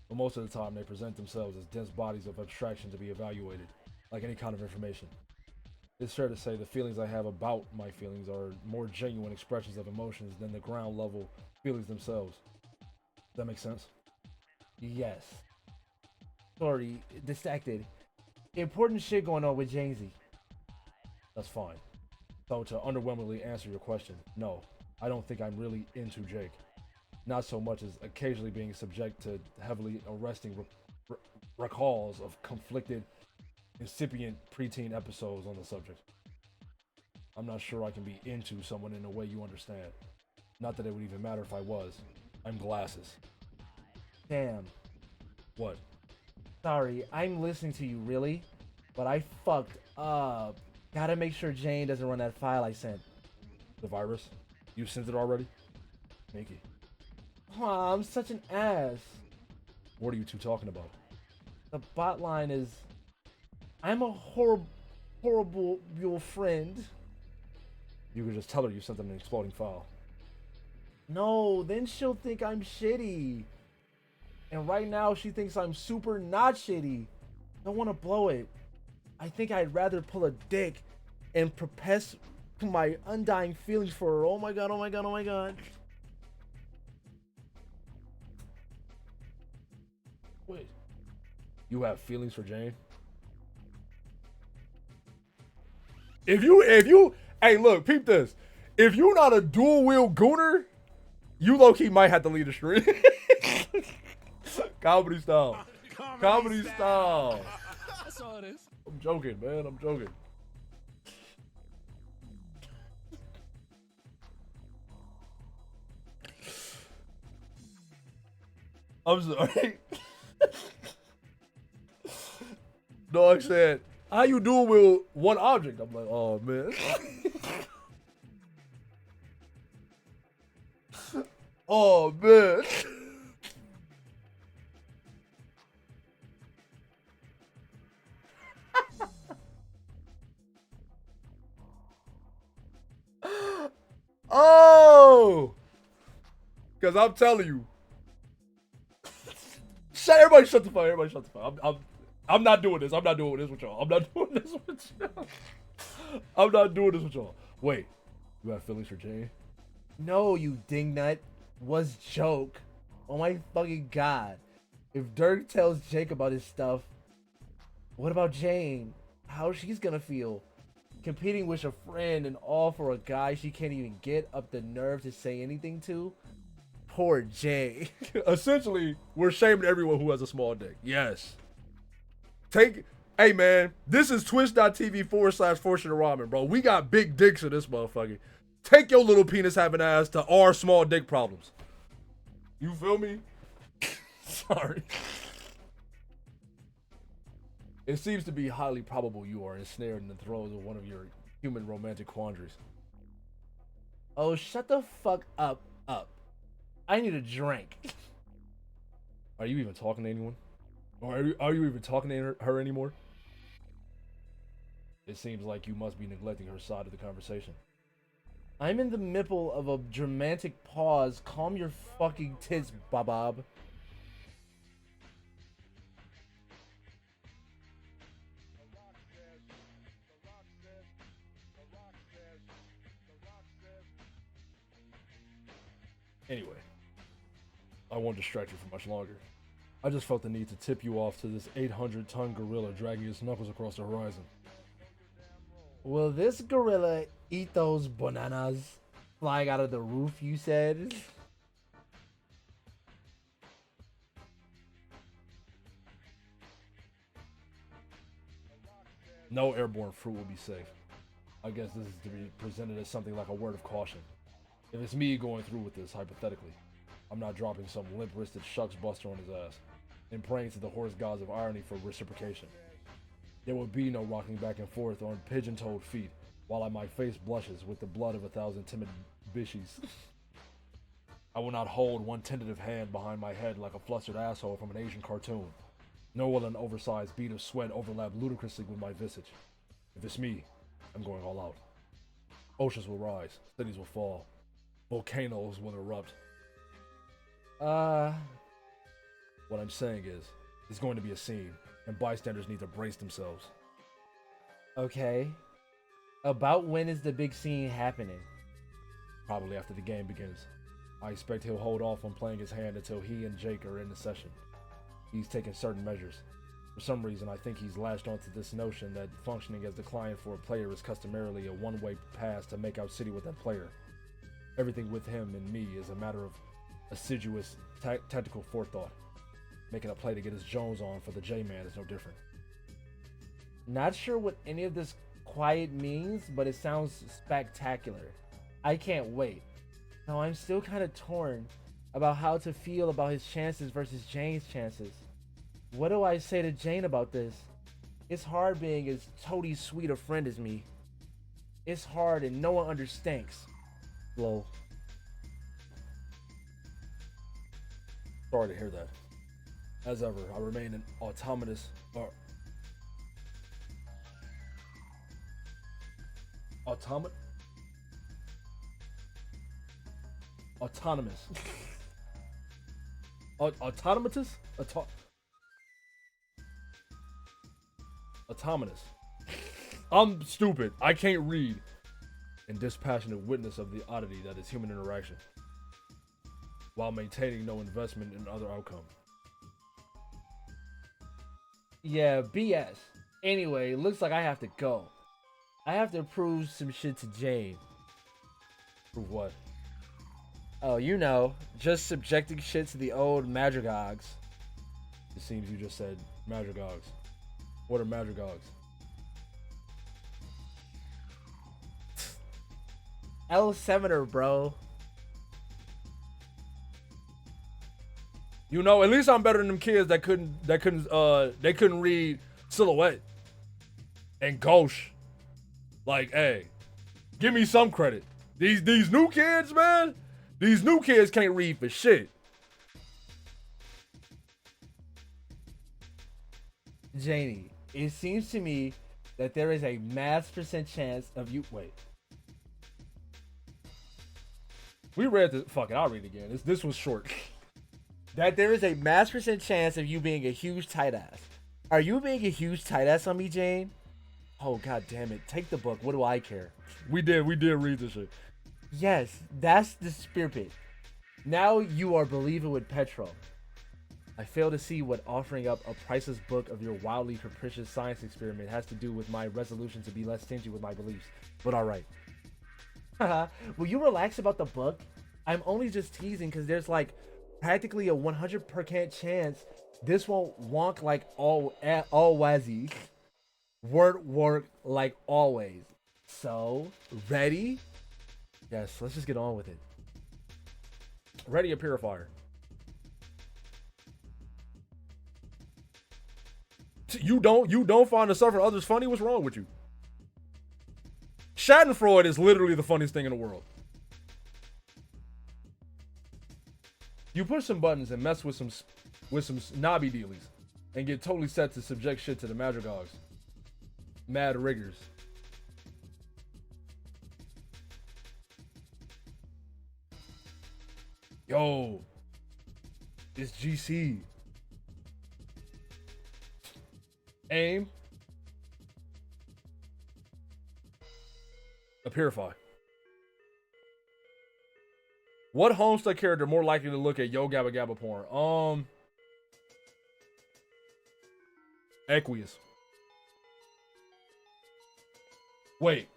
But most of the time they present themselves as dense bodies of abstraction to be evaluated, like any kind of information. It's fair to say the feelings I have about my feelings are more genuine expressions of emotions than the ground level feelings themselves. Does that make sense? Yes. Sorry, distracted. Important shit going on with Jamesy. That's fine. So to underwhelmingly answer your question, no, I don't think I'm really into Jake. Not so much as occasionally being subject to heavily arresting recalls of conflicted, incipient preteen episodes on the subject. I'm not sure I can be into someone in a way you understand. Not that it would even matter if I was. I'm glasses. Damn. What? Sorry, I'm listening to you, really? But I fucked up. Gotta make sure Jane doesn't run that file I sent. The virus? You sent it already? Nikki. Oh, I'm such an ass. What are you two talking about? The bot line is, I'm a horrible friend. You could just tell her you sent them an exploding file. No, then she'll think I'm shitty. And right now she thinks I'm super not shitty. Don't want to blow it. I think I'd rather pull a dick and profess my undying feelings for her. Oh my god, oh my god, oh my god. Wait. You have feelings for Jane? If you, hey, look, peep this. If you not a dual wheel gooner, you low key might have to lead a stream. Comedy style. Comedy style. That's all it is. I'm joking, man. I'm joking. I'm sorry. Dog said, how you doing with one object? I'm like, oh, man. Oh, man. Oh. Because I'm telling you. Everybody shut the fuck. Everybody shut the fuck. I'm not doing this. I'm not doing this with y'all. I'm not doing this with y'all. I'm not doing this with y'all. Wait, you have feelings for Jane? No, you dingnut. Was joke. Oh my fucking god. If Dirk tells Jake about his stuff, what about Jane? How's she's gonna feel? Competing with a friend and all for a guy she can't even get up the nerve to say anything to? Poor Jay. Essentially, we're shaming everyone who has a small dick. Yes. Hey man, this is twitch.tv/fortune ramen, bro. We got big dicks in this motherfucker. Take your little penis having ass to our small dick problems. You feel me? Sorry. It seems to be highly probable you are ensnared in the throes of one of your human romantic quandaries. Oh, shut the fuck up. I need a drink. Are you even talking to anyone? Or are you even talking to her anymore? It seems like you must be neglecting her side of the conversation. I'm in the middle of a dramatic pause. Calm your fucking tits, Bob. Anyway, I won't distract you for much longer. I just felt the need to tip you off to this 800-ton gorilla dragging his knuckles across the horizon. Will this gorilla eat those bananas flying out of the roof, you said? No airborne fruit will be safe. I guess this is to be presented as something like a word of caution. If it's me going through with this, hypothetically, I'm not dropping some limp-wristed shucks buster on his ass and praying to the horse gods of irony for reciprocation. There will be no rocking back and forth on pigeon-toed feet while my face blushes with the blood of 1,000 timid bishies. I will not hold one tentative hand behind my head like a flustered asshole from an Asian cartoon, nor will an oversized bead of sweat overlap ludicrously with my visage. If it's me, I'm going all out. Oceans will rise, cities will fall, volcanoes will erupt. What I'm saying is, it's going to be a scene, and bystanders need to brace themselves. Okay. About when is the big scene happening? Probably after the game begins. I expect he'll hold off on playing his hand until he and Jake are in the session. He's taken certain measures. For some reason, I think he's latched onto this notion that functioning as the client for a player is customarily a one-way pass to make out city with that player. Everything with him and me is a matter of assiduous tactical forethought. Making a play to get his Jones on for the J-Man is no different. Not sure what any of this quiet means, but it sounds spectacular. I can't wait. Now I'm still kind of torn about how to feel about his chances versus Jane's chances. What do I say to Jane about this? It's hard being as toady sweet a friend as me. It's hard and no one understands. Lol. Sorry to hear that. As ever, I remain an autonomous autonomous. I'm stupid. I can't read. And dispassionate witness of the oddity that is human interaction, while maintaining no investment in other outcome. Yeah, BS. Anyway, looks like I have to go. I have to prove some shit to Jane. Prove what? Oh, you know, just subjecting shit to the old madrigogs. It seems you just said madrigogs. What are madrigogs? L7er, bro. You know, at least I'm better than them kids that couldn't read Silhouette and Gauche. Like, hey, give me some credit. These new kids, man. These new kids can't read for shit. Janie, it seems to me that there is a mass percent chance of you. Wait. We read this. Fuck it, I'll read it again. This was short. That there is a mass percent chance of you being a huge tight ass. Are you being a huge tight ass on me, Jane? Oh, god damn it. Take the book. What do I care? We did read this shit. Yes, that's the spirit. Now you are believing with Petro. I fail to see what offering up a priceless book of your wildly capricious science experiment has to do with my resolution to be less stingy with my beliefs. But alright. Will you relax about the book? I'm only just teasing because there's like practically a 100% chance this won't wonk like always. Word work like always. So, ready? Yes, let's just get on with it. Ready a purifier. You don't find the suffering others funny? What's wrong with you? Schadenfreude is literally the funniest thing in the world. You push some buttons and mess with some snobby dealies and get totally set to subject shit to the madrigogs. Mad riggers. Yo, it's GC. Aim. A purify. What Homestuck character more likely to look at Yo Gabba Gabba porn? Aqueous. Wait.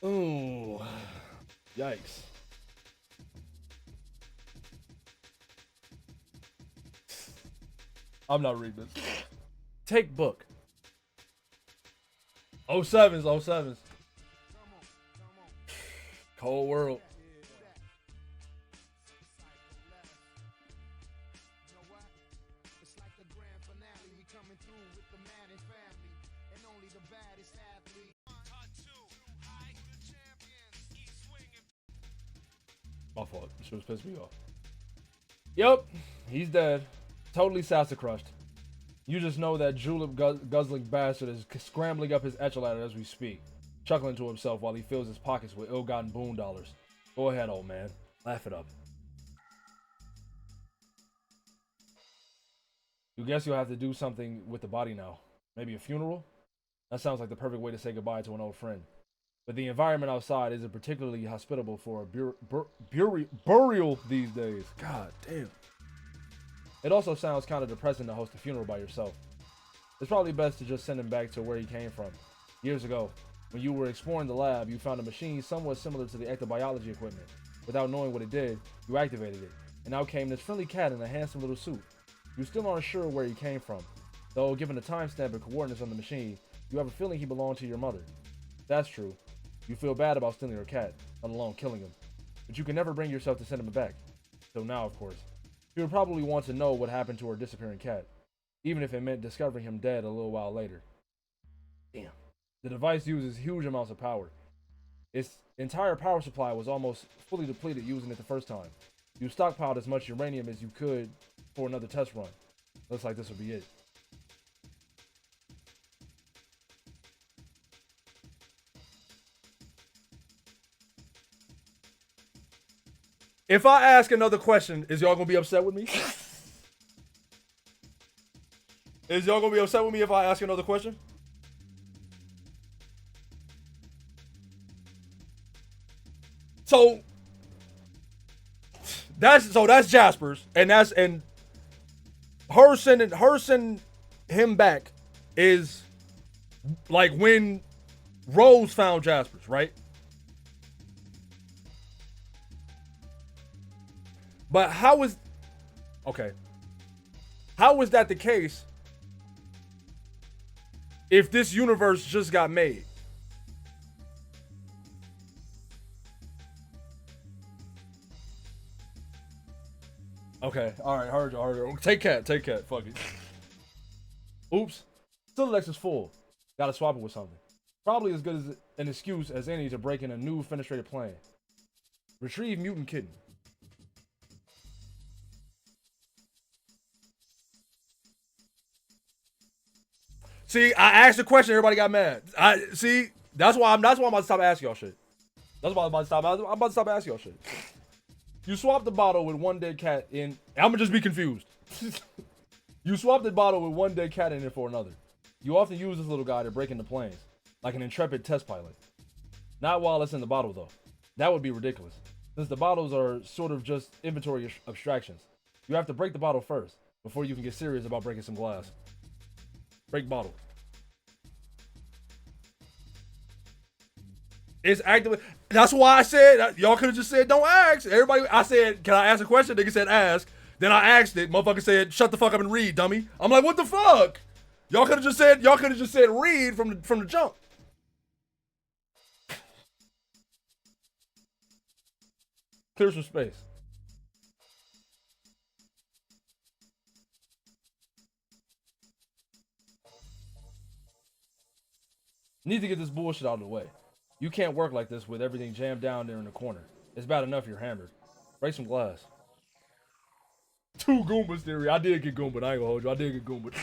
Ooh. Yikes. I'm not reading this. Take book. 07s. Cold world. My fault. She was pissing me off. Yep, he's dead. Totally salsa crushed. You just know that julep guzzling bastard is scrambling up his echelon as we speak, chuckling to himself while he fills his pockets with ill-gotten boon dollars. Go ahead, old man. Laugh it up. You guess you'll have to do something with the body now. Maybe a funeral? That sounds like the perfect way to say goodbye to an old friend. But the environment outside isn't particularly hospitable for a burial these days. God damn. It also sounds kind of depressing to host a funeral by yourself. It's probably best to just send him back to where he came from. Years ago, when you were exploring the lab, you found a machine somewhat similar to the ectobiology equipment. Without knowing what it did, you activated it, and out came this friendly cat in a handsome little suit. You still aren't sure where he came from, though given the timestamp and coordinates on the machine, you have a feeling he belonged to your mother. That's true. You feel bad about stealing her cat, let alone killing him. But you can never bring yourself to send him back. So now, of course. You would probably want to know what happened to her disappearing cat, even if it meant discovering him dead a little while later. Damn. The device uses huge amounts of power. Its entire power supply was almost fully depleted using it the first time. You stockpiled as much uranium as you could for another test run. Looks like this will be it. If I ask another question, is y'all gonna be upset with me? Is y'all gonna be upset with me if I ask another question? So that's Jasper's, and her sending him back is like when Rose found Jasper's, right? But how is that the case if this universe just got made? Okay, alright, heard you. Take cat, fuck it. Oops. Still Lexus full. Gotta swap it with something. Probably as good as an excuse as any to break in a new fenestrated plane. Retrieve mutant kitten. See, I asked a question, everybody got mad. That's why I'm about to stop asking y'all shit. I'm about to stop asking y'all shit. You swap the bottle with one dead cat in. I'm gonna just be confused. You swap the bottle with one dead cat in it for another. You often use this little guy to break into planes, like an intrepid test pilot. Not while it's in the bottle though. That would be ridiculous, since the bottles are sort of just inventory abstractions. You have to break the bottle first, before you can get serious about breaking some glass. Break bottle. It's actively. That's why I said y'all could have just said don't ask. Everybody, I said, can I ask a question? Nigga said ask. Then I asked it. Motherfucker said shut the fuck up and read, dummy. I'm like, what the fuck? Y'all could have just said read from the jump. Clear some space. Need to get this bullshit out of the way. You can't work like this with everything jammed down there in the corner. It's bad enough you're hammered. Break some glass. 2 Goombas theory. I did get Goomba. I ain't gonna hold you. I did get Goomba.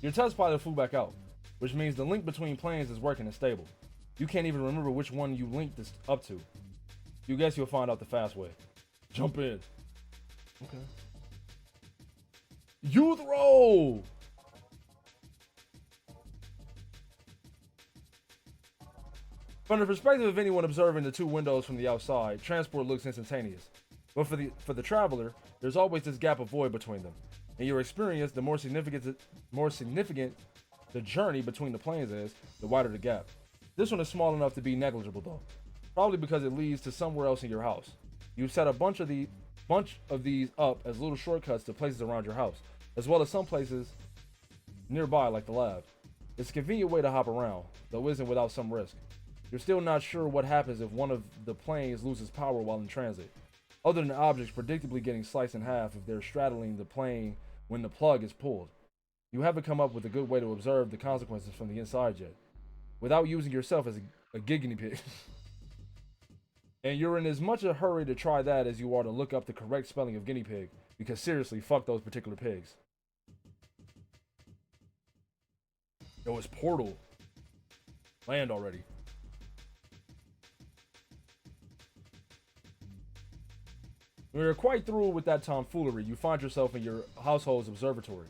Your test pilot flew back out, which means the link between planes is working and stable. You can't even remember which one you linked this up to. You guess you'll find out the fast way. Jump in. Okay. Youth roll! From the perspective of anyone observing the 2 windows from the outside, transport looks instantaneous. But for the traveler, there's always this gap of void between them. In your experience, the more significant the journey between the planes is, the wider the gap. This one is small enough to be negligible though. Probably because it leads to somewhere else in your house. You've set a bunch of these up as little shortcuts to places around your house, as well as some places nearby like the lab. It's a convenient way to hop around, though isn't without some risk. You're still not sure what happens if one of the planes loses power while in transit, other than objects predictably getting sliced in half if they're straddling the plane when the plug is pulled. You haven't come up with a good way to observe the consequences from the inside yet, without using yourself as a guinea pig. And you're in as much a hurry to try that as you are to look up the correct spelling of guinea pig, because seriously, fuck those particular pigs. Yo, it's Portal. Land already. When you're quite through with that tomfoolery, you find yourself in your household's observatory.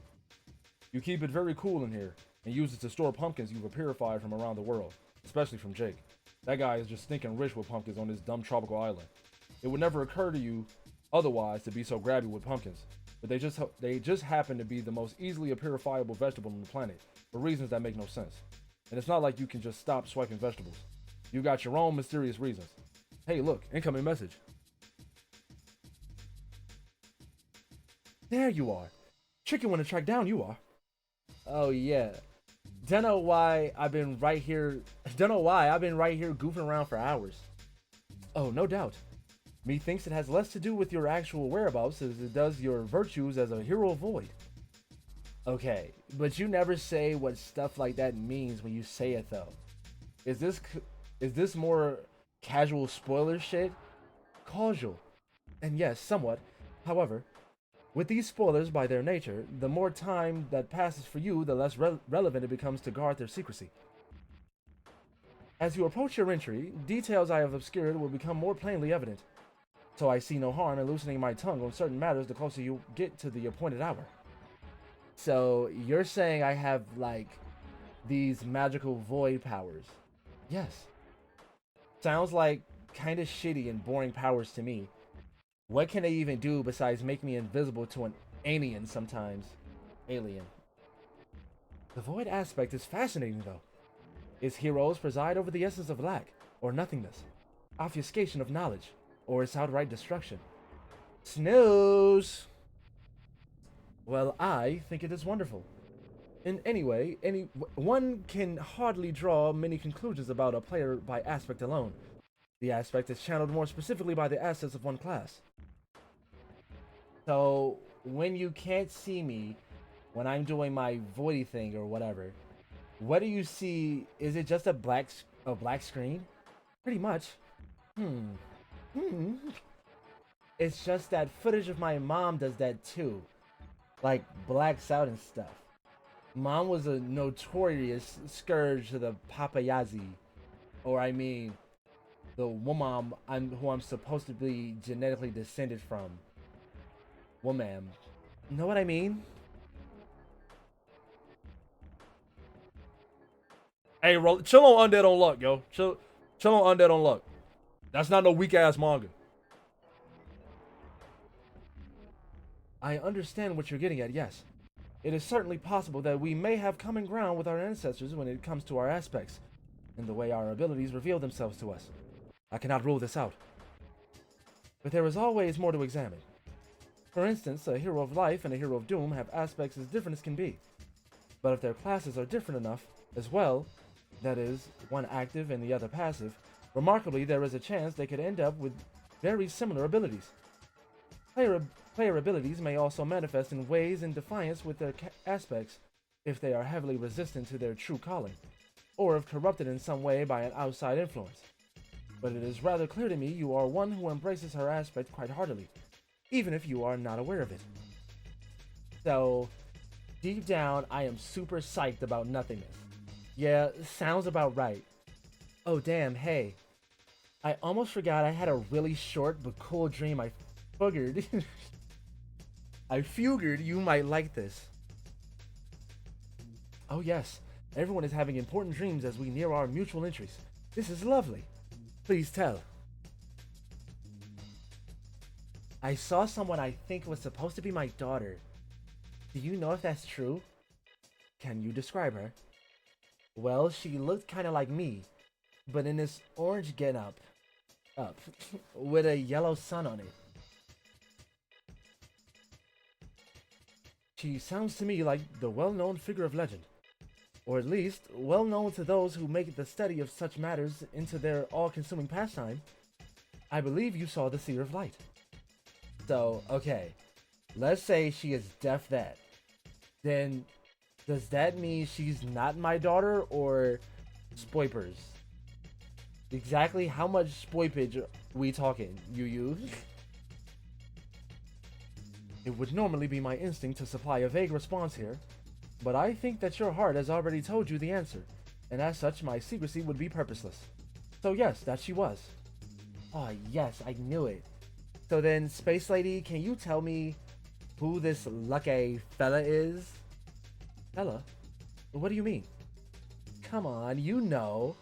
You keep it very cool in here, and use it to store pumpkins you've purified from around the world, especially from Jake. That guy is just stinking rich with pumpkins on this dumb tropical island. It would never occur to you otherwise to be so grabby with pumpkins, but they just happen to be the most easily purifiable vegetable on the planet, for reasons that make no sense. And it's not like you can just stop swiping vegetables. You got your own mysterious reasons. Hey, look, incoming message. There you are. Tricky one to track down, you are. Oh yeah. Don't know why I've been right here goofing around for hours. Oh, no doubt. Methinks it has less to do with your actual whereabouts as it does your virtues as a hero void. Okay, but you never say what stuff like that means when you say it though. Is this more casual spoiler shit? Casual. And yes, somewhat. However, with these spoilers by their nature, the more time that passes for you, the less relevant it becomes to guard their secrecy. As you approach your entry, details I have obscured will become more plainly evident. So I see no harm in loosening my tongue on certain matters the closer you get to the appointed hour. So you're saying I have, like, these magical void powers? Yes. Sounds like kind of shitty and boring powers to me. What can they even do besides make me invisible to an alien sometimes? Alien. The void aspect is fascinating, though. Its heroes preside over the essence of lack, or nothingness, obfuscation of knowledge, or its outright destruction. Snooze! Well, I think it is wonderful. In any way, one can hardly draw many conclusions about a player by aspect alone. The aspect is channeled more specifically by the assets of one class. So, when you can't see me, when I'm doing my voidy thing or whatever, what do you see? Is it just a black screen? Pretty much. It's just that footage of my mom does that too. Like, blacks out and stuff. Mom was a notorious scourge to the paparazzi. Or I mean, the woman who I'm supposed to be genetically descended from. Woman. Know what I mean? Hey, chill on Undead on Luck, yo. Chill on Undead on Luck. That's not no weak-ass manga. I understand what you're getting at, yes. It is certainly possible that we may have common ground with our ancestors when it comes to our aspects, and the way our abilities reveal themselves to us. I cannot rule this out. But there is always more to examine. For instance, a hero of life and a hero of doom have aspects as different as can be. But if their classes are different enough, as well, that is, one active and the other passive, remarkably there is a chance they could end up with very similar abilities. Player abilities may also manifest in ways in defiance with their aspects if they are heavily resistant to their true calling, or if corrupted in some way by an outside influence. But it is rather clear to me you are one who embraces her aspect quite heartily, even if you are not aware of it. So, deep down, I am super psyched about nothingness. Yeah, sounds about right. Oh damn, hey. I almost forgot I had a really short but cool dream. I figured you might like this. Oh yes, everyone is having important dreams as we near our mutual entries. This is lovely. Please tell. I saw someone I think was supposed to be my daughter. Do you know if that's true? Can you describe her? Well, she looked kind of like me, but in this orange get-up, with a yellow sun on it. She sounds to me like the well-known figure of legend, or at least well-known to those who make the study of such matters into their all-consuming pastime. I believe you saw the Seer of Light. So, okay, let's say she is deaf that. Then, does that mean she's not my daughter, or spoipers? Exactly how much spoipage we talking, you? It would normally be my instinct to supply a vague response here, but I think that your heart has already told you the answer, and as such my secrecy would be purposeless. So yes, that she was. Oh yes, I knew it. So then, Space Lady, can you tell me who this lucky fella is? Fella? What do you mean? Come on, you know.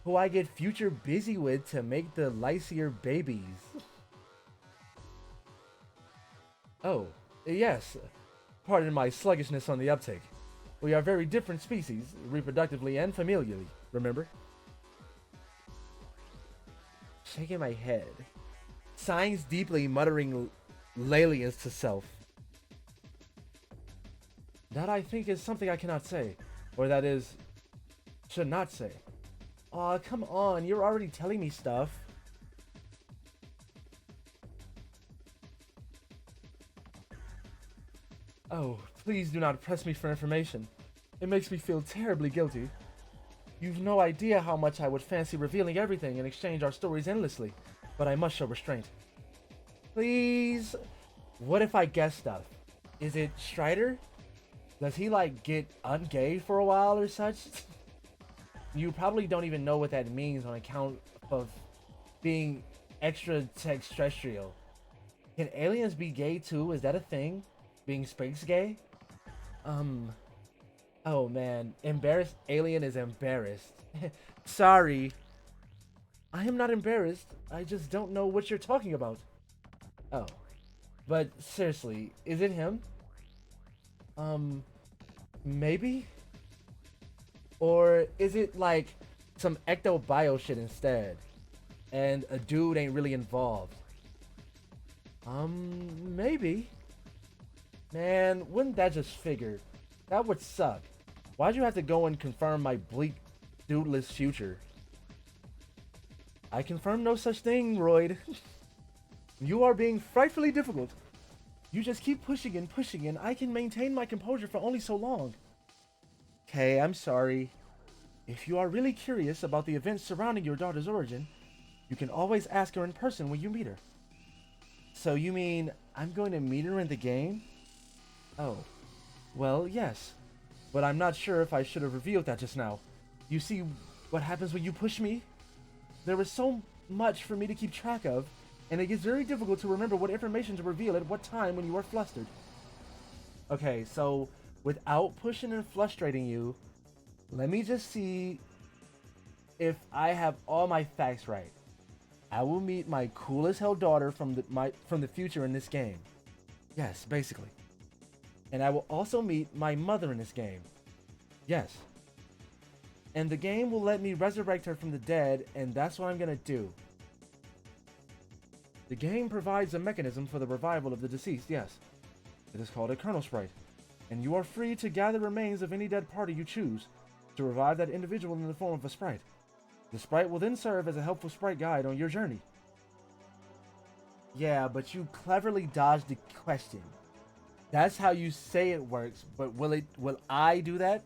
Who I get future busy with to make the Lycier babies. Oh, yes. Pardon my sluggishness on the uptake. We are very different species, reproductively and familially, remember? Shaking my head. Sighs deeply, muttering Lalians to self. That I think is something I cannot say. Or that is, should not say. Aw, come on, you're already telling me stuff. Oh, please do not press me for information. It makes me feel terribly guilty. You've no idea how much I would fancy revealing everything and exchange our stories endlessly, but I must show restraint. Please? What if I guess stuff? Is it Strider? Does he, like, get ungay for a while or such? you probably don't even know what that means on account of being extraterrestrial. Can aliens be gay too? Is that a thing? Being space gay? Oh man, embarrassed alien is embarrassed. Sorry. I am not embarrassed. I just don't know what you're talking about. Oh. But seriously, is it him? Maybe? Or is it like some ecto-bio shit instead? And a dude ain't really involved? Maybe. Man, wouldn't that just figure? That would suck. Why'd you have to go and confirm my bleak, dudeless future? I confirm no such thing, Royd. You are being frightfully difficult. You just keep pushing and I can maintain my composure for only so long. Okay, I'm sorry. If you are really curious about the events surrounding your daughter's origin, you can always ask her in person when you meet her. So you mean I'm going to meet her in the game? Oh, well, yes. But I'm not sure if I should have revealed that just now. You see what happens when you push me? There is so much for me to keep track of, and it gets very difficult to remember what information to reveal at what time when you are flustered. Okay, so without pushing and frustrating you, let me just see if I have all my facts right. I will meet my coolest hell daughter from the future in this game. Yes, basically. And I will also meet my mother in this game. Yes. And the game will let me resurrect her from the dead, and that's what I'm gonna do. The game provides a mechanism for the revival of the deceased, yes. It is called a kernel sprite, and you are free to gather remains of any dead party you choose to revive that individual in the form of a sprite. The sprite will then serve as a helpful sprite guide on your journey. Yeah, but you cleverly dodged the question. That's how you say it works, but will I do that?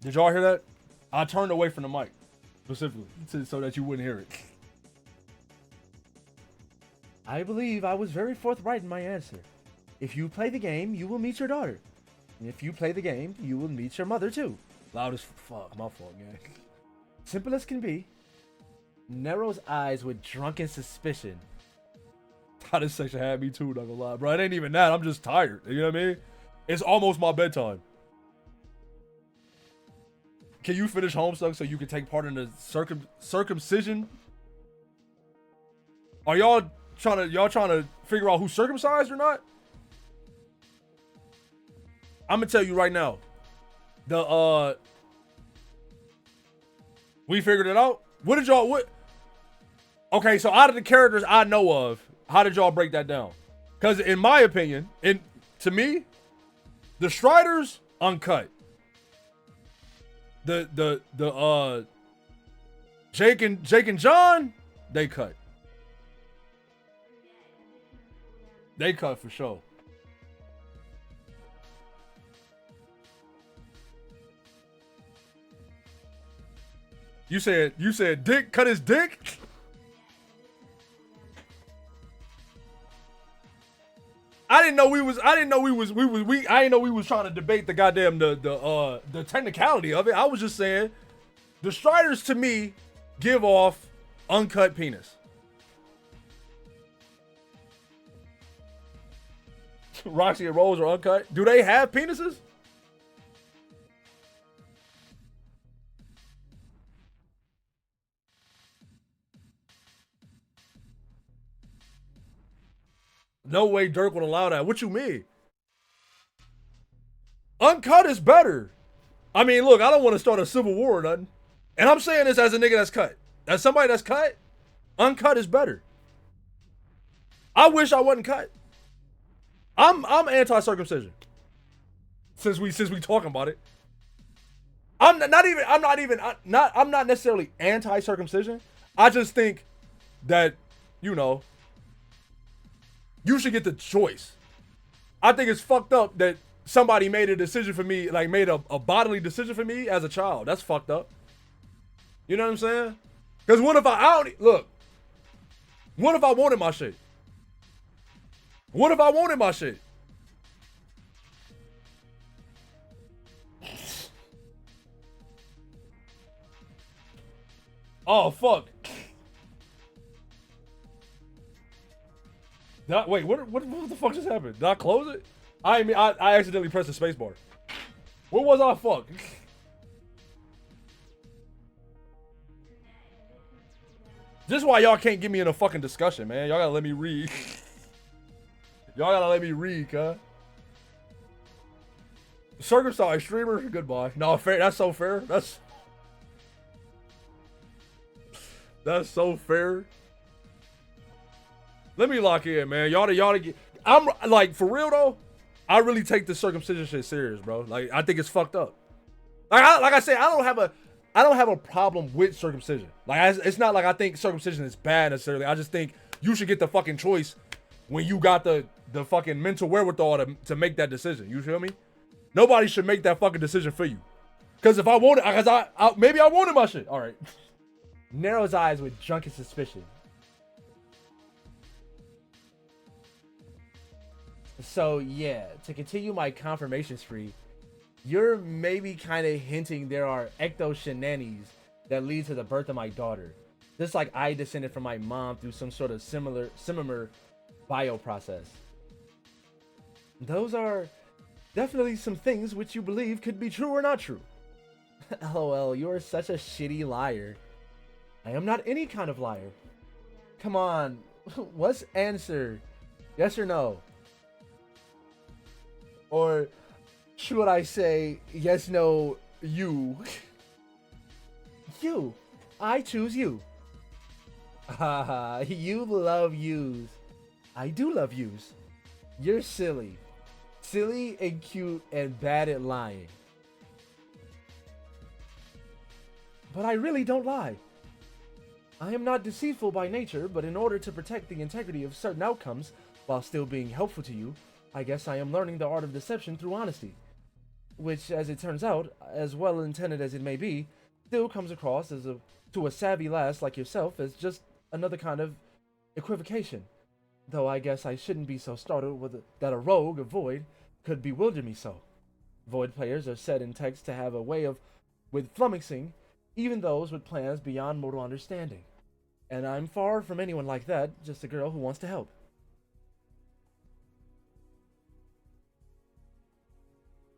Did y'all hear that? I turned away from the mic, specifically, so that you wouldn't hear it. I believe I was very forthright in my answer. If you play the game, you will meet your daughter. And if you play the game, you will meet your mother too. Loud as fuck, my fault, gang. Simple as can be. Narrows eyes with drunken suspicion. This section had me too, not gonna lie, bro. It ain't even that. I'm just tired. You know what I mean? It's almost my bedtime. Can you finish Homestuck so you can take part in the circumcision? Are y'all trying to figure out who's circumcised or not? I'm gonna tell you right now. We figured it out. Okay, so out of the characters I know of, how did y'all break that down? Because in my opinion, to me, the Striders uncut. The Jake and John, they cut. They cut for sure. You said Dick cut his dick? I didn't know we was trying to debate the goddamn the technicality of it. I was just saying the Striders to me give off uncut penis. Roxy and Rose are uncut. Do they have penises? No way Dirk would allow that. What you mean? Uncut is better. I mean, look, I don't want to start a civil war or nothing. And I'm saying this as a nigga that's cut. As somebody that's cut, uncut is better. I wish I wasn't cut. I'm anti-circumcision. Since we talking about it. I'm not necessarily anti-circumcision. I just think that, you know, you should get the choice. I think it's fucked up that somebody made a decision for me, like made a bodily decision for me as a child. That's fucked up. You know what I'm saying? Because what if I don't look? What if I wanted my shit? What if I wanted my shit? Oh fuck! Wait, what the fuck just happened? Did I close it? I accidentally pressed the space bar. What was I fuck? This is why y'all can't get me in a fucking discussion, man. Y'all gotta let me read. Y'all gotta let me read, huh? Circumcised streamer, goodbye. No, fair. That's so fair. That's so fair. Let me lock in, man. Y'all get. I'm like, for real though. I really take the circumcision shit serious, bro. Like, I think it's fucked up. Like I said, I don't have a problem with circumcision. Like, it's not like I think circumcision is bad necessarily. I just think you should get the fucking choice when you got the fucking mental wherewithal to make that decision. You feel me? Nobody should make that fucking decision for you. Because if I wanted, maybe I wanted my shit. All right. Narrows eyes with drunken suspicion. So yeah, to continue my confirmation spree, you're maybe kind of hinting there are ecto shenanigans that lead to the birth of my daughter. Just like I descended from my mom through some sort of similar bio process. Those are definitely some things which you believe could be true or not true. LOL, you are such a shitty liar. I am not any kind of liar. Come on, what's answer? Yes or no? Or should I say, yes, no, you? You. I choose you. Haha, you love yous. I do love yous. You're silly. Silly and cute and bad at lying. But I really don't lie. I am not deceitful by nature, but in order to protect the integrity of certain outcomes while still being helpful to you, I guess I am learning the art of deception through honesty. Which, as it turns out, as well intended as it may be, still comes across to a savvy lass like yourself as just another kind of equivocation. Though I guess I shouldn't be so startled that a rogue, a void, could bewilder me so. Void players are said in text to have a way with flummoxing even those with plans beyond mortal understanding. And I'm far from anyone like that, just a girl who wants to help.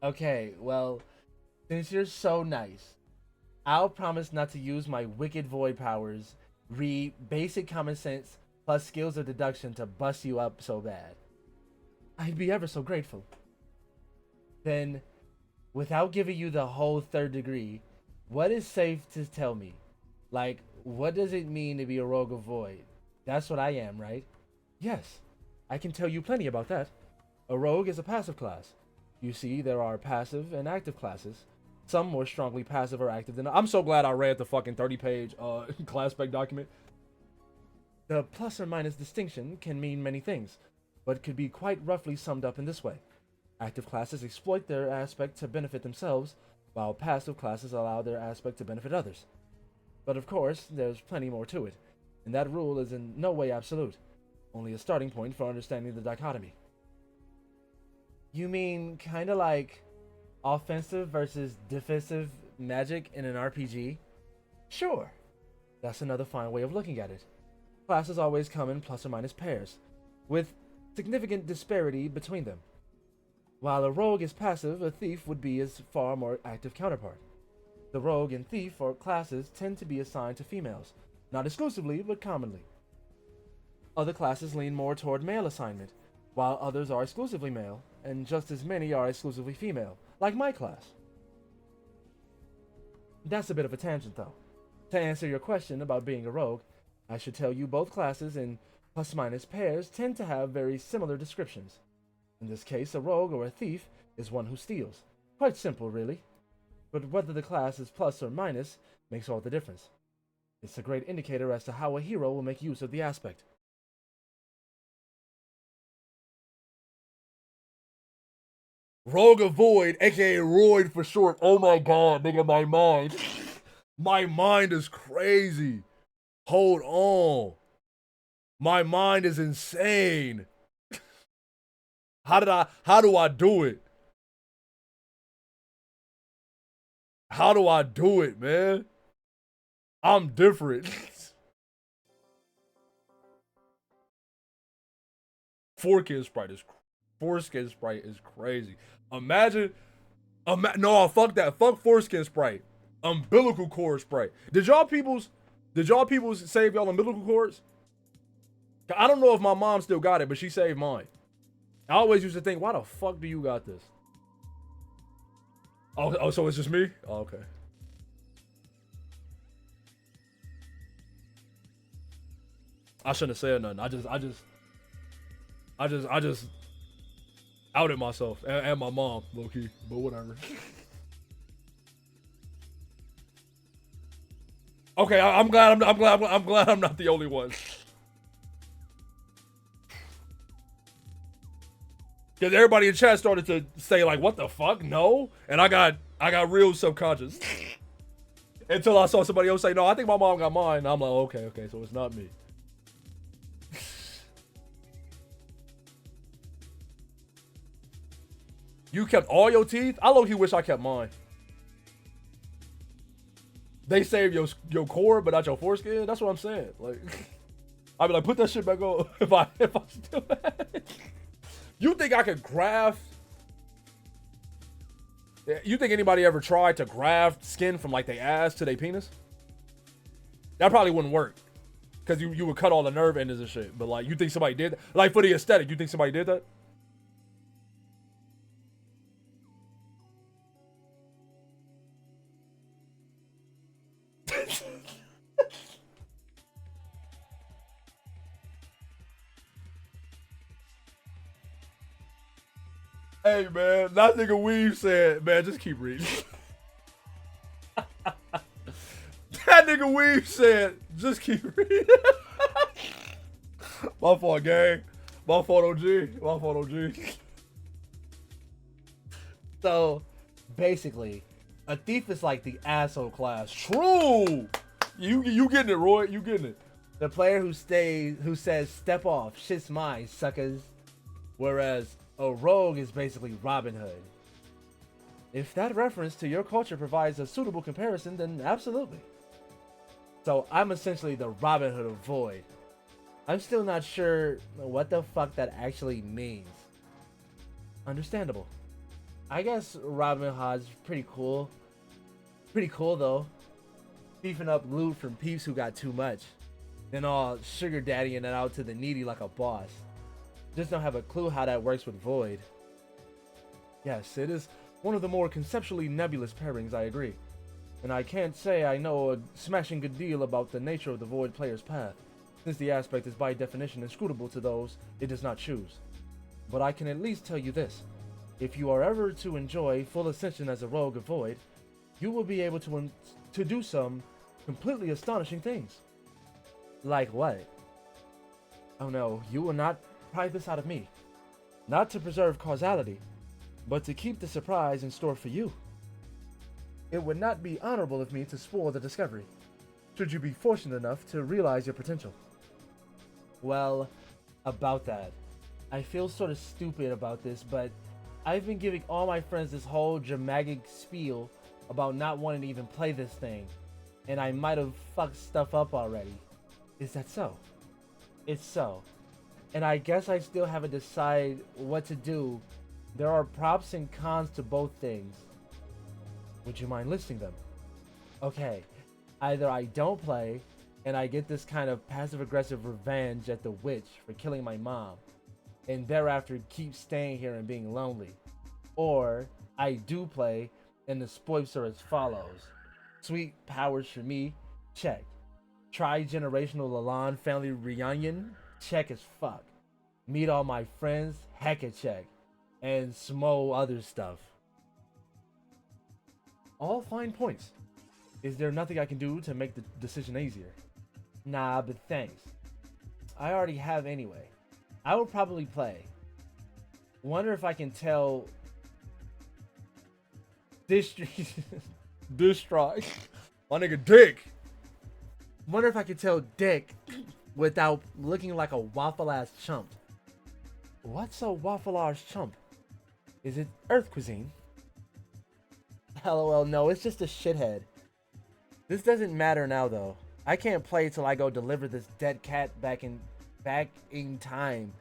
Okay, well, since you're so nice, I'll promise not to use my wicked void powers, read basic common sense, plus skills of deduction to bust you up so bad. I'd be ever so grateful. Then, without giving you the whole third degree, what is safe to tell me? Like, what does it mean to be a rogue of void? That's what I am, right? Yes, I can tell you plenty about that. A rogue is a passive class. You see, there are passive and active classes. Some more strongly passive or active than... I'm so glad I read the fucking 30-page class spec document. The plus or minus distinction can mean many things, but could be quite roughly summed up in this way. Active classes exploit their aspect to benefit themselves, while passive classes allow their aspect to benefit others. But of course, there's plenty more to it, and that rule is in no way absolute, only a starting point for understanding the dichotomy. You mean kinda like offensive versus defensive magic in an RPG? Sure. That's another fine way of looking at it. Classes always come in plus or minus pairs, with significant disparity between them. While a rogue is passive, a thief would be his far more active counterpart. The rogue and thief or classes tend to be assigned to females, not exclusively, but commonly. Other classes lean more toward male assignment, while others are exclusively male, and just as many are exclusively female, like my class. That's a bit of a tangent, though. To answer your question about being a rogue, I should tell you both classes in plus-minus pairs tend to have very similar descriptions. In this case, a rogue or a thief is one who steals. Quite simple, really. But whether the class is plus or minus makes all the difference. It's a great indicator as to how a hero will make use of the aspect. Rogue of Void, aka Roid for short. Oh my god, nigga, my mind. My mind is crazy. Hold on. My mind is insane. How do I do it? How do I do it, man? I'm different. Foreskin Sprite is crazy. Imagine, no, fuck that. Fuck Foreskin Sprite. Umbilical cord Sprite. Did y'all peoples save y'all umbilical cords? I don't know if my mom still got it, but she saved mine. I always used to think, why the fuck do you got this? Oh, so it's just me? Oh, okay. I shouldn't have said nothing. I just outed myself and my mom, low key, but whatever. Okay, I'm glad I'm not the only one. Because everybody in chat started to say like, what the fuck? No. And I got real subconscious. Until I saw somebody else say, no, I think my mom got mine. And I'm like, okay, so it's not me. You kept all your teeth? I low-key wish I kept mine. They saved your core, but not your foreskin? That's what I'm saying. Like, I'd be like, put that shit back on if I still had it. You think I could graft? You think anybody ever tried to graft skin from like their ass to their penis? That probably wouldn't work. Because you would cut all the nerve endings and shit. But like, you think somebody did that? Like for the aesthetic, you think somebody did that? Hey man, that nigga Weave said, man, just keep reading. That nigga Weave said, just keep reading. My fault, gang. My fault, OG. So, basically, a thief is like the asshole class. True. You getting it, Roy? You getting it? The player who says, "Step off, shit's mine, suckers." Whereas a rogue is basically Robin Hood. If that reference to your culture provides a suitable comparison, then absolutely. So I'm essentially the Robin Hood of Void. I'm still not sure what the fuck that actually means. Understandable. I guess Robin Hood's pretty cool. Pretty cool though. Beefing up loot from peeps who got too much. Then all sugar daddying it out to the needy like a boss. Just don't have a clue how that works with Void. Yes, it is one of the more conceptually nebulous pairings, I agree. And I can't say I know a smashing good deal about the nature of the Void player's path, since the aspect is by definition inscrutable to those it does not choose. But I can at least tell you this. If you are ever to enjoy full ascension as a rogue of Void, you will be able to do some completely astonishing things. Like what? Oh no, you will not pry this out of me. Not to preserve causality, but to keep the surprise in store for you. It would not be honorable of me to spoil the discovery, should you be fortunate enough to realize your potential. Well, about that. I feel sort of stupid about this, but I've been giving all my friends this whole dramatic spiel about not wanting to even play this thing, and I might have fucked stuff up already. Is that so? It's so. And I guess I still haven't decided what to do. There are props and cons to both things. Would you mind listing them? Okay, either I don't play, and I get this kind of passive-aggressive revenge at the witch for killing my mom, and thereafter keep staying here and being lonely. Or I do play, and the spoils are as follows. Sweet powers for me, check. Tri-generational Lalon family reunion, check as fuck. Meet all my friends, hecka check. And smo other stuff. All fine points. Is there nothing I can do to make the decision easier? Nah, but thanks. I already have anyway. I will probably play. Wonder if I can tell District my nigga Dick. Wonder if I could tell dick without looking like a waffle-ass chump. What's a waffle-ass chump? Is it Earth cuisine? LOL, no, it's just a shithead. This doesn't matter now, though. I can't play till I go deliver this dead cat back in time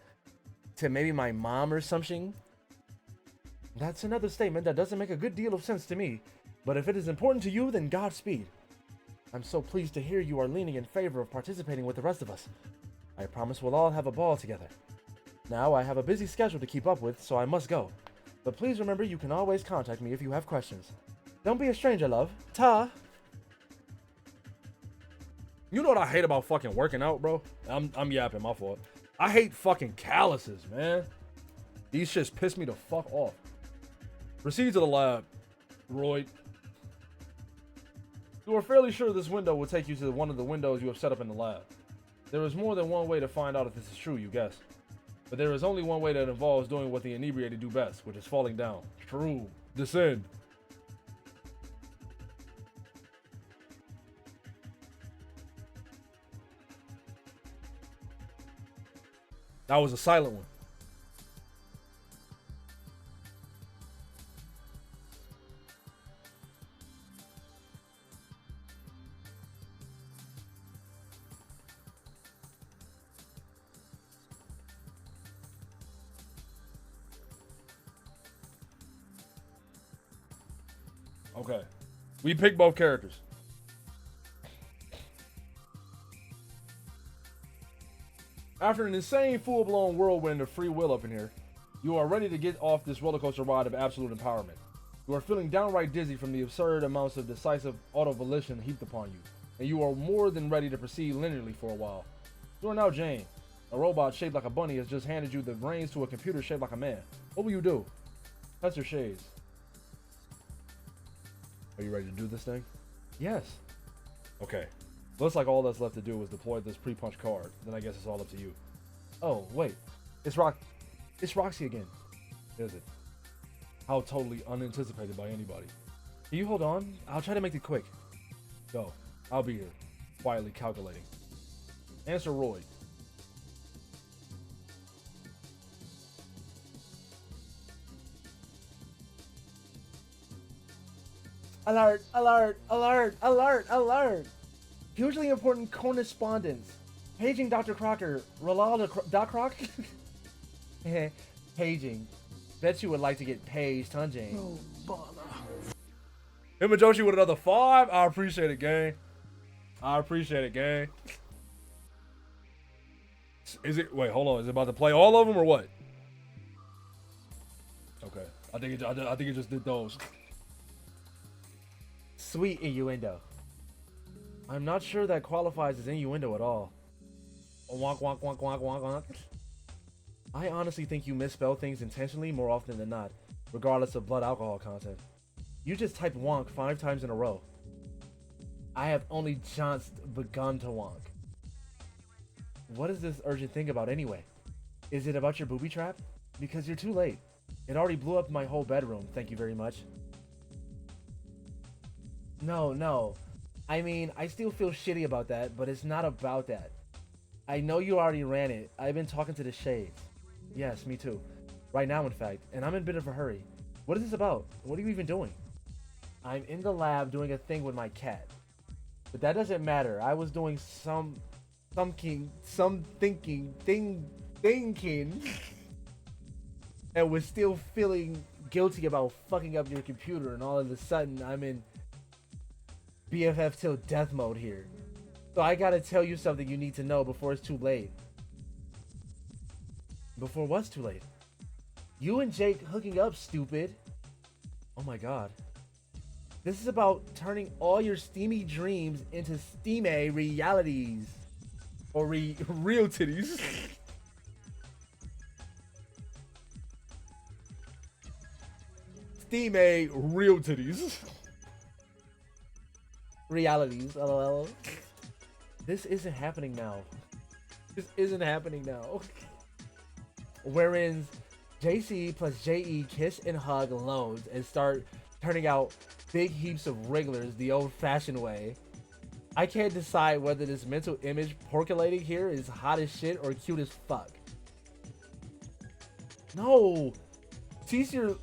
to maybe my mom or something. That's another statement that doesn't make a good deal of sense to me. But if it is important to you, then Godspeed. I'm so pleased to hear you are leaning in favor of participating with the rest of us. I promise we'll all have a ball together. Now, I have a busy schedule to keep up with, so I must go. But please remember you can always contact me if you have questions. Don't be a stranger, love. Ta! You know what I hate about fucking working out, bro? I'm yapping, my fault. I hate fucking calluses, man. These shits piss me the fuck off. Proceed to the lab, Roy. You are fairly sure this window will take you to one of the windows you have set up in the lab. There is more than one way to find out if this is true, you guess. But there is only one way that involves doing what the inebriated do best, which is falling down. True. Descend. That was a silent one. Okay. We picked both characters. After an insane full-blown whirlwind of free will up in here, you are ready to get off this rollercoaster ride of absolute empowerment. You are feeling downright dizzy from the absurd amounts of decisive auto-volition heaped upon you, and you are more than ready to proceed linearly for a while. You are now Jane. A robot shaped like a bunny has just handed you the reins to a computer shaped like a man. What will you do? That's your shades. Are you ready to do this thing? Yes. Okay. Looks like all that's left to do is deploy this pre-punch card. Then I guess it's all up to you. Oh, wait. It's Roxy again. Is it? How totally unanticipated by anybody. Can you hold on? I'll try to make it quick. Go. I'll be here. Quietly calculating. Answer Roy. Alert, alert, alert, alert, alert. Hugely important correspondence. Paging Dr. Crocker. Doc Croc? Paging. Bet you would like to get paged, huh, Jane? No bother. Him and Joshi with another 5. I appreciate it, gang. I appreciate it, gang. Is it? Wait, hold on. Is it about to play all of them or what? Okay. I think it just did those. Sweet innuendo. I'm not sure that qualifies as innuendo at all. Wonk, wonk, wonk, wonk, wonk, wonk. I honestly think you misspell things intentionally more often than not, regardless of blood alcohol content. You just typed wonk 5 times in a row. I have only just begun to wonk. What is this urgent thing about anyway? Is it about your booby trap? Because you're too late. It already blew up my whole bedroom, thank you very much. No. I mean, I still feel shitty about that, but it's not about that. I know you already ran it. I've been talking to the shades. Yes, me too. Right now, in fact, and I'm in a bit of a hurry. What is this about? What are you even doing? I'm in the lab doing a thing with my cat. But that doesn't matter. I was doing some thinking, and was still feeling guilty about fucking up your computer, and all of a sudden, I'm in BFF till death mode here. So I gotta tell you something you need to know before it's too late. Before what's too late? You and Jake hooking up, stupid. Oh my god. This is about turning all your steamy dreams into steamy realities. Or real titties. Steamy real titties. Realities, lol. This isn't happening now. This isn't happening now. Wherein JC plus JE kiss and hug loads and start turning out big heaps of wrigglers the old-fashioned way. I can't decide whether this mental image percolating here is hot as shit or cute as fuck. No. Cease your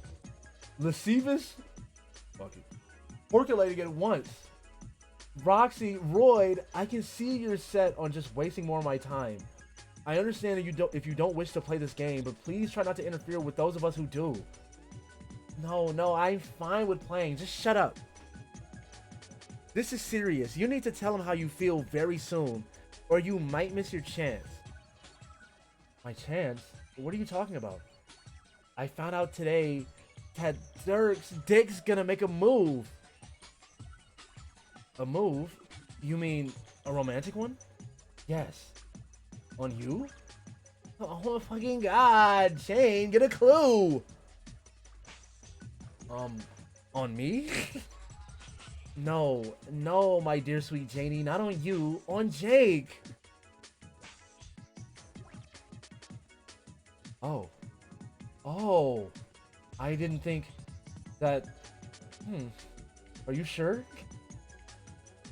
lascivious. Fuck it. Percolating at once. Roxy, Royd, I can see you're set on just wasting more of my time. I understand that if you don't wish to play this game, but please try not to interfere with those of us who do. No, I'm fine with playing. Just shut up. This is serious. You need to tell him how you feel very soon, or you might miss your chance. My chance? What are you talking about? I found out today that Dirk's dick's gonna make a move. A move? You mean a romantic one? Yes. On you? Oh my fucking god, Shane, get a clue. On me? No, my dear sweet Janie, not on you, on Jake. Oh, I didn't think that. Are you sure?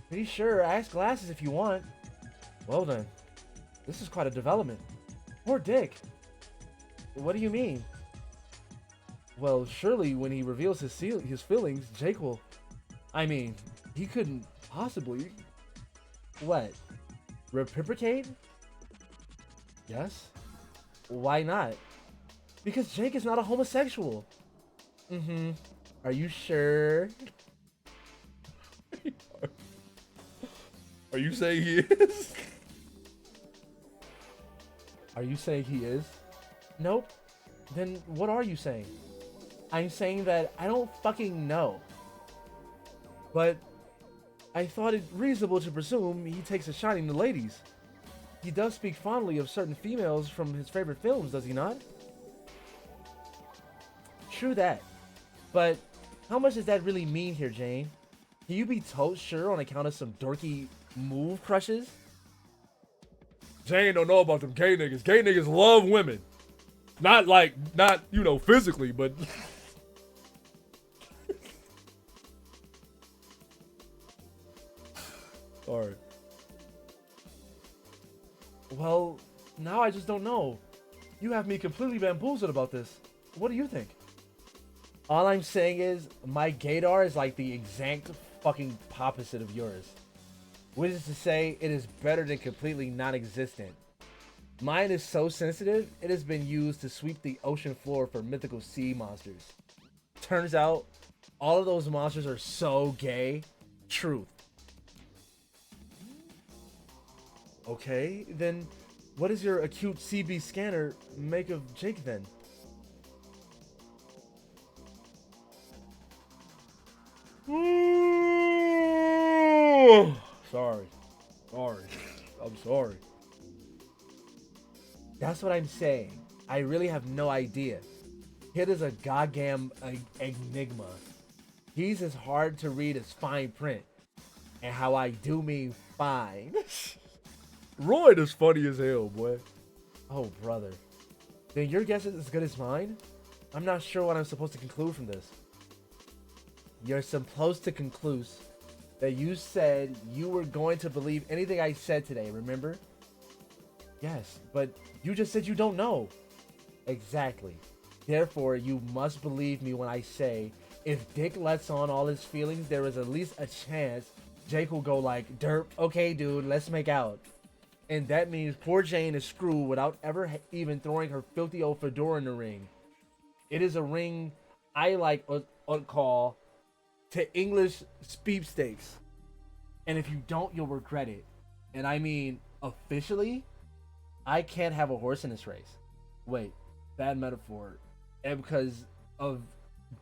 Pretty sure. Ask Glasses if you want. Well then, this is quite a development. Poor Dick. What do you mean? Well, surely when he reveals his feelings, Jake will. I mean, he couldn't possibly. What? Reciprocate? Yes. Why not? Because Jake is not a homosexual. Are you sure? Are you saying he is? Are you saying he is? Nope. Then what are you saying? I'm saying that I don't fucking know. But I thought it reasonable to presume he takes a shining to ladies. He does speak fondly of certain females from his favorite films, does he not? True that. But how much does that really mean here, Jane? Can you be told sure on account of some dorky move crushes? Jane don't know about them gay niggas. Gay niggas love women. Not physically, but... Alright. Well, now I just don't know. You have me completely bamboozled about this. What do you think? All I'm saying is, my gaydar is like the exact fucking opposite of yours. Which is to say, it is better than completely non-existent. Mine is so sensitive, it has been used to sweep the ocean floor for mythical sea monsters. Turns out, all of those monsters are so gay. Truth. Okay, then what does your acute CB scanner make of Jake then? Sorry. I'm sorry. That's what I'm saying. I really have no idea. Kid is a goddamn enigma. He's as hard to read as fine print. And how I do mean fine. Roy is funny as hell, boy. Oh, brother. Then your guess is as good as mine? I'm not sure what I'm supposed to conclude from this. You're supposed to conclude that you said you were going to believe anything I said today, remember? Yes, but you just said you don't know. Exactly. Therefore, you must believe me when I say, if Dick lets on all his feelings, there is at least a chance Jake will go like, derp, okay dude, let's make out. And that means poor Jane is screwed without ever even throwing her filthy old fedora in the ring. It is a ring I like call to English sweepstakes. And if you don't, you'll regret it. And I mean, officially, I can't have a horse in this race. Wait, bad metaphor. And because of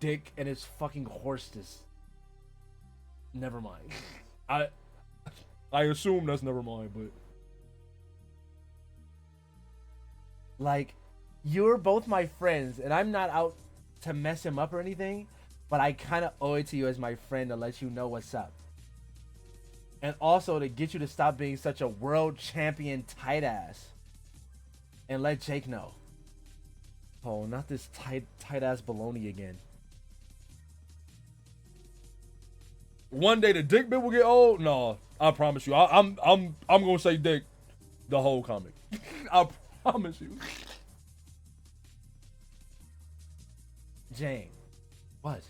Dick and his fucking horseness. Never mind. I assume that's never mind, but... Like, you're both my friends, and I'm not out to mess him up or anything, but I kind of owe it to you as my friend to let you know what's up. And also to get you to stop being such a world champion tight ass. And let Jake know. Oh, not this tight ass baloney again. one day the dick bit will get old. No, I promise you. I'm gonna say dick the whole comic. I promise you. Jane. What?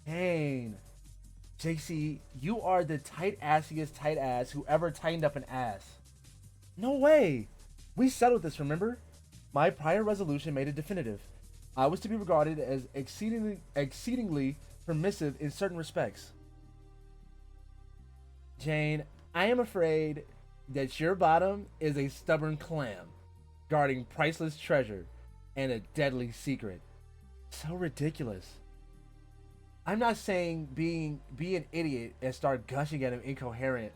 Jane. JC, you are the tight-assiest tight ass who ever tightened up an ass. No way. We settled this, remember? My prior resolution made it definitive. I was to be regarded as exceedingly permissive in certain respects. Jane, I am afraid that your bottom is a stubborn clam, guarding priceless treasure and a deadly secret. So ridiculous. I'm not saying be an idiot and start gushing at him incoherent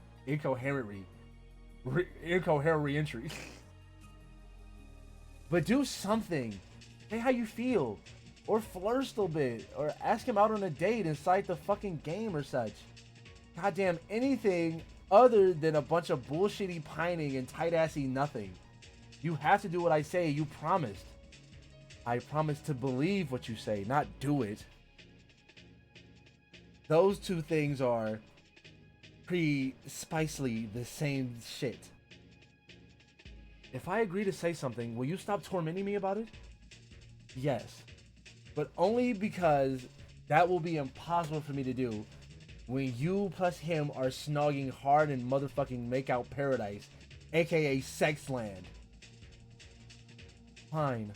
reentry. But do something. Say how you feel. Or flirt a little bit. Or ask him out on a date inside the fucking game or such. Goddamn anything other than a bunch of bullshitty pining and tight-assy nothing. You have to do what I say. You promised. I promise to believe what you say, not do it. Those two things are precisely the same shit. If I agree to say something, will you stop tormenting me about it? Yes. But only because that will be impossible for me to do when you plus him are snogging hard in motherfucking makeout paradise, aka sex land. Fine.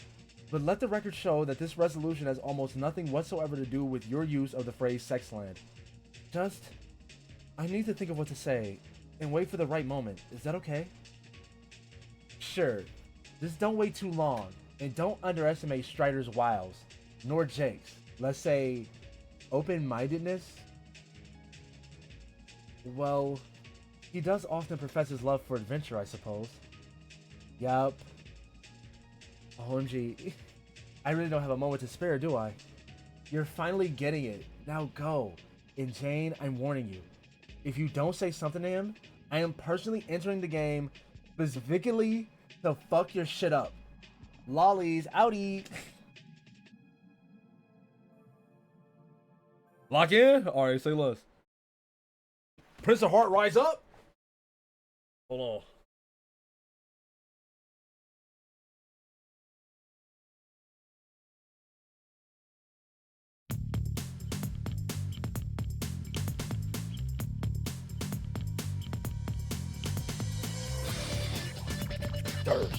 But let the record show that this resolution has almost nothing whatsoever to do with your use of the phrase sex land. Just, I need to think of what to say and wait for the right moment. Is that okay? Sure. Just don't wait too long and don't underestimate Strider's wiles, nor Jake's, let's say, open-mindedness. Well, he does often profess his love for adventure, I suppose. Yup. OMG, I really don't have a moment to spare, do I? You're finally getting it. Now go. And Jane, I'm warning you. If you don't say something to him, I am personally entering the game specifically to fuck your shit up. Lollies, outie. Lock in? Alright, say less. Prince of Heart, rise up? Hold on. Dirk.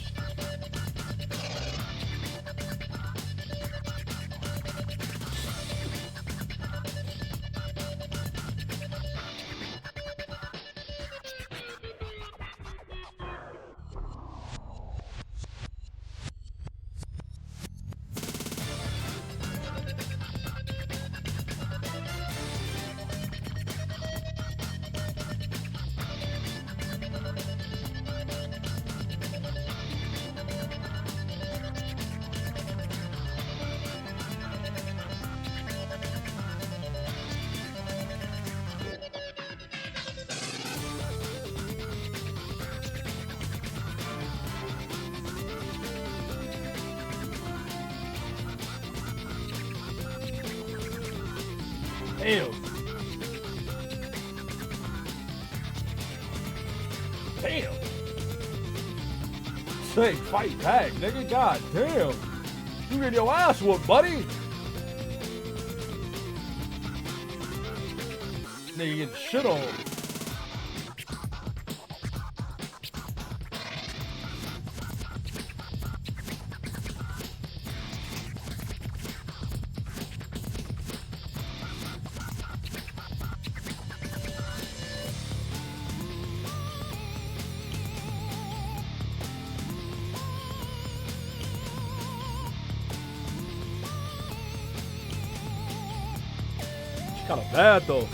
Damn. Damn. Say, fight back, nigga. God damn. You get your ass whooped, buddy. Nigga getting shit on. Kind of bad though.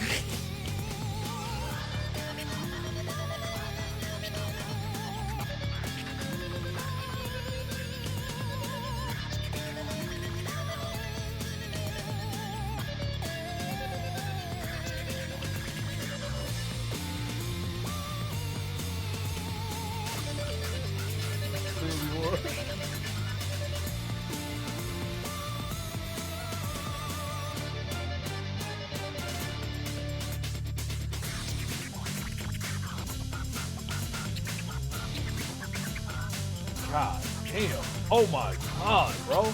God damn. Oh my God, bro.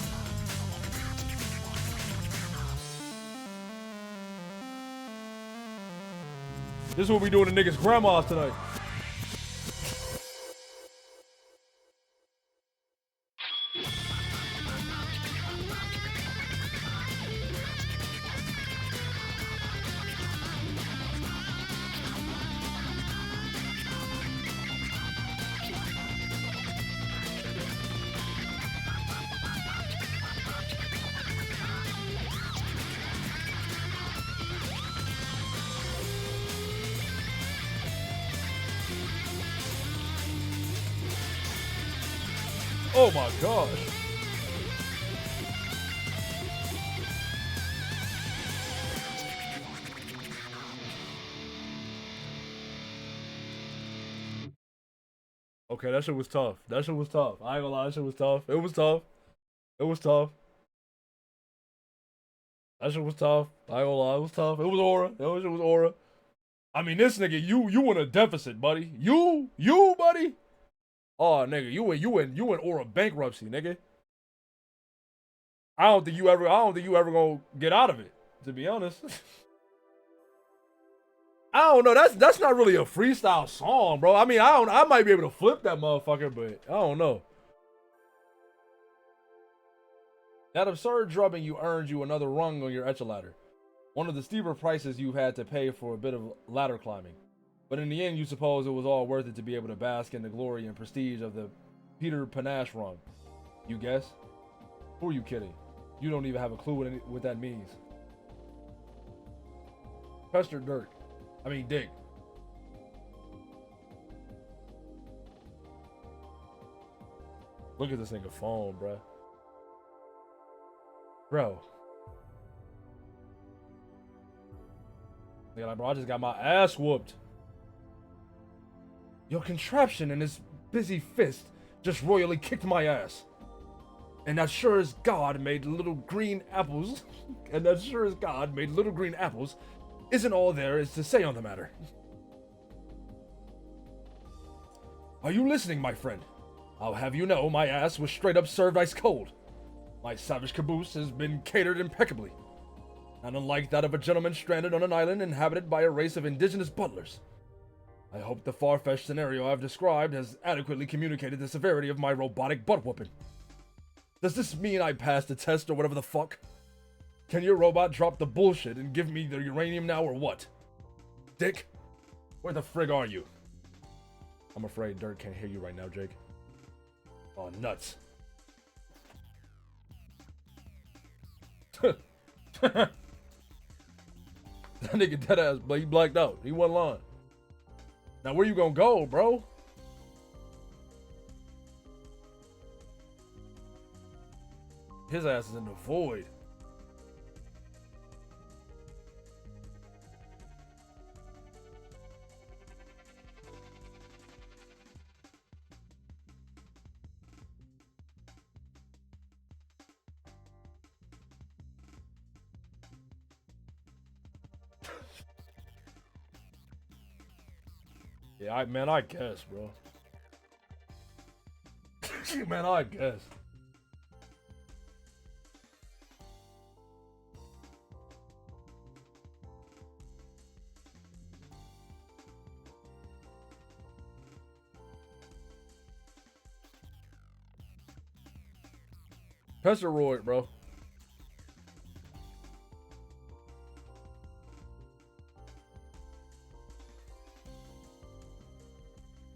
This is what we doing to niggas' grandmas tonight. Oh my gosh. Okay, that shit was tough. That shit was tough. I ain't gonna lie, that shit was tough. It was tough. It was tough. That shit was tough. I ain't gonna lie, it was tough. It was aura. That shit was aura. I mean, this nigga, you in a deficit, buddy. You, buddy. Oh, nigga, you in aura bankruptcy, nigga. I don't think you ever gonna get out of it, to be honest. I don't know. That's not really a freestyle song, bro. I mean, I might be able to flip that motherfucker, but I don't know. That absurd drubbing you earned you another rung on your echelon. One of the steeper prices you've had to pay for a bit of ladder climbing. But in the end, you suppose it was all worth it to be able to bask in the glory and prestige of the Peter Panache rung. You guess? Who are you kidding? You don't even have a clue what that means. Pester Dirk. I mean, Dick. Look at this nigga phone, bro. Bro. Nigga, like, bro, I just got my ass whooped. Your contraption and his busy fist just royally kicked my ass. And that sure as God made little green apples. And that sure as God made little green apples isn't all there is to say on the matter. Are you listening, my friend? I'll have you know my ass was straight up served ice cold. My savage caboose has been catered impeccably. And unlike that of a gentleman stranded on an island inhabited by a race of indigenous butlers. I hope the far-fetched scenario I've described has adequately communicated the severity of my robotic butt-whooping. Does this mean I passed the test or whatever the fuck? Can your robot drop the bullshit and give me the uranium now or what? Dick, where the frig are you? I'm afraid Dirk can't hear you right now, Jake. Oh, nuts. That nigga deadass, but he blacked out. He wasn't lying. Now where you gonna go, bro? His ass is in the void. Yeah, man, I guess, bro. Man, I guess. Pesteroid, bro.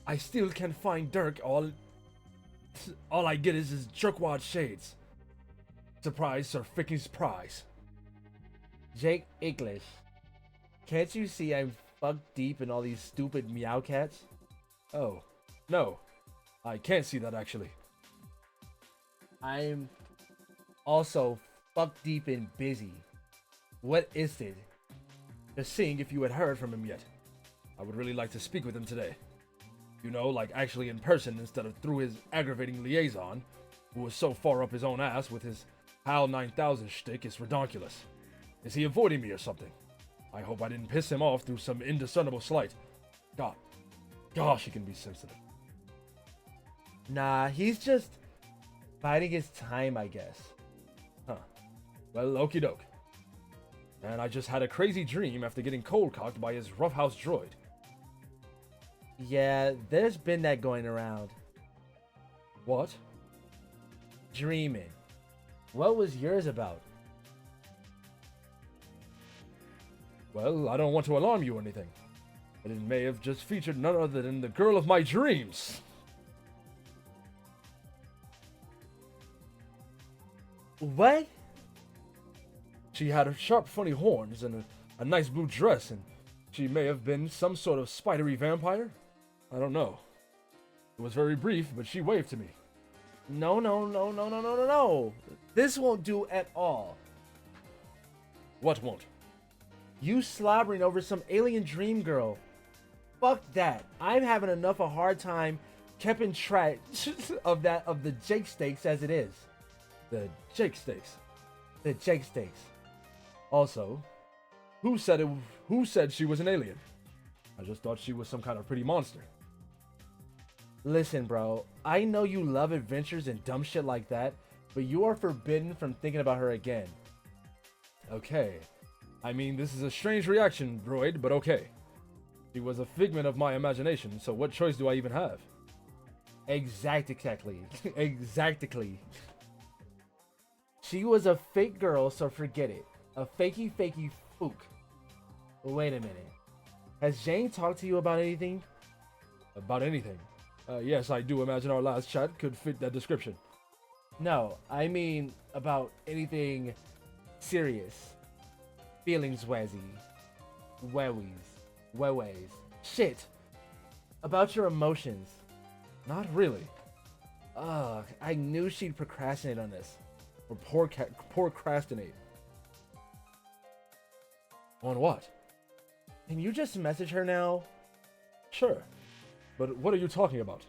I still can't find Dirk. All I get is his jerkwad shades. Surprise, Sir Ficky's prize. Jake English. Can't you see I'm fucked deep in all these stupid meow cats? Oh, no. I can't see that actually. I'm also fucked deep in busy. What is it? Just seeing if you had heard from him yet. I would really like to speak with him today. You know, like actually in person instead of through his aggravating liaison, who was so far up his own ass with his HAL 9000 shtick, it's redonkulous. Is he avoiding me or something? I hope I didn't piss him off through some indiscernible slight. Gosh, he can be sensitive. Nah, he's just biding his time, I guess. Huh. Well, okie doke. And I just had a crazy dream after getting cold-cocked by his roughhouse droid. Yeah, there's been that going around. What? Dreaming. What was yours about? Well, I don't want to alarm you or anything, but it may have just featured none other than the girl of my dreams. What? She had sharp, funny horns and a nice blue dress, and she may have been some sort of spidery vampire. I don't know. It was very brief, but she waved to me. No. This won't do at all. What won't? You slobbering over some alien dream girl. Fuck that. I'm having enough a hard time keeping track of the Jake stakes as it is. The Jake stakes. The Jake stakes. Also, who said she was an alien? I just thought she was some kind of pretty monster. Listen, bro, I know you love adventures and dumb shit like that, but you are forbidden from thinking about her again. Okay. I mean, this is a strange reaction, droid, but okay. She was a figment of my imagination, so what choice do I even have? Exactly. Exactly. She was a fake girl, so forget it. A fakey fook. Wait a minute. Has Jane talked to you about anything? About anything? Yes, I do imagine our last chat could fit that description. No, I mean about anything serious. Feelings wazzy. Weways. Shit. About your emotions. Not really. Ugh, I knew she'd procrastinate on this. Or procrastinate. On what? Can you just message her now? Sure. But what are you talking about?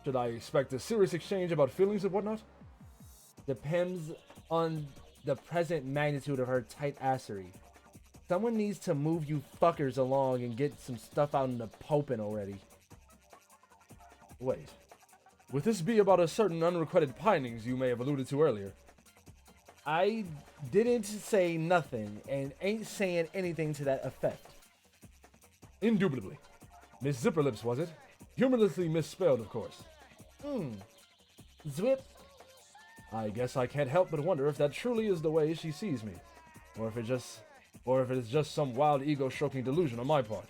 Should I expect a serious exchange about feelings and whatnot? Depends on the present magnitude of her tight assery. Someone needs to move you fuckers along and get some stuff out in the popin already. Wait. Would this be about a certain unrequited pinings you may have alluded to earlier? I didn't say nothing and ain't saying anything to that effect. Indubitably. Miss Zipperlips, was it? Humorously misspelled, of course. Zwip. I guess I can't help but wonder if that truly is the way she sees me. Or if it is just some wild ego-stroking delusion on my part.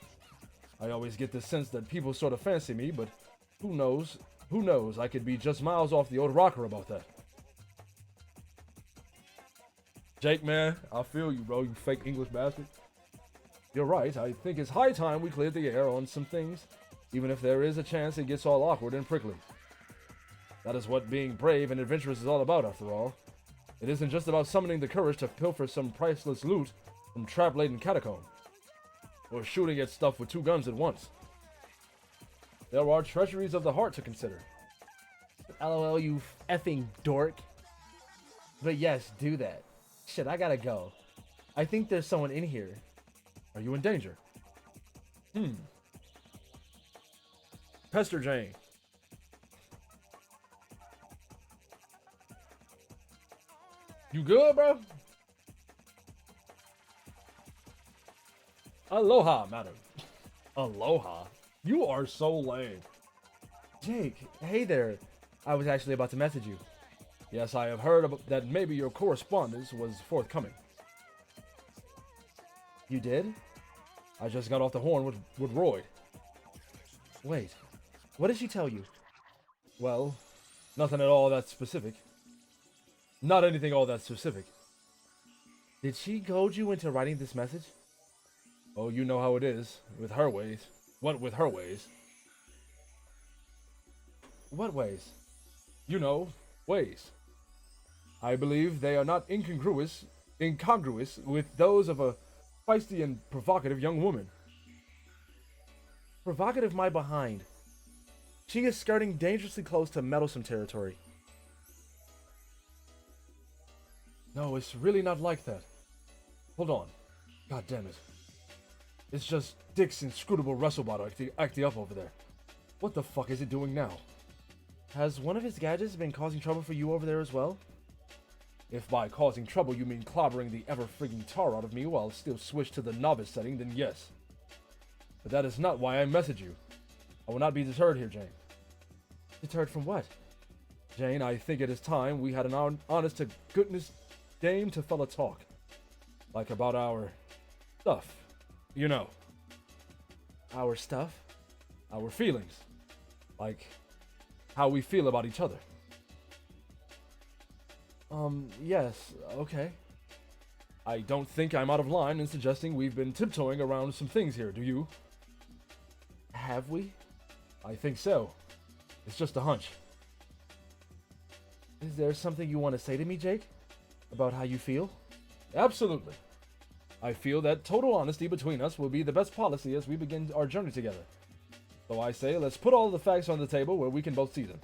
I always get the sense that people sort of fancy me, but who knows? Who knows? I could be just miles off the old rocker about that. Jake, man, I feel you, bro, you fake English bastard. You're right, I think it's high time we cleared the air on some things, even if there is a chance it gets all awkward and prickly. That is what being brave and adventurous is all about, after all. It isn't just about summoning the courage to pilfer some priceless loot from trap-laden catacomb, or shooting at stuff with two guns at once. There are treasuries of the heart to consider. LOL, you effing dork. But yes, do that. Shit, I gotta go. I think there's someone in here. Are you in danger? Pester Jane. You good, bro? Aloha, madam. Aloha? You are so lame. Jake, hey there. I was actually about to message you. Yes, I have heard that maybe your correspondence was forthcoming. You did? I just got off the horn with Roy. Wait, what did she tell you? Well, nothing at all that specific. Not anything all that specific. Did she goad you into writing this message? Oh, you know how it is, with her ways. What with her ways? What ways? You know, ways. I believe they are not incongruous with those of a feisty and provocative young woman. Provocative my behind. She is skirting dangerously close to meddlesome territory. No, it's really not like that. Hold on. God damn it. It's just Dick's inscrutable WrestleBot acting up over there. What the fuck is it doing now? Has one of his gadgets been causing trouble for you over there as well? If by causing trouble you mean clobbering the ever-frigging tar out of me while still switched to the novice setting, then yes. But that is not why I messaged you. I will not be deterred here, Jane. Deterred from what? Jane, I think it is time we had an honest-to-goodness dame to fella talk. Like about our stuff. You know. Our stuff? Our feelings. Like how we feel about each other. Yes, okay. I don't think I'm out of line in suggesting we've been tiptoeing around some things here, do you? Have we? I think so. It's just a hunch. Is there something you want to say to me, Jake? About how you feel? Absolutely. I feel that total honesty between us will be the best policy as we begin our journey together. So I say, let's put all the facts on the table where we can both see them.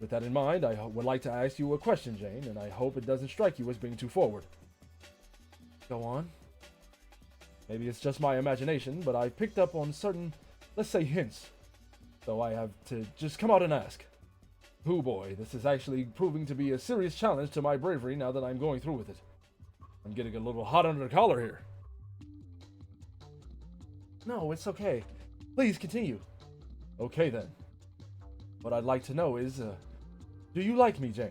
With that in mind, I would like to ask you a question, Jane, and I hope it doesn't strike you as being too forward. Go on. Maybe it's just my imagination, but I picked up on certain, let's say, hints. So I have to just come out and ask. Hoo boy, this is actually proving to be a serious challenge to my bravery now that I'm going through with it. I'm getting a little hot under the collar here. No, it's okay. Please continue. Okay then. What I'd like to know is, do you like me, Jane?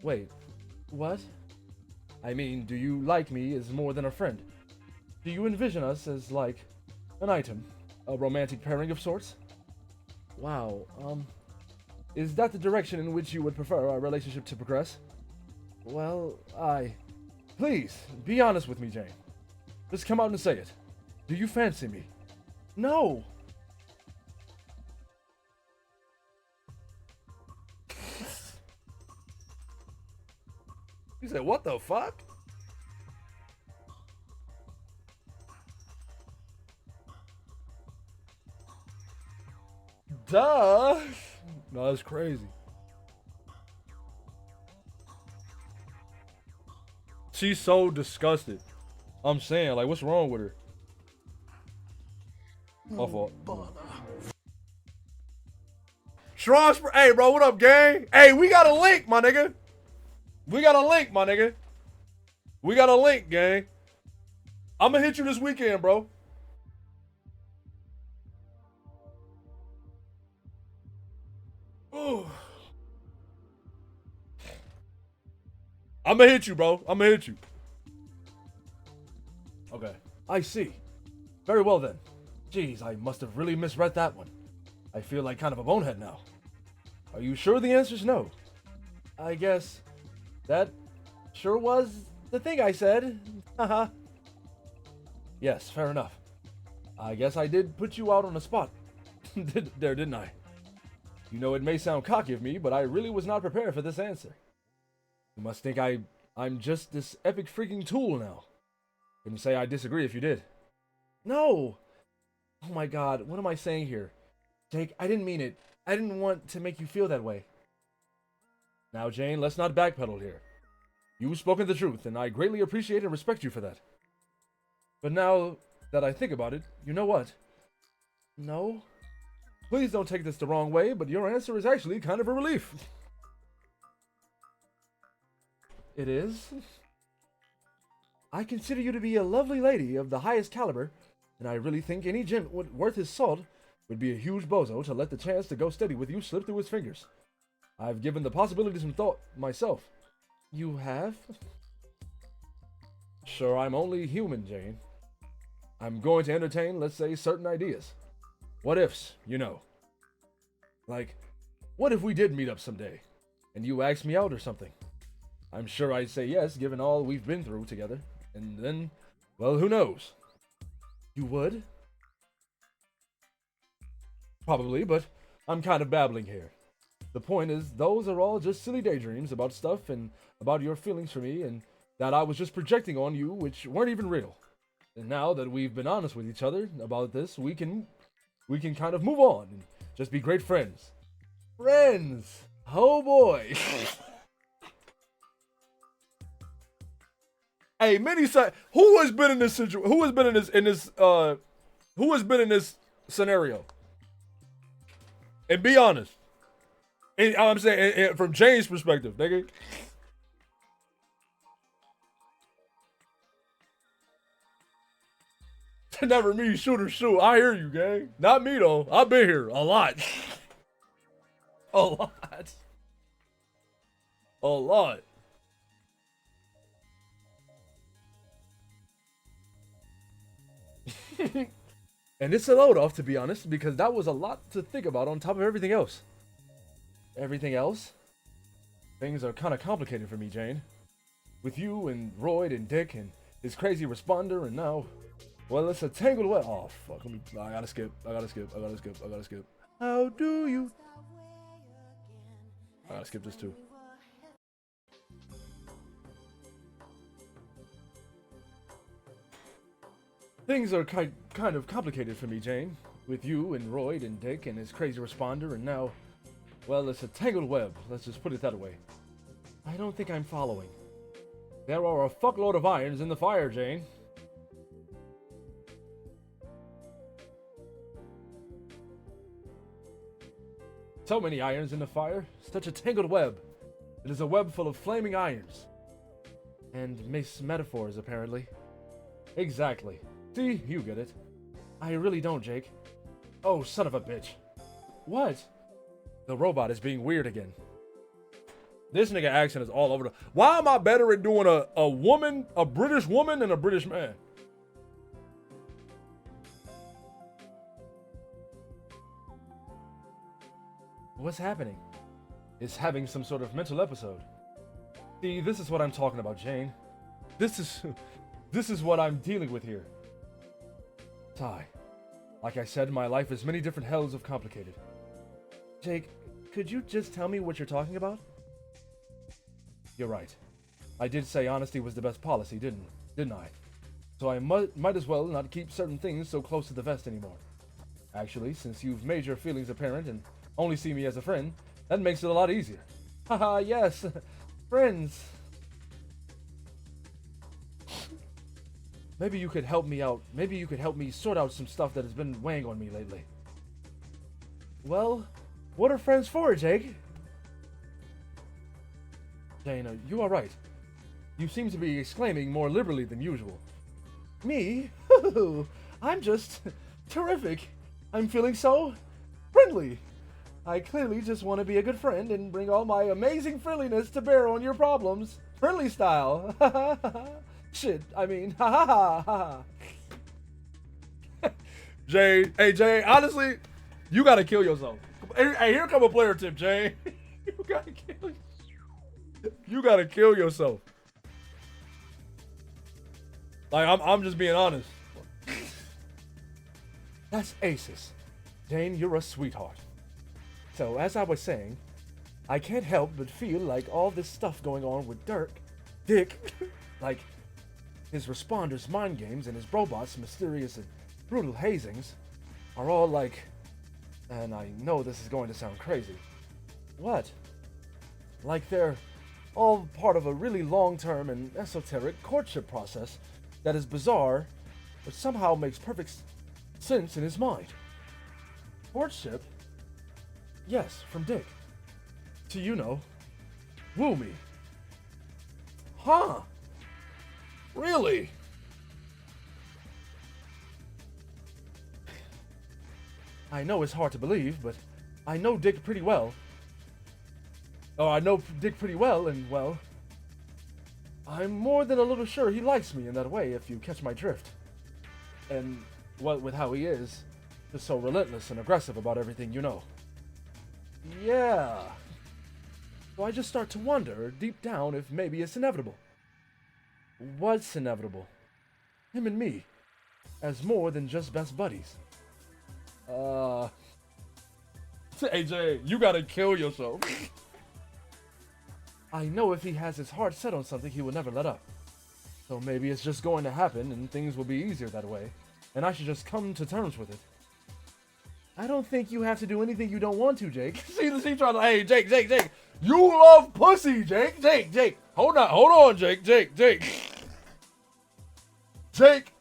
Wait. What? I mean, do you like me as more than a friend? Do you envision us as, like, an item? A romantic pairing of sorts? Wow, is that the direction in which you would prefer our relationship to progress? Well, Please, be honest with me, Jane. Just come out and say it. Do you fancy me? No! You said, what the fuck? Duh! No, that's crazy. She's so disgusted. I'm saying, like, what's wrong with her? My fault. Strasburg, hey, bro, what up, gang? Hey, we got a link, my nigga. We got a link, my nigga. We got a link, gang. I'm gonna hit you this weekend, bro. Ooh. I'm gonna hit you, bro. I'm gonna hit you. Okay. I see. Very well, then. Jeez, I must have really misread that one. I feel like kind of a bonehead now. Are you sure the answer's no? I guess that sure was the thing I said. Haha. Yes, fair enough. I guess I did put you out on the spot. Didn't I? You know, it may sound cocky of me, but I really was not prepared for this answer. You must think I'm just this epic freaking tool now. Couldn't say I disagree if you did. No! Oh my god, what am I saying here? Jake, I didn't mean it. I didn't want to make you feel that way. Now, Jane, let's not backpedal here. You've spoken the truth, and I greatly appreciate and respect you for that. But now that I think about it, you know what? No? Please don't take this the wrong way, but your answer is actually kind of a relief. It is? I consider you to be a lovely lady of the highest caliber, and I really think any gent worth his salt would be a huge bozo to let the chance to go steady with you slip through his fingers. I've given the possibility some thought myself. You have? Sure, I'm only human, Jane. I'm going to entertain, let's say, certain ideas. What ifs, you know. Like, what if we did meet up someday, and you asked me out or something? I'm sure I'd say yes, given all we've been through together. And then, well, who knows? You would? Probably, but I'm kind of babbling here. The point is, those are all just silly daydreams about stuff and about your feelings for me and that I was just projecting on you, which weren't even real. And now that we've been honest with each other about this, we can kind of move on and just be great friends. Friends! Oh boy! Hey, who has been in this situation? Who has been in this scenario? And be honest. And I'm saying, and from Jane's perspective, nigga. Never me, shoot. I hear you, gang. Not me, though. I've been here a lot. A lot. A lot. And it's a load off, to be honest, because that was a lot to think about on top of everything else. Everything else? Things are kind of complicated for me, Jane. With you and Royd and Dick and his crazy responder, and now, well, it's a tangled web. Oh, fuck. I gotta skip. How do you? I gotta skip this too. Things are kind of complicated for me, Jane. With you and Royd and Dick and his crazy responder, and now, well, it's a tangled web. Let's just put it that way. I don't think I'm following. There are a fuckload of irons in the fire, Jane. So many irons in the fire. Such a tangled web. It is a web full of flaming irons. And metaphors, apparently. Exactly. See, you get it. I really don't, Jake. Oh, son of a bitch. What? The robot is being weird again. This nigga accent is all over the... Why am I better at doing a woman, a British woman, than a British man? What's happening? Is having some sort of mental episode. See, this is what I'm talking about, Jane. This is what I'm dealing with here. Ty, like I said, my life is many different hells of complicated. Jake, could you just tell me what you're talking about? You're right. I did say honesty was the best policy, didn't I? So I might as well not keep certain things so close to the vest anymore. Actually, since you've made your feelings apparent and only see me as a friend, that makes it a lot easier. Haha, yes, friends. Maybe you could help me out. Maybe you could help me sort out some stuff that has been weighing on me lately. Well, what are friends for, Jake? Jane, you are right. You seem to be exclaiming more liberally than usual. Me? I'm just terrific. I'm feeling so friendly. I clearly just want to be a good friend and bring all my amazing friendliness to bear on your problems. Friendly style. Shit, I mean, ha ha ha ha. Jay, hey Jay, honestly, you gotta kill yourself. Hey, here come a player tip, Jay. You gotta kill yourself. Like, I'm just being honest. That's aces. Jane, you're a sweetheart. So, as I was saying, I can't help but feel like all this stuff going on with Dick, like his responders' mind games and his robots' mysterious and brutal hazings, are all like, and I know this is going to sound crazy. What? Like they're all part of a really long-term and esoteric courtship process that is bizarre, but somehow makes perfect sense in his mind. Courtship? Yes, from Dick. To, you know, woo me. Huh? Really? I know it's hard to believe, but I know Dick pretty well. Oh, I know Dick pretty well, and, well, I'm more than a little sure he likes me in that way, if you catch my drift. And what with how he is, just so relentless and aggressive about everything, you know. Yeah. So I just start to wonder, deep down, if maybe it's inevitable. What's inevitable? Him and me, as more than just best buddies. AJ, you gotta kill yourself. I know if he has his heart set on something, he will never let up. So maybe it's just going to happen and things will be easier that way, and I should just come to terms with it. I don't think you have to do anything you don't want to, Jake. See, trying to, hey, Jake. You love pussy, Jake. Hold on, Jake. Jake,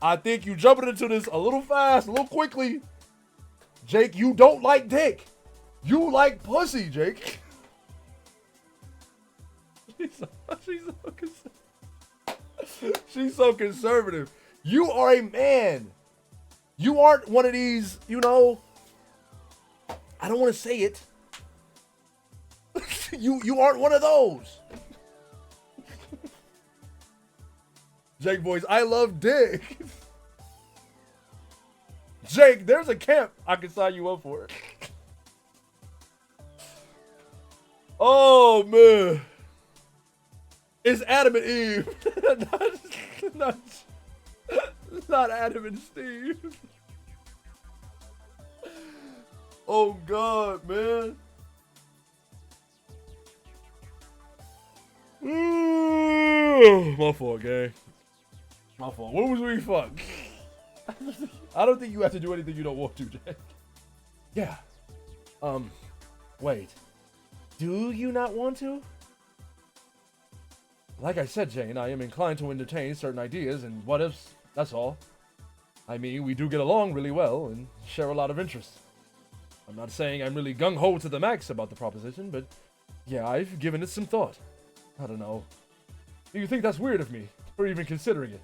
I think you jumping into this a little fast, a little quickly. Jake, you don't like Dick. You like pussy, Jake. She's so conservative. You are a man. You aren't one of these, you know. I don't want to say it. You aren't one of those. Jake boys, I love dick. Jake, there's a camp I can sign you up for. Oh man. It's Adam and Eve. not Adam and Steve. Oh God, man. My fault, gang. My fault. What was we fuck? I don't think you have to do anything you don't want to, Jake. Yeah. Wait. Do you not want to? Like I said, Jane, I am inclined to entertain certain ideas and what ifs, that's all. I mean, we do get along really well and share a lot of interests. I'm not saying I'm really gung-ho to the max about the proposition, but yeah, I've given it some thought. I don't know. Do you think that's weird of me for even considering it?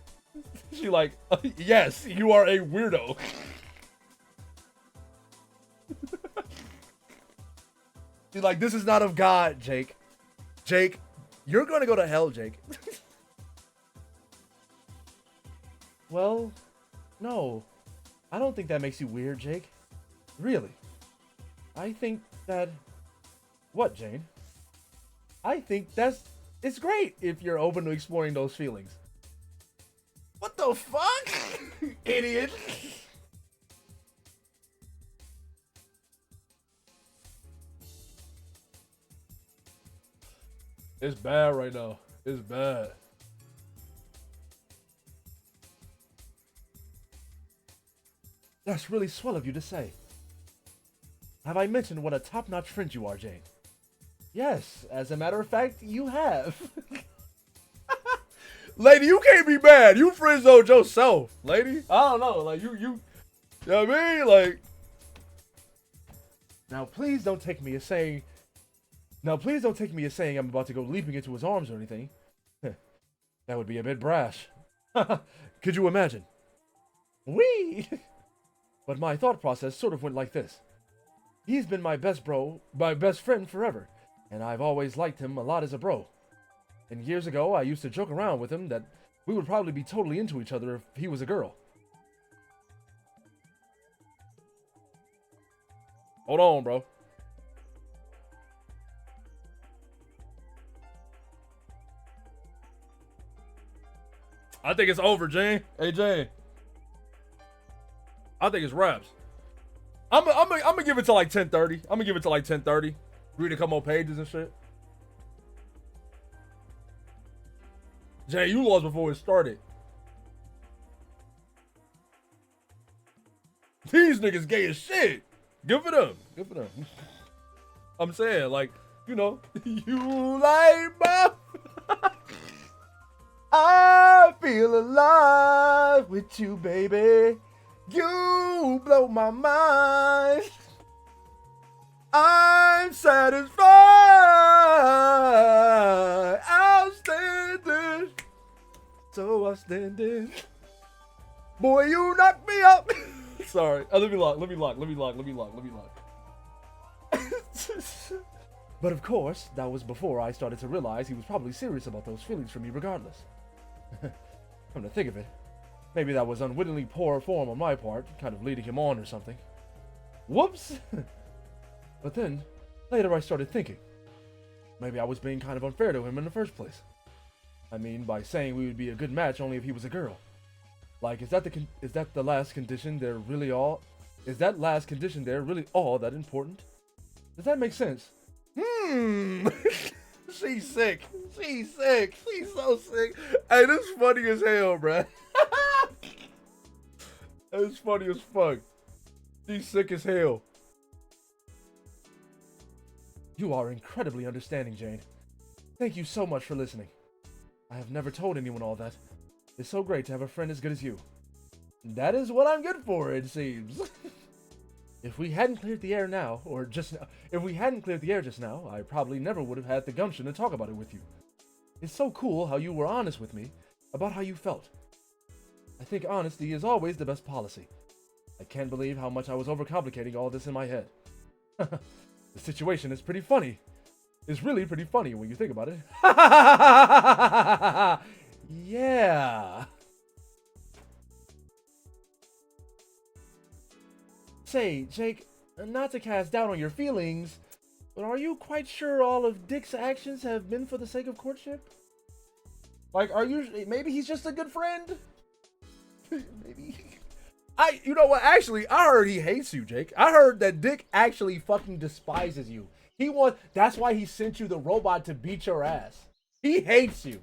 She like, yes, you are a weirdo. She's like, this is not of God, Jake. Jake, you're gonna go to hell, Jake. Well, no. I don't think that makes you weird, Jake. Really. I think that... What, Jane? I think it's great if you're open to exploring those feelings. What the fuck? Idiot. It's bad right now. It's bad. That's really swell of you to say. Have I mentioned what a top-notch friend you are, Jane? Yes, as a matter of fact, you have. Lady, you can't be mad. You friend-zoned yourself, lady. I don't know. Like, you know what I mean? Like, now please don't take me as saying I'm about to go leaping into his arms or anything. That would be a bit brash. Could you imagine? Wee! But my thought process sort of went like this. He's been my best friend forever, and I've always liked him a lot as a bro. And years ago, I used to joke around with him that we would probably be totally into each other if he was a girl. Hold on, bro. I think it's over, Jane. Hey, Jane. I think it's wraps. I'm gonna give it to like 10:30. I'm gonna give it to like 10:30. Read a couple more pages and shit. Jay, you lost before it started. These niggas gay as shit. Good for them. Good for them. I'm saying, like, you know, you like my... I feel alive with you, baby. You blow my mind. I'm satisfied. Outstanding. So outstanding. Boy, you knock me out. Sorry. Let me lock. But of course, that was before I started to realize he was probably serious about those feelings for me regardless. Come to think of it, maybe that was unwittingly poor form on my part, kind of leading him on or something. Whoops! But then, later I started thinking, maybe I was being kind of unfair to him in the first place. I mean, by saying we would be a good match only if he was a girl. Like, is that last condition there really all that important? Does that make sense? She's sick. She's sick. She's so sick. Hey, this is funny as hell, bruh. That's funny as fuck. She's sick as hell. You are incredibly understanding, Jane. Thank you so much for listening. I have never told anyone all that. It's so great to have a friend as good as you. That is what I'm good for, it seems. If we hadn't cleared the air now, or just now, if we hadn't cleared the air just now, I probably never would have had the gumption to talk about it with you. It's so cool how you were honest with me about how you felt. I think honesty is always the best policy. I can't believe how much I was overcomplicating all this in my head. The situation is pretty funny. It's really pretty funny when you think about it. Yeah. Say, Jake, not to cast doubt on your feelings, but are you quite sure all of Dick's actions have been for the sake of courtship? Like, are you, maybe he's just a good friend? Maybe. You know what, actually, I heard he hates you, Jake. I heard that Dick actually fucking despises you. That's why he sent you the robot to beat your ass. He hates you.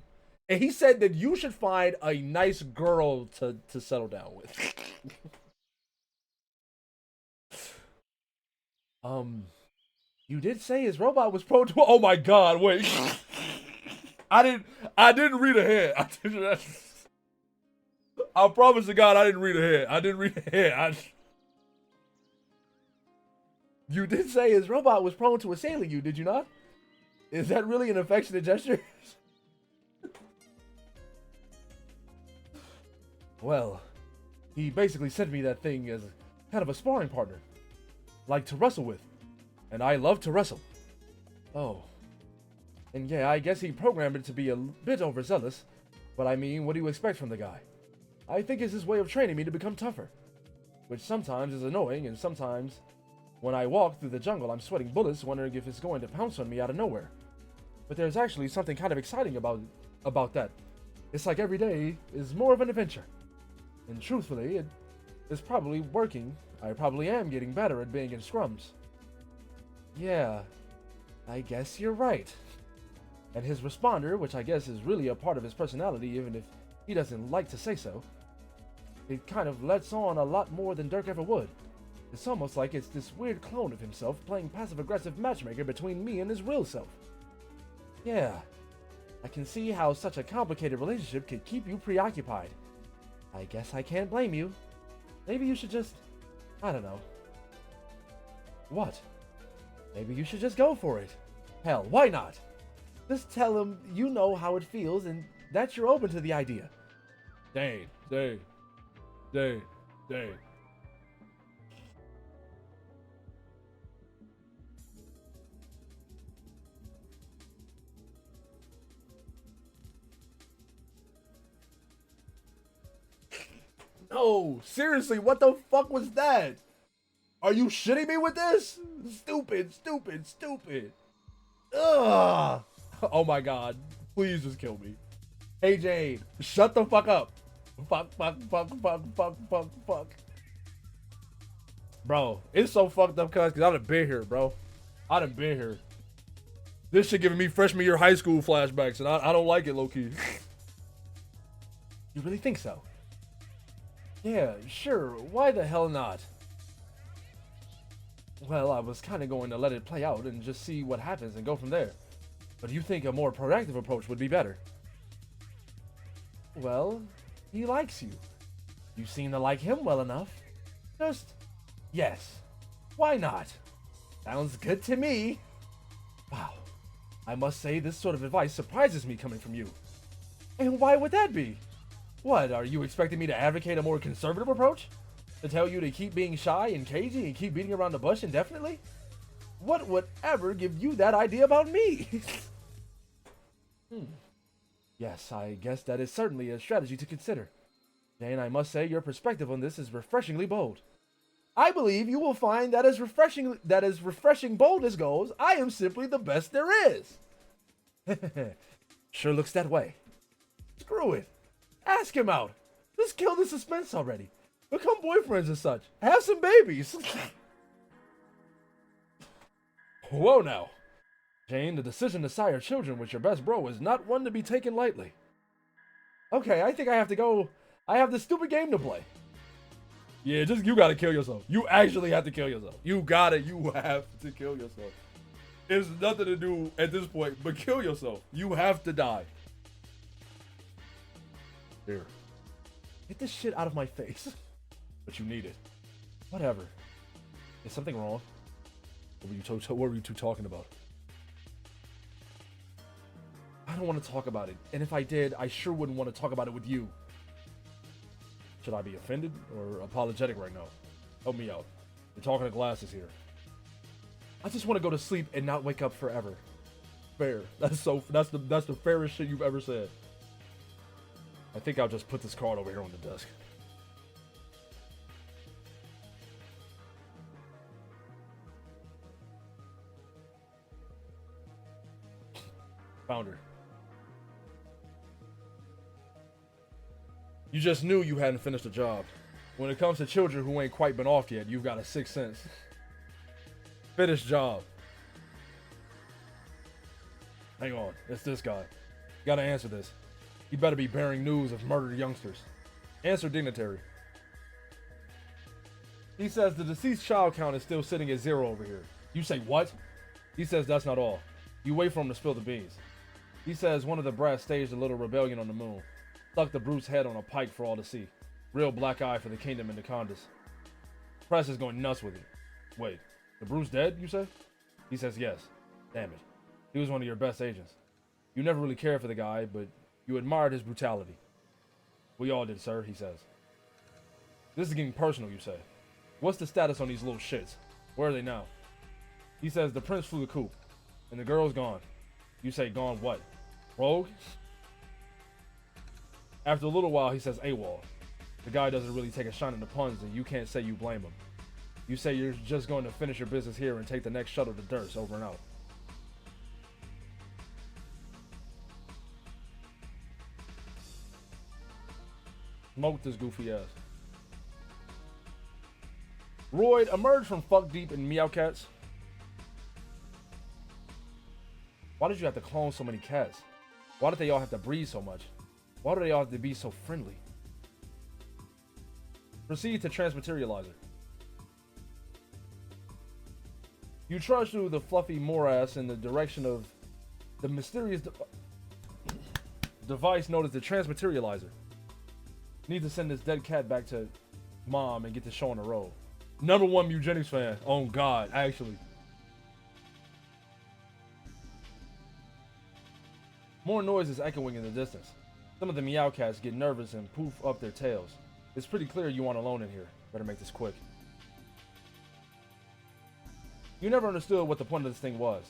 And he said that you should find a nice girl to settle down with. You did say his robot was prone to. Oh my God! Wait, I didn't read ahead. I promise to God, I didn't read ahead. You did say his robot was prone to assailing you, did you not? Is that really an affectionate gesture? Well, he basically sent me that thing as kind of a sparring partner, like to wrestle with. And I love to wrestle. Oh. And yeah, I guess he programmed it to be a bit overzealous. But I mean, what do you expect from the guy? I think it's his way of training me to become tougher. Which sometimes is annoying, and sometimes, when I walk through the jungle, I'm sweating bullets, wondering if it's going to pounce on me out of nowhere. But there's actually something kind of exciting about that. It's like every day is more of an adventure. And truthfully, it is probably working. I probably am getting better at being in scrums. Yeah, I guess you're right. And his responder, which I guess is really a part of his personality, even if he doesn't like to say so, it kind of lets on a lot more than Dirk ever would. It's almost like it's this weird clone of himself playing passive-aggressive matchmaker between me and his real self. Yeah, I can see how such a complicated relationship could keep you preoccupied. I guess I can't blame you. Maybe you should just... I don't know. What? Maybe you should just go for it. Hell, why not? Just tell him you know how it feels and that you're open to the idea. Dane. No, seriously, what the fuck was that? Are you shitting me with this? Stupid. Ugh. Oh my God. Please just kill me. Hey Jade, shut the fuck up. Fuck. Bro, it's so fucked up cuz I done been here, bro. I done been here. This shit giving me freshman year high school flashbacks and I don't like it, low-key. You really think so? Yeah, sure. Why the hell not? Well, I was kind of going to let it play out and just see what happens and go from there. But you think a more proactive approach would be better? Well, he likes you. You seem to like him well enough. Just, yes. Why not? Sounds good to me. Wow. I must say this sort of advice surprises me coming from you. And why would that be? What, are you expecting me to advocate a more conservative approach? To tell you to keep being shy and cagey and keep beating around the bush indefinitely? What would ever give you that idea about me? Yes, I guess that is certainly a strategy to consider. Jane, I must say your perspective on this is refreshingly bold. I believe you will find that as refreshing boldness goes, I am simply the best there is. Sure looks that way. Screw it. Ask him out. Just kill the suspense already. Become boyfriends and such. Have some babies. Whoa now. Jane, the decision to sire children with your best bro is not one to be taken lightly. Okay, I think I have to go. I have this stupid game to play. Yeah, you gotta kill yourself. You actually have to kill yourself. You have to kill yourself. It's nothing to do at this point but kill yourself. You have to die. Here. Get this shit out of my face. But you need it. Whatever. Is something wrong? What were you two talking about? I don't want to talk about it. And if I did, I sure wouldn't want to talk about it with you. Should I be offended or apologetic right now? Help me out. You're talking to glasses here. I just want to go to sleep and not wake up forever. Fair. That's the fairest shit you've ever said. I think I'll just put this card over here on the desk. Found her. You just knew you hadn't finished the job. When it comes to children who ain't quite been off yet, you've got a sixth sense. Finished job. Hang on, it's this guy. Gotta answer this. He better be bearing news of murdered youngsters. Answer dignitary. He says the deceased child count is still sitting at 0 over here. You say what? He says that's not all. You wait for him to spill the beans. He says one of the brats staged a little rebellion on the moon. Stuck the brute's head on a pike for all to see. Real black eye for the kingdom and the Condas. Press is going nuts with it. Wait, the brute's dead, you say? He says yes. Damn it. He was one of your best agents. You never really cared for the guy, but you admired his brutality. We all did, sir, he says. This is getting personal, you say. What's the status on these little shits? Where are they now? He says the prince flew the coop, and the girl's gone. You say gone what? Rogue? After a little while, he says AWOL. The guy doesn't really take a shine in the puns, and you can't say you blame him. You say you're just going to finish your business here and take the next shuttle to Dirk, over and out. Smoke this goofy ass. Royd emerged from fuck deep in Meowcats. Why did you have to clone so many cats? Why did they all have to breed so much? Why do they all have to be so friendly? Proceed to transmaterializer. You trudge through the fluffy morass in the direction of the mysterious device known as the transmaterializer. Need to send this dead cat back to mom and get the show on the road. #1 eugenics fan. Oh God, actually. More noise is echoing in the distance. Some of the meow cats get nervous and poof up their tails. It's pretty clear you aren't alone in here. Better make this quick. You never understood what the point of this thing was.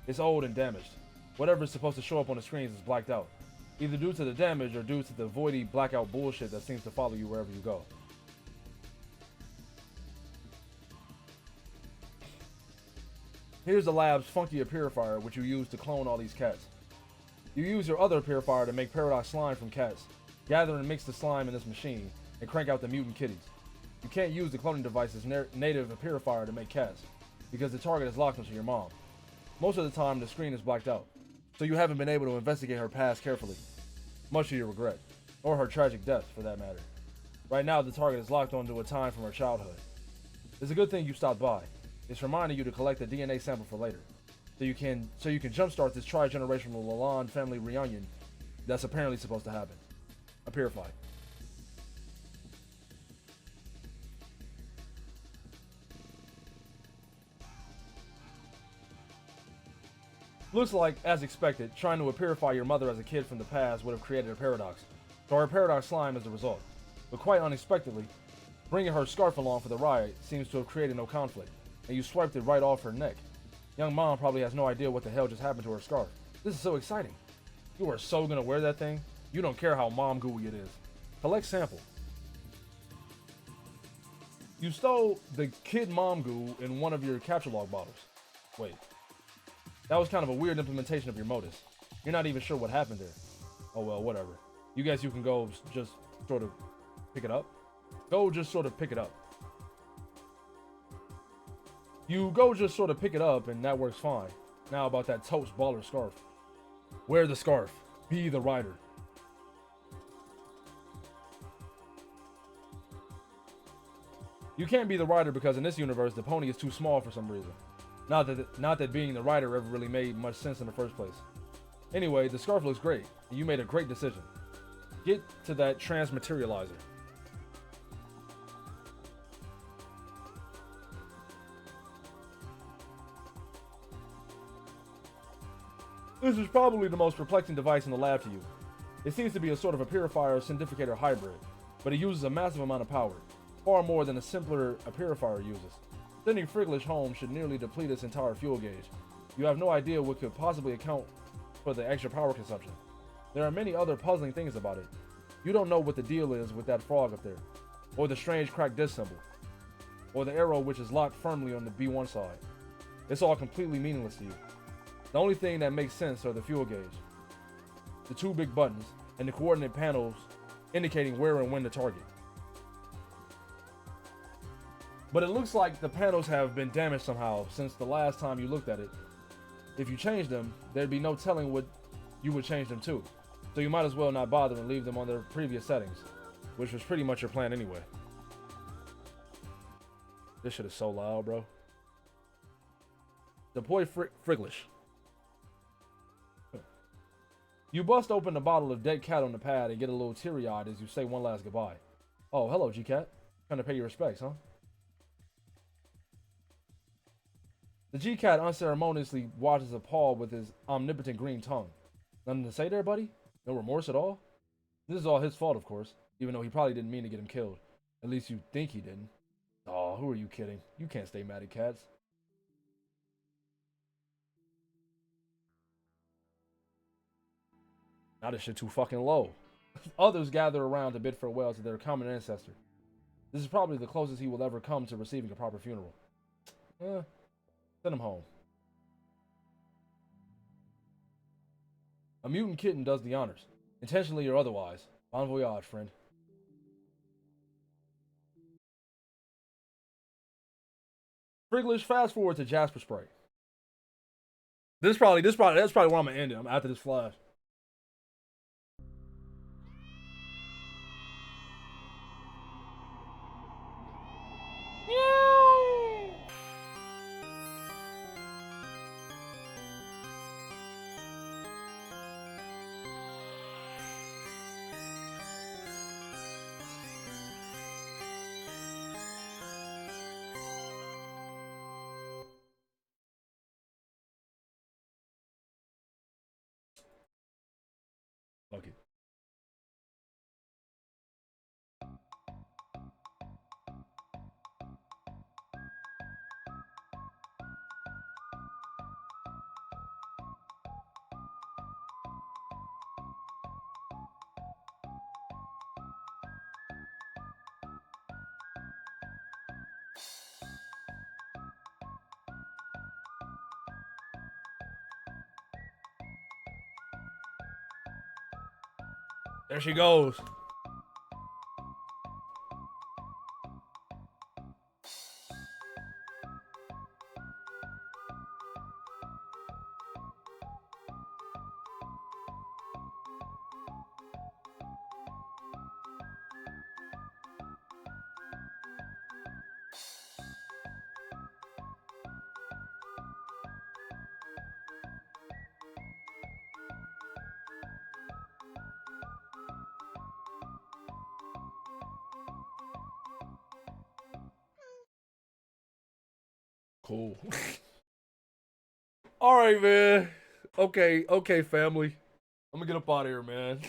It's old and damaged. Whatever is supposed to show up on the screens is blacked out. Either due to the damage or due to the voidy blackout bullshit that seems to follow you wherever you go. Here's the lab's funky purifier, which you use to clone all these cats. You use your other purifier to make paradox slime from cats. Gather and mix the slime in this machine, and crank out the mutant kitties. You can't use the cloning device's native purifier to make cats, because the target is locked onto your mom. Most of the time, the screen is blacked out, so you haven't been able to investigate her past carefully, much to your regret, or her tragic death, for that matter. Right now, the target is locked onto a time from her childhood. It's a good thing you stopped by. It's reminding you to collect a DNA sample for later, so you can jumpstart this tri-generational Lalonde family reunion that's apparently supposed to happen. A purify. Looks like, as expected, trying to purify your mother as a kid from the past would have created a paradox, so her paradox slime is the result. But quite unexpectedly, bringing her scarf along for the ride seems to have created no conflict, and you swiped it right off her neck. Young mom probably has no idea what the hell just happened to her scarf. This is so exciting. You are so gonna wear that thing, you don't care how mom gooey it is. Collect sample. You stole the kid mom goo in one of your capture log bottles. Wait. That was kind of a weird implementation of your modus. You're not even sure what happened there. Oh well, whatever. You guess you can go just sort of pick it up? Go just sort of pick it up. You go just sort of pick it up and that works fine. Now about that toast baller scarf. Wear the scarf. Be the rider. You can't be the rider because in this universe the pony is too small for some reason. Not that being the rider ever really made much sense in the first place. Anyway, the scarf looks great, and you made a great decision. Get to that transmaterializer. This is probably the most perplexing device in the lab to you. It seems to be a sort of a purifier syndicator hybrid, but it uses a massive amount of power, far more than a simpler purifier uses. Sending Friglish home should nearly deplete its entire fuel gauge. You have no idea what could possibly account for the extra power consumption. There are many other puzzling things about it. You don't know what the deal is with that frog up there, or the strange cracked disc symbol, or the arrow which is locked firmly on the B1 side. It's all completely meaningless to you. The only thing that makes sense are the fuel gauge, the two big buttons, and the coordinate panels indicating where and when to target. But it looks like the panels have been damaged somehow since the last time you looked at it. If you change them, there'd be no telling what you would change them to. So you might as well not bother and leave them on their previous settings, which was pretty much your plan anyway. This shit is so loud, bro. Deploy Friglish. You bust open a bottle of dead cat on the pad and get a little teary-eyed as you say one last goodbye. Oh, hello, G-Cat. Trying to pay your respects, huh? The G-Cat unceremoniously washes a paw with his omnipotent green tongue. Nothing to say there, buddy? No remorse at all? This is all his fault, of course, even though he probably didn't mean to get him killed. At least you think he didn't. Oh, who are you kidding? You can't stay mad at cats. Now this shit too fucking low. Others gather around to bid farewell to their common ancestor. This is probably the closest he will ever come to receiving a proper funeral. Send him home. A mutant kitten does the honors, intentionally or otherwise. Bon voyage, friend. Friglish, fast forward to Jasper Spray. That's probably where I'm gonna end it. I'm after this flash. Fuck it. There she goes. Cool. All right, man. Okay, family. I'm gonna get up out of here, man.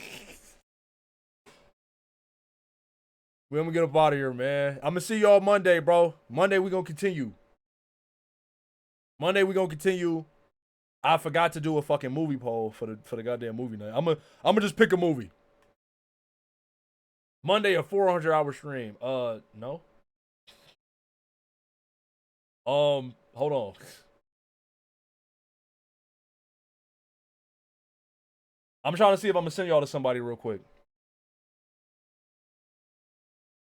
I'm gonna get up out of here, man. I'm gonna see y'all Monday, bro. Monday we gonna continue. I forgot to do a fucking movie poll for the goddamn movie night. I'm gonna just pick a movie. Monday, a 400-hour stream. No. Hold on. I'm trying to see if I'm gonna send y'all to somebody real quick.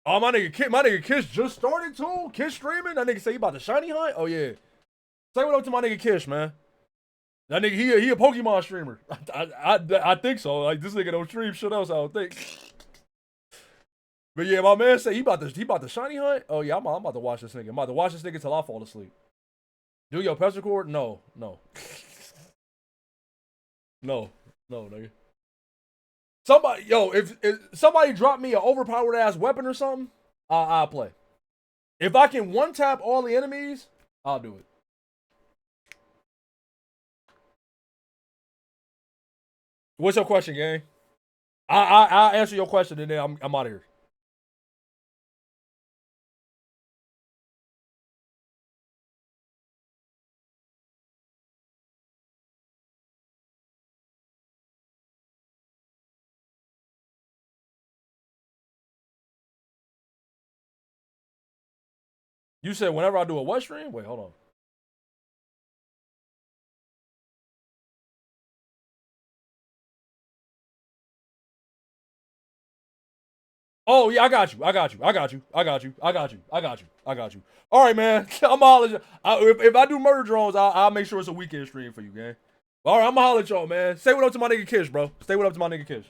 Oh, my nigga Kish just started too. Kish streaming. That nigga say he about to shiny hunt. Oh yeah. Say what up to my nigga Kish, man. That nigga he a Pokemon streamer. I think so. Like this nigga don't stream shit else. I don't think. But yeah, my man say he about to shiny hunt. Oh yeah, I'm about to watch this nigga. I'm about to watch this nigga till I fall asleep. Do your press record? No. No, nigga. Somebody, if somebody drop me an overpowered ass weapon or something, I'll play. If I can one tap all the enemies, I'll do it. What's your question, gang? I'll answer your question and then I'm out of here. You said whenever I do a what stream? Wait, hold on. Oh yeah, I got you. All right, man. I'm holler. If I do murder drones, I'll make sure it's a weekend stream for you, gang. All right, I'm gonna holler at y'all, man. Say what up to my nigga Kish, bro. Say what up to my nigga Kish.